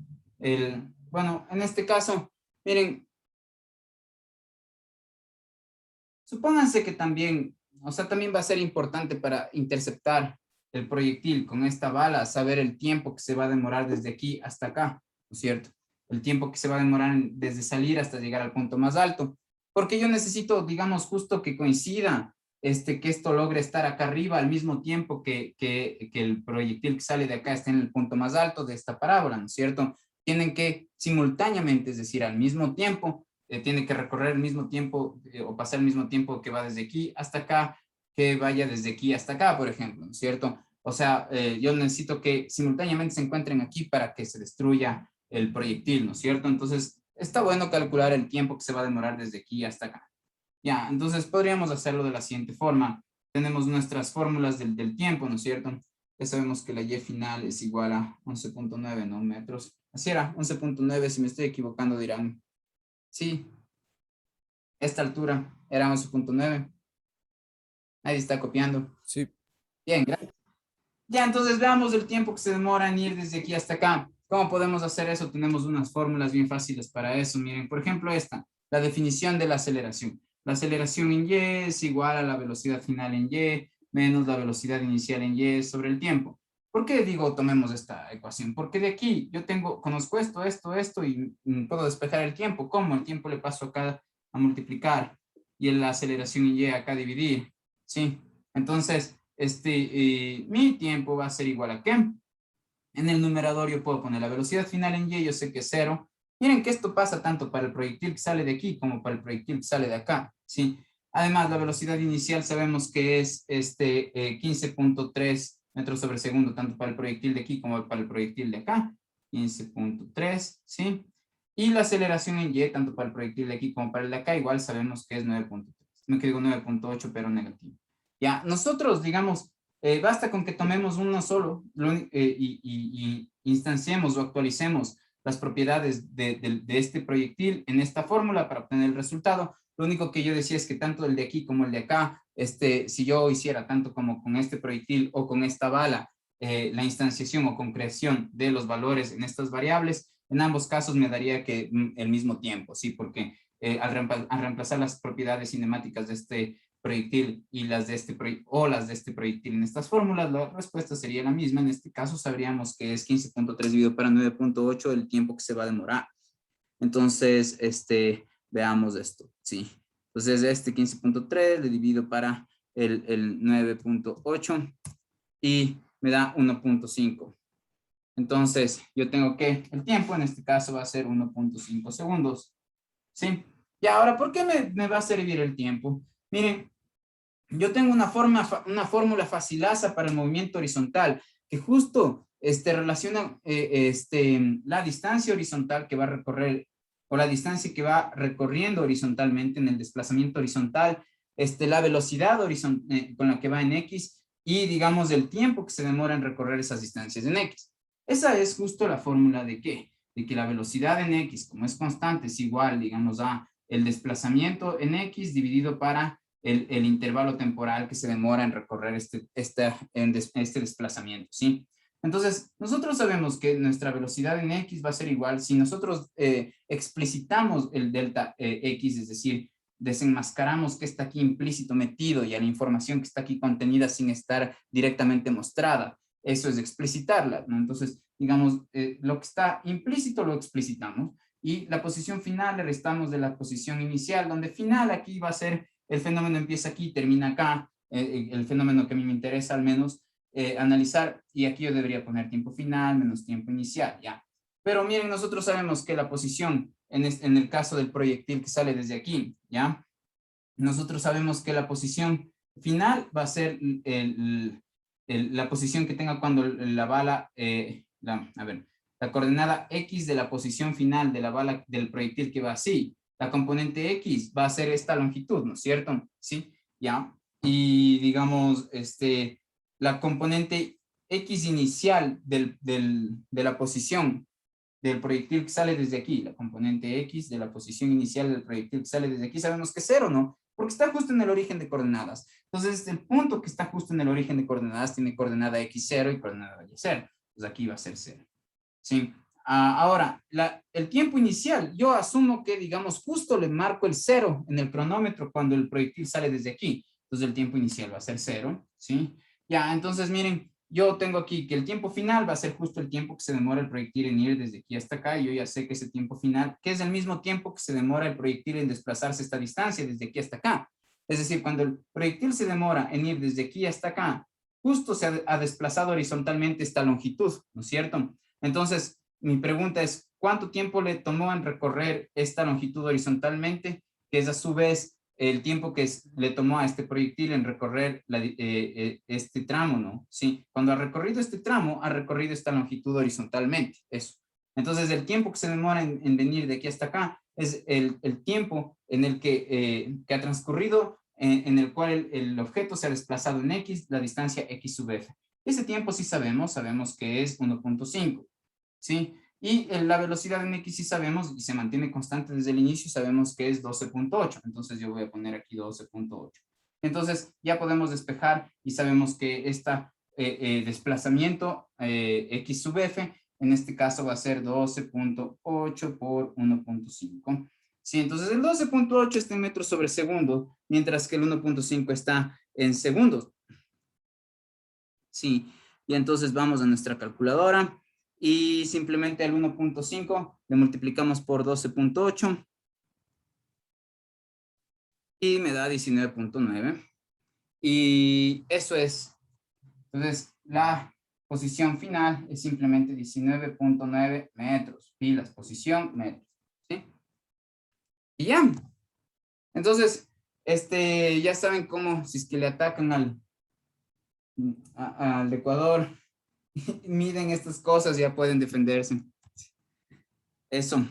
Bueno, en este caso, miren, supónganse que también, o sea, también va a ser importante para interceptar el proyectil con esta bala, saber el tiempo que se va a demorar desde aquí hasta acá, ¿no es cierto? El tiempo que se va a demorar desde salir hasta llegar al punto más alto. Porque yo necesito, digamos, justo que coincida, que esto logre estar acá arriba al mismo tiempo que el proyectil que sale de acá esté en el punto más alto de esta parábola, ¿no es cierto? Tienen que simultáneamente, es decir, al mismo tiempo, tiene que recorrer el mismo tiempo o pasar el mismo tiempo que va desde aquí hasta acá, que vaya desde aquí hasta acá, por ejemplo, ¿no es cierto? O sea, yo necesito que simultáneamente se encuentren aquí para que se destruya el proyectil, ¿no es cierto? Entonces, está bueno calcular el tiempo que se va a demorar desde aquí hasta acá. Ya, entonces podríamos hacerlo de la siguiente forma. Tenemos nuestras fórmulas del tiempo, ¿no es cierto? Ya sabemos que la y final es igual a 11.9, ¿no? Metros. Así era, 11.9. Si me estoy equivocando dirán, sí, esta altura era 11.9. Nadie está copiando. Sí. Bien, gracias. Ya, entonces veamos el tiempo que se demora en ir desde aquí hasta acá. ¿Cómo podemos hacer eso? Tenemos unas fórmulas bien fáciles para eso. Miren, por ejemplo, esta, la definición de la aceleración. La aceleración en y es igual a la velocidad final en y menos la velocidad inicial en y sobre el tiempo. ¿Por qué digo tomemos esta ecuación? Porque de aquí yo conozco esto y puedo despejar el tiempo. ¿Cómo? El tiempo le paso acá a multiplicar y la aceleración en y acá a dividir. ¿Sí? Entonces, mi tiempo va a ser igual a ¿qué? En el numerador yo puedo poner la velocidad final en y, yo sé que es 0. Miren que esto pasa tanto para el proyectil que sale de aquí como para el proyectil que sale de acá, ¿sí? Además, la velocidad inicial sabemos que es 15.3 metros sobre segundo, tanto para el proyectil de aquí como para el proyectil de acá, 15.3, ¿sí? Y la aceleración en y, tanto para el proyectil de aquí como para el de acá, igual sabemos que es 9.3. No que digo 9.8, pero negativo. Ya, nosotros, digamos, basta con que tomemos uno solo y instanciemos o actualicemos las propiedades de este proyectil en esta fórmula para obtener el resultado. Lo único que yo decía es que tanto el de aquí como el de acá, si yo hiciera tanto como con este proyectil o con esta bala, la instanciación o concreción de los valores en estas variables, en ambos casos me daría que el mismo tiempo, ¿sí? Porque al reemplazar las propiedades cinemáticas de este proyectil y las de este proyectil en estas fórmulas, la respuesta sería la misma. En este caso sabríamos que es 15.3 dividido para 9.8 el tiempo que se va a demorar. Entonces, veamos esto, ¿sí? Entonces, 15.3 le divido para el 9.8 y me da 1.5. Entonces, yo tengo que, el tiempo en este caso va a ser 1.5 segundos, ¿sí? Y ahora, ¿por qué me va a servir el tiempo? Miren, yo tengo una fórmula facilaza para el movimiento horizontal que justo relaciona la distancia horizontal que va a recorrer o la distancia que va recorriendo horizontalmente en el desplazamiento horizontal, la velocidad con la que va en X y digamos el tiempo que se demora en recorrer esas distancias en X. Esa es justo la fórmula de ¿qué? De que la velocidad en X, como es constante, es igual, digamos, a el desplazamiento en X dividido para el intervalo temporal que se demora en recorrer este desplazamiento, ¿sí? Entonces, nosotros sabemos que nuestra velocidad en X va a ser igual si nosotros explicitamos el delta X, es decir, desenmascaramos que está aquí implícito metido y a la información que está aquí contenida sin estar directamente mostrada. Eso es explicitarla, ¿no? Entonces, digamos, lo que está implícito lo explicitamos y la posición final le restamos de la posición inicial, donde final aquí va a ser, el fenómeno empieza aquí y termina acá, el fenómeno que a mí me interesa al menos analizar, y aquí yo debería poner tiempo final menos tiempo inicial, ¿ya? Pero miren, nosotros sabemos que la posición, en el caso del proyectil que sale desde aquí, ¿ya? Nosotros sabemos que la posición final va a ser la posición que tenga cuando la bala, la coordenada X de la posición final de la bala del proyectil que va así. La componente X va a ser esta longitud, ¿no es cierto? ¿Sí? ¿Ya? Y digamos, la componente X inicial de la posición del proyectil que sale desde aquí, la componente X de la posición inicial del proyectil que sale desde aquí, sabemos que es 0, ¿no? Porque está justo en el origen de coordenadas. Entonces, el punto que está justo en el origen de coordenadas tiene coordenada X0 y coordenada Y0. Pues aquí va a ser 0. ¿Sí? Ahora, el tiempo inicial, yo asumo que, digamos, justo le marco el 0 en el cronómetro cuando el proyectil sale desde aquí. Entonces, el tiempo inicial va a ser 0, ¿sí? Ya, entonces, miren, yo tengo aquí que el tiempo final va a ser justo el tiempo que se demora el proyectil en ir desde aquí hasta acá, y yo ya sé que ese tiempo final, que es el mismo tiempo que se demora el proyectil en desplazarse esta distancia desde aquí hasta acá. Es decir, cuando el proyectil se demora en ir desde aquí hasta acá, justo se ha desplazado horizontalmente esta longitud, ¿no es cierto? Entonces, mi pregunta es, ¿cuánto tiempo le tomó en recorrer esta longitud horizontalmente? Que es a su vez el tiempo que le tomó a este proyectil en recorrer este tramo, ¿no? Sí, cuando ha recorrido este tramo, ha recorrido esta longitud horizontalmente, eso. Entonces, el tiempo que se demora en venir de aquí hasta acá es el tiempo en el que ha transcurrido, en el cual el objeto se ha desplazado en X, la distancia X sub F. Ese tiempo sí sabemos que es 1.5, ¿sí? Y la velocidad en X sí sabemos, y se mantiene constante desde el inicio, sabemos que es 12.8. Entonces yo voy a poner aquí 12.8. Entonces ya podemos despejar y sabemos que este desplazamiento X sub F, en este caso va a ser 12.8 por 1.5. Sí, entonces el 12.8 está en metros sobre segundo, mientras que el 1.5 está en segundos. Sí, y entonces vamos a nuestra calculadora y simplemente el 1.5 le multiplicamos por 12.8 y me da 19.9. Y eso es. Entonces, la posición final es simplemente 19.9 metros. Pilas, posición, metros. ¿Sí? Y ya. Entonces, ya saben cómo, si es que le atacan al Ecuador, miden estas cosas, ya pueden defenderse. Eso.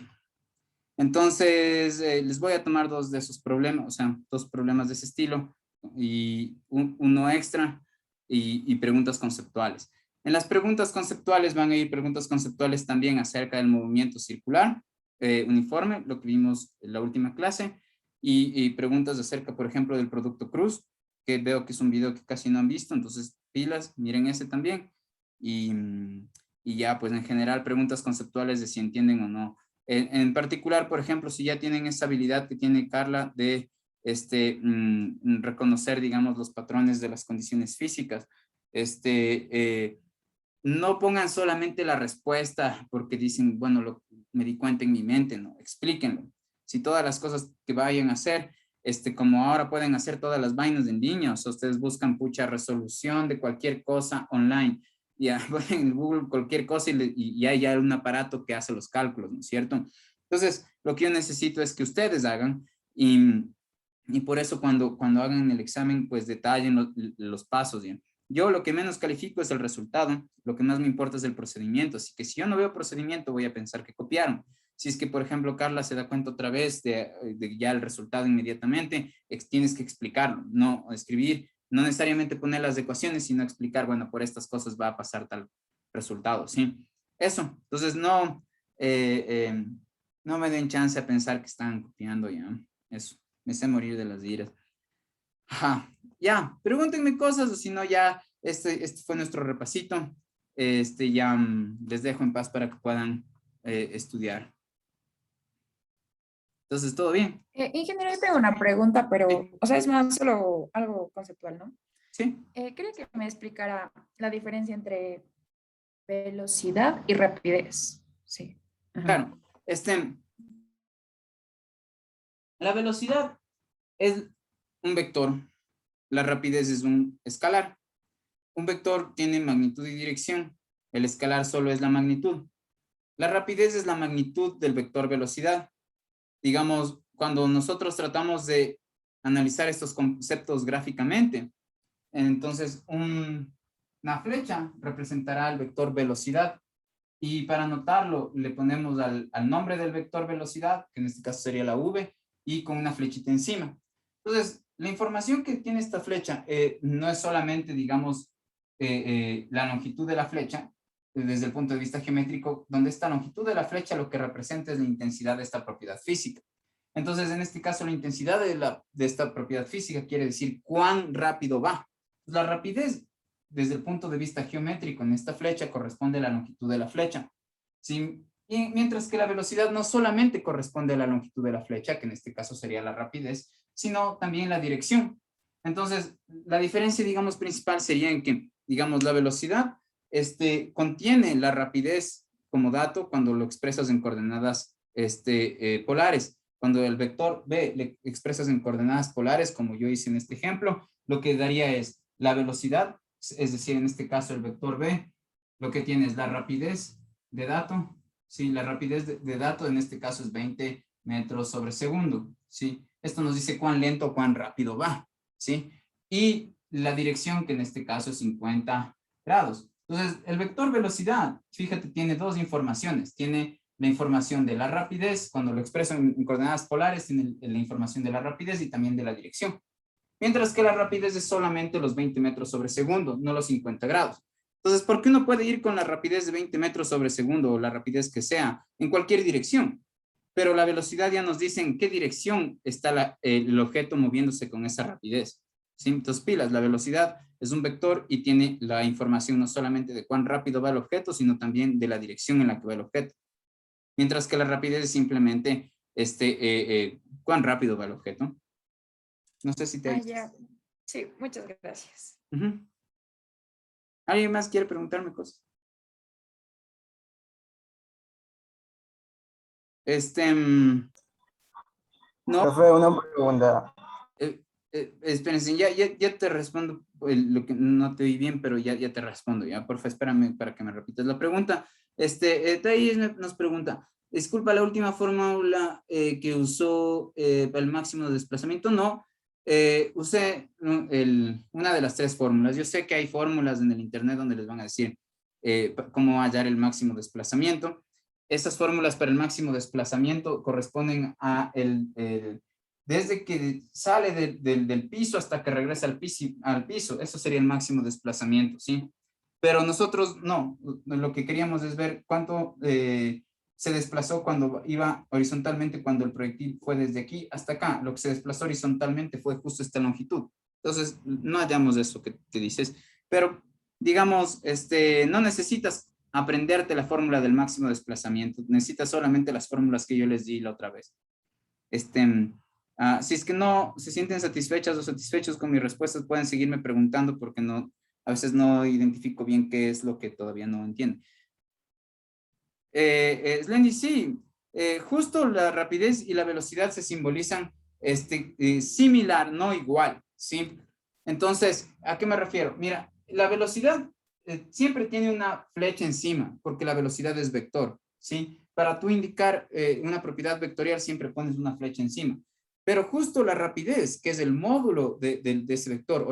Entonces, les voy a tomar dos de esos problemas, o sea, dos problemas de ese estilo y uno extra y preguntas conceptuales. En las preguntas conceptuales van a ir preguntas conceptuales también acerca del movimiento circular uniforme, lo que vimos en la última clase, y preguntas acerca, por ejemplo, del producto cruz, que veo que es un video que casi no han visto, entonces pilas, miren ese también. Y ya, pues en general, preguntas conceptuales de si entienden o no. En particular, por ejemplo, si ya tienen esa habilidad que tiene Carla de reconocer, digamos, los patrones de las condiciones físicas, no pongan solamente la respuesta porque dicen, bueno, me di cuenta en mi mente, no, explíquenlo. Si todas las cosas que vayan a hacer, como ahora pueden hacer todas las vainas en línea, o sea, ustedes buscan pucha resolución de cualquier cosa online, ya ponen en Google cualquier cosa y hay ya un aparato que hace los cálculos, ¿no es cierto? Entonces, lo que yo necesito es que ustedes hagan y por eso cuando hagan el examen, pues detallen los pasos, ¿ya? Yo lo que menos califico es el resultado, lo que más me importa es el procedimiento, así que si yo no veo procedimiento voy a pensar que copiaron. Si es que, por ejemplo, Carla se da cuenta otra vez de ya el resultado inmediatamente, tienes que explicarlo, no escribir, no necesariamente poner las ecuaciones, sino explicar, bueno, por estas cosas va a pasar tal resultado, ¿sí? Eso, entonces no me den chance a pensar que están copiando ya, eso, me sé morir de las iras. Ajá, ya, pregúntenme cosas, o si no ya, este fue nuestro repasito. ya les dejo en paz para que puedan estudiar. Entonces, ¿todo bien? Ingeniero, yo tengo una pregunta, pero, o sea, es más solo algo conceptual, ¿no? Sí, Quería que me explicara la diferencia entre velocidad y rapidez. Sí. Ajá. claro. La velocidad es un vector, la rapidez es un escalar. Un vector tiene magnitud y dirección, el escalar solo es la magnitud. La rapidez es la magnitud del vector velocidad. Digamos, cuando nosotros tratamos de analizar estos conceptos gráficamente, entonces una flecha representará el vector velocidad y para anotarlo le ponemos al nombre del vector velocidad, que en este caso sería la v, y con una flechita encima. Entonces, la información que tiene esta flecha no es solamente, digamos, la longitud de la flecha, desde el punto de vista geométrico, donde esta longitud de la flecha lo que representa es la intensidad de esta propiedad física. Entonces, en este caso, la intensidad de esta propiedad física quiere decir cuán rápido va. La rapidez, desde el punto de vista geométrico, en esta flecha corresponde a la longitud de la flecha. ¿Sí? Y mientras que la velocidad no solamente corresponde a la longitud de la flecha, que en este caso sería la rapidez, sino también la dirección. Entonces, la diferencia, digamos, principal sería en que, digamos, la velocidad contiene la rapidez como dato cuando lo expresas en coordenadas polares. Cuando el vector b le expresas en coordenadas polares, como yo hice en este ejemplo, lo que daría es la velocidad, es decir, en este caso el vector b, lo que tiene es la rapidez de dato. Sí, la rapidez de dato en este caso es 20 metros sobre segundo. ¿Sí? Esto nos dice cuán lento o cuán rápido va. ¿Sí? Y la dirección, que en este caso es 50 grados. Entonces, el vector velocidad, fíjate, tiene dos informaciones. Tiene la información de la rapidez, cuando lo expreso en coordenadas polares, tiene la información de la rapidez y también de la dirección. Mientras que la rapidez es solamente los 20 metros sobre segundo, no los 50 grados. Entonces, ¿por qué uno puede ir con la rapidez de 20 metros sobre segundo o la rapidez que sea en cualquier dirección? Pero la velocidad ya nos dice en qué dirección está el objeto moviéndose con esa rapidez. ¿Sí? Entonces, pilas, la velocidad es un vector y tiene la información no solamente de cuán rápido va el objeto, sino también de la dirección en la que va el objeto. Mientras que la rapidez es simplemente cuán rápido va el objeto. No sé si te... Ya. Sí, muchas gracias. ¿Alguien más quiere preguntarme cosas? No, Profe, una pregunta. espérense, ya te respondo lo que no te oí bien, pero ya te respondo, ya, porfa, espérame para que me repitas la pregunta. Thais nos pregunta, disculpa, la última fórmula que usó el máximo de desplazamiento, no, usé una de las tres fórmulas. Yo sé que hay fórmulas en el internet donde les van a decir cómo hallar el máximo desplazamiento. Estas fórmulas para el máximo desplazamiento corresponden a desde que sale del piso hasta que regresa al piso, eso sería el máximo desplazamiento, ¿sí? Pero nosotros no, lo que queríamos es ver cuánto se desplazó cuando iba horizontalmente, cuando el proyectil fue desde aquí hasta acá. Lo que se desplazó horizontalmente fue justo esta longitud. Entonces, no hallamos eso que dices, pero digamos, no necesitas aprenderte la fórmula del máximo desplazamiento, necesitas solamente las fórmulas que yo les di la otra vez. Si es que no se sienten satisfechas o satisfechos con mis respuestas, pueden seguirme preguntando porque a veces no identifico bien qué es lo que todavía no entiendo. Slendy, sí, justo la rapidez y la velocidad se simbolizan similar, no igual, ¿sí? Entonces, ¿a qué me refiero? Mira, la velocidad siempre tiene una flecha encima, porque la velocidad es vector, ¿sí? Para tú indicar una propiedad vectorial siempre pones una flecha encima. Pero justo la rapidez, que es el módulo de ese vector,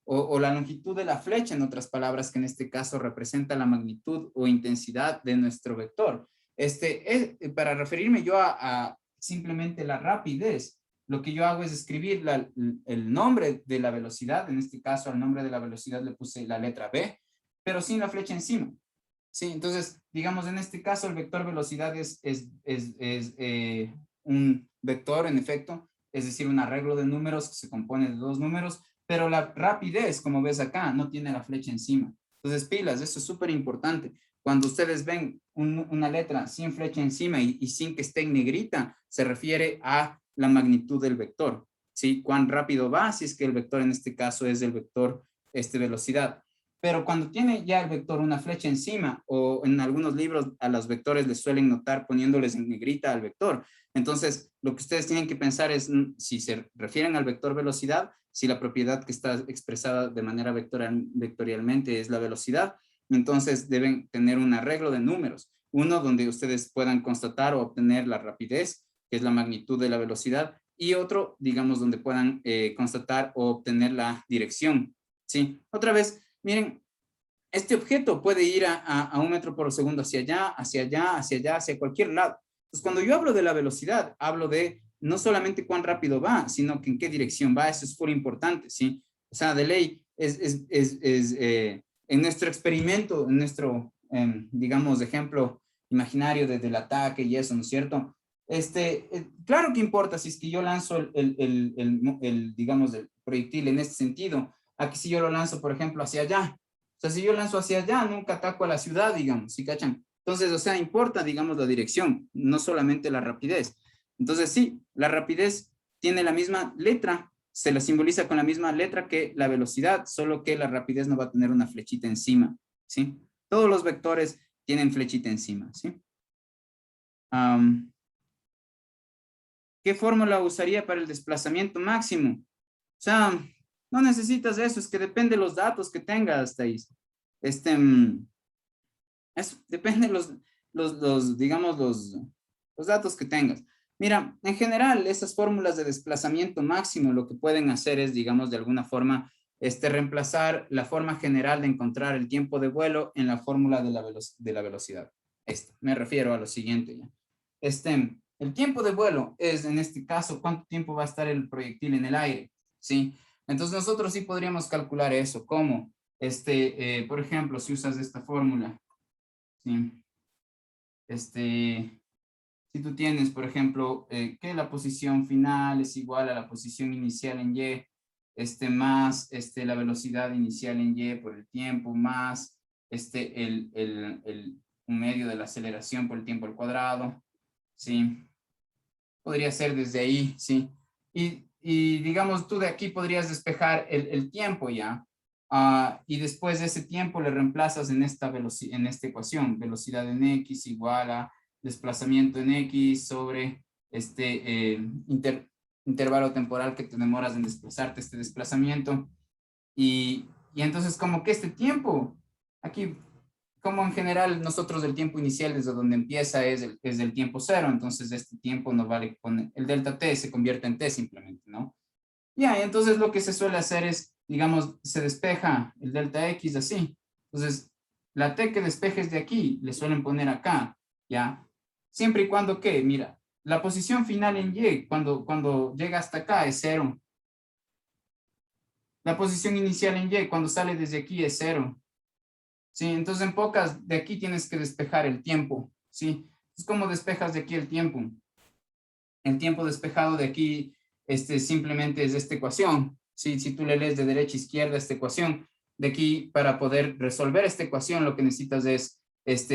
o la longitud de la flecha, en otras palabras, que en este caso representa la magnitud o intensidad de nuestro vector. Para referirme yo a simplemente la rapidez, lo que yo hago es escribir el nombre de la velocidad. En este caso, al nombre de la velocidad le puse la letra B, pero sin la flecha encima. Sí, entonces, digamos, en este caso, el vector velocidad es un vector, en efecto, es decir, un arreglo de números que se compone de dos números, pero la rapidez, como ves acá, no tiene la flecha encima. Entonces, pilas, eso es súper importante. Cuando ustedes ven una letra sin flecha encima y sin que esté en negrita, se refiere a la magnitud del vector, ¿sí? Cuán rápido va, si es que el vector en este caso es el vector velocidad. Pero cuando tiene ya el vector una flecha encima, o en algunos libros a los vectores les suelen notar poniéndoles en negrita al vector. Entonces, lo que ustedes tienen que pensar es, si se refieren al vector velocidad, si la propiedad que está expresada de manera vectorialmente es la velocidad, entonces deben tener un arreglo de números. Uno donde ustedes puedan constatar o obtener la rapidez, que es la magnitud de la velocidad, y otro, digamos, donde puedan constatar o obtener la dirección, ¿sí? Otra vez, miren, este objeto puede ir a 1 metro por segundo hacia allá, hacia allá, hacia allá, hacia cualquier lado. Entonces, cuando yo hablo de la velocidad, hablo de no solamente cuán rápido va, sino que en qué dirección va. Eso es muy importante, ¿sí? O sea, de ley, en nuestro experimento, en nuestro, digamos, ejemplo imaginario del ataque y eso, ¿no es cierto? Claro que importa si es que yo lanzo digamos, el proyectil en este sentido, a que si yo lo lanzo, por ejemplo, hacia allá. O sea, si yo lanzo hacia allá, nunca ataco a la ciudad, digamos, ¿sí cachan? Entonces, o sea, importa, digamos, la dirección, no solamente la rapidez. Entonces, sí, la rapidez tiene la misma letra, se la simboliza con la misma letra que la velocidad, solo que la rapidez no va a tener una flechita encima, ¿sí? Todos los vectores tienen flechita encima, ¿sí? ¿Qué fórmula usaría para el desplazamiento máximo? O sea, no necesitas eso, es que depende de los datos que tengas, Thais. Depende de digamos, los datos que tengas. Mira, en general, esas fórmulas de desplazamiento máximo lo que pueden hacer es, digamos, de alguna forma, reemplazar la forma general de encontrar el tiempo de vuelo en la fórmula de la velocidad. Me refiero a lo siguiente ya. El tiempo de vuelo es, en este caso, cuánto tiempo va a estar el proyectil en el aire, ¿sí? Entonces, nosotros sí podríamos calcular eso. ¿Cómo? Por ejemplo, si usas esta fórmula, ¿sí? Si tú tienes, por ejemplo, que la posición final es igual a la posición inicial en Y, más la velocidad inicial en Y por el tiempo, más un medio de la aceleración por el tiempo al cuadrado, ¿sí? Podría ser desde ahí, ¿sí? Y digamos, tú de aquí podrías despejar el tiempo ya, y después de ese tiempo le reemplazas en esta ecuación, velocidad en X igual a desplazamiento en X sobre intervalo temporal que te demoras en desplazarte este desplazamiento. Y entonces como que este tiempo, aquí, como en general nosotros el tiempo inicial desde donde empieza es el tiempo cero, entonces este tiempo no vale poner, el delta t se convierte en t simplemente, ¿no? Ya, y entonces lo que se suele hacer es, digamos, se despeja el delta x así. Entonces, la t que despejes de aquí, le suelen poner acá, ¿ya? Siempre y cuando que, mira, la posición final en y, cuando llega hasta acá es 0. La posición inicial en y, cuando sale desde aquí es 0. ¿Sí? Entonces, en pocas, de aquí tienes que despejar el tiempo, ¿sí? Entonces, ¿cómo despejas de aquí el tiempo? El tiempo despejado de aquí, simplemente es esta ecuación, ¿sí? Si tú le lees de derecha a izquierda esta ecuación, de aquí, para poder resolver esta ecuación, lo que necesitas es,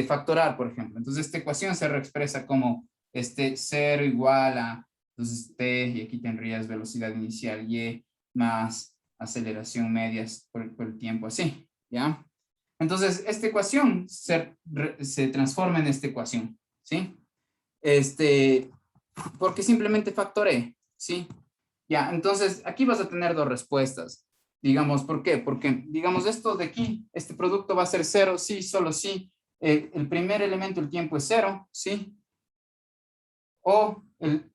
factorar, por ejemplo. Entonces, esta ecuación se reexpresa como, 0 igual a, entonces, t, y aquí tendrías velocidad inicial y, más aceleración medias por el tiempo así, ¿ya? Entonces, esta ecuación se transforma en esta ecuación, ¿sí? Porque simplemente factoré, ¿sí? Ya, entonces, aquí vas a tener dos respuestas. Digamos, ¿por qué? Porque, digamos, esto de aquí, este producto va a ser 0, sí, solo sí. El primer elemento, el tiempo es 0, ¿sí? O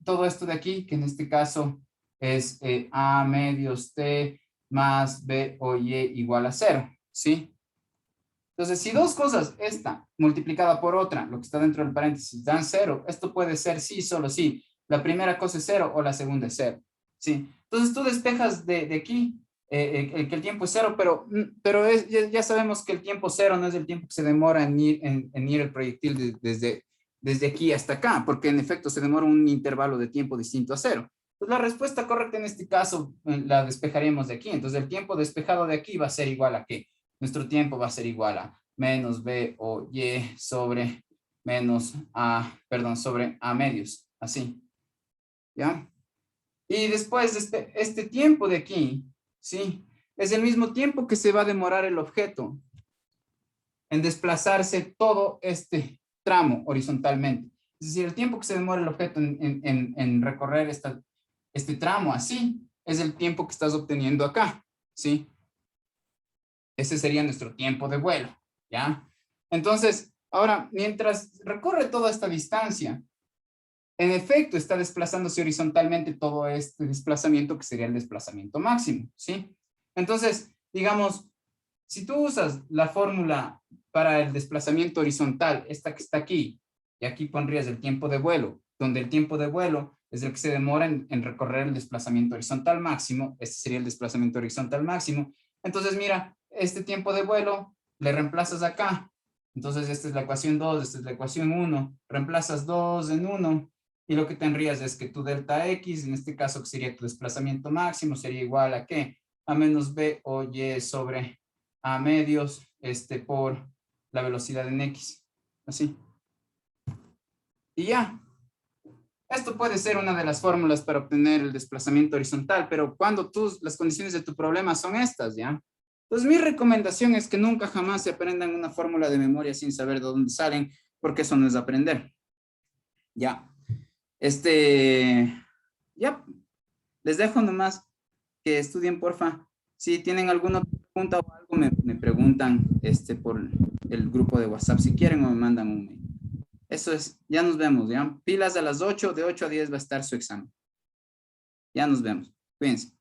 todo esto de aquí, que en este caso es a medios t más b o y igual a 0, ¿sí? Entonces, si dos cosas, esta multiplicada por otra, lo que está dentro del paréntesis, dan 0, esto puede ser sí, solo sí. La primera cosa es 0 o la segunda es 0, ¿sí? Entonces, tú despejas de aquí que el tiempo es 0, pero ya sabemos que el tiempo 0 no es el tiempo que se demora en ir el proyectil desde aquí hasta acá, porque en efecto se demora un intervalo de tiempo distinto a 0. Pues la respuesta correcta en este caso la despejaremos de aquí. Entonces, el tiempo despejado de aquí va a ser igual a ¿qué? nuestro tiempo va a ser igual a menos B o Y sobre menos A, perdón, sobre A medios, así, ¿ya? Y después este tiempo de aquí, ¿sí? Es el mismo tiempo que se va a demorar el objeto en desplazarse todo este tramo horizontalmente. Es decir, el tiempo que se demora el objeto en recorrer este tramo así, es el tiempo que estás obteniendo acá, ¿sí? Ese sería nuestro tiempo de vuelo, ¿ya? Entonces, ahora, mientras recorre toda esta distancia, en efecto está desplazándose horizontalmente todo este desplazamiento que sería el desplazamiento máximo, ¿sí? Entonces, digamos, si tú usas la fórmula para el desplazamiento horizontal, esta que está aquí, y aquí pondrías el tiempo de vuelo, donde el tiempo de vuelo es el que se demora en recorrer el desplazamiento horizontal máximo, este sería el desplazamiento horizontal máximo. Entonces, mira, este tiempo de vuelo le reemplazas acá. Entonces, esta es la ecuación 2, esta es la ecuación 1. Reemplazas 2 en 1 y lo que tendrías es que tu delta X, en este caso que sería tu desplazamiento máximo, sería igual a ¿qué? A menos B o Y sobre A medios por la velocidad en X. Así. Y ya. Esto puede ser una de las fórmulas para obtener el desplazamiento horizontal, pero cuando las condiciones de tu problema son estas, ¿ya? Entonces, mi recomendación es que nunca jamás se aprendan una fórmula de memoria sin saber de dónde salen, porque eso no es aprender. Ya. Ya. Les dejo nomás que estudien, porfa. Si tienen alguna pregunta o algo, me preguntan por el grupo de WhatsApp si quieren o me mandan un mail. Eso es, ya nos vemos, ¿ya? Pilas a las 8, de 8 a 10 va a estar su examen. Ya nos vemos. Cuídense.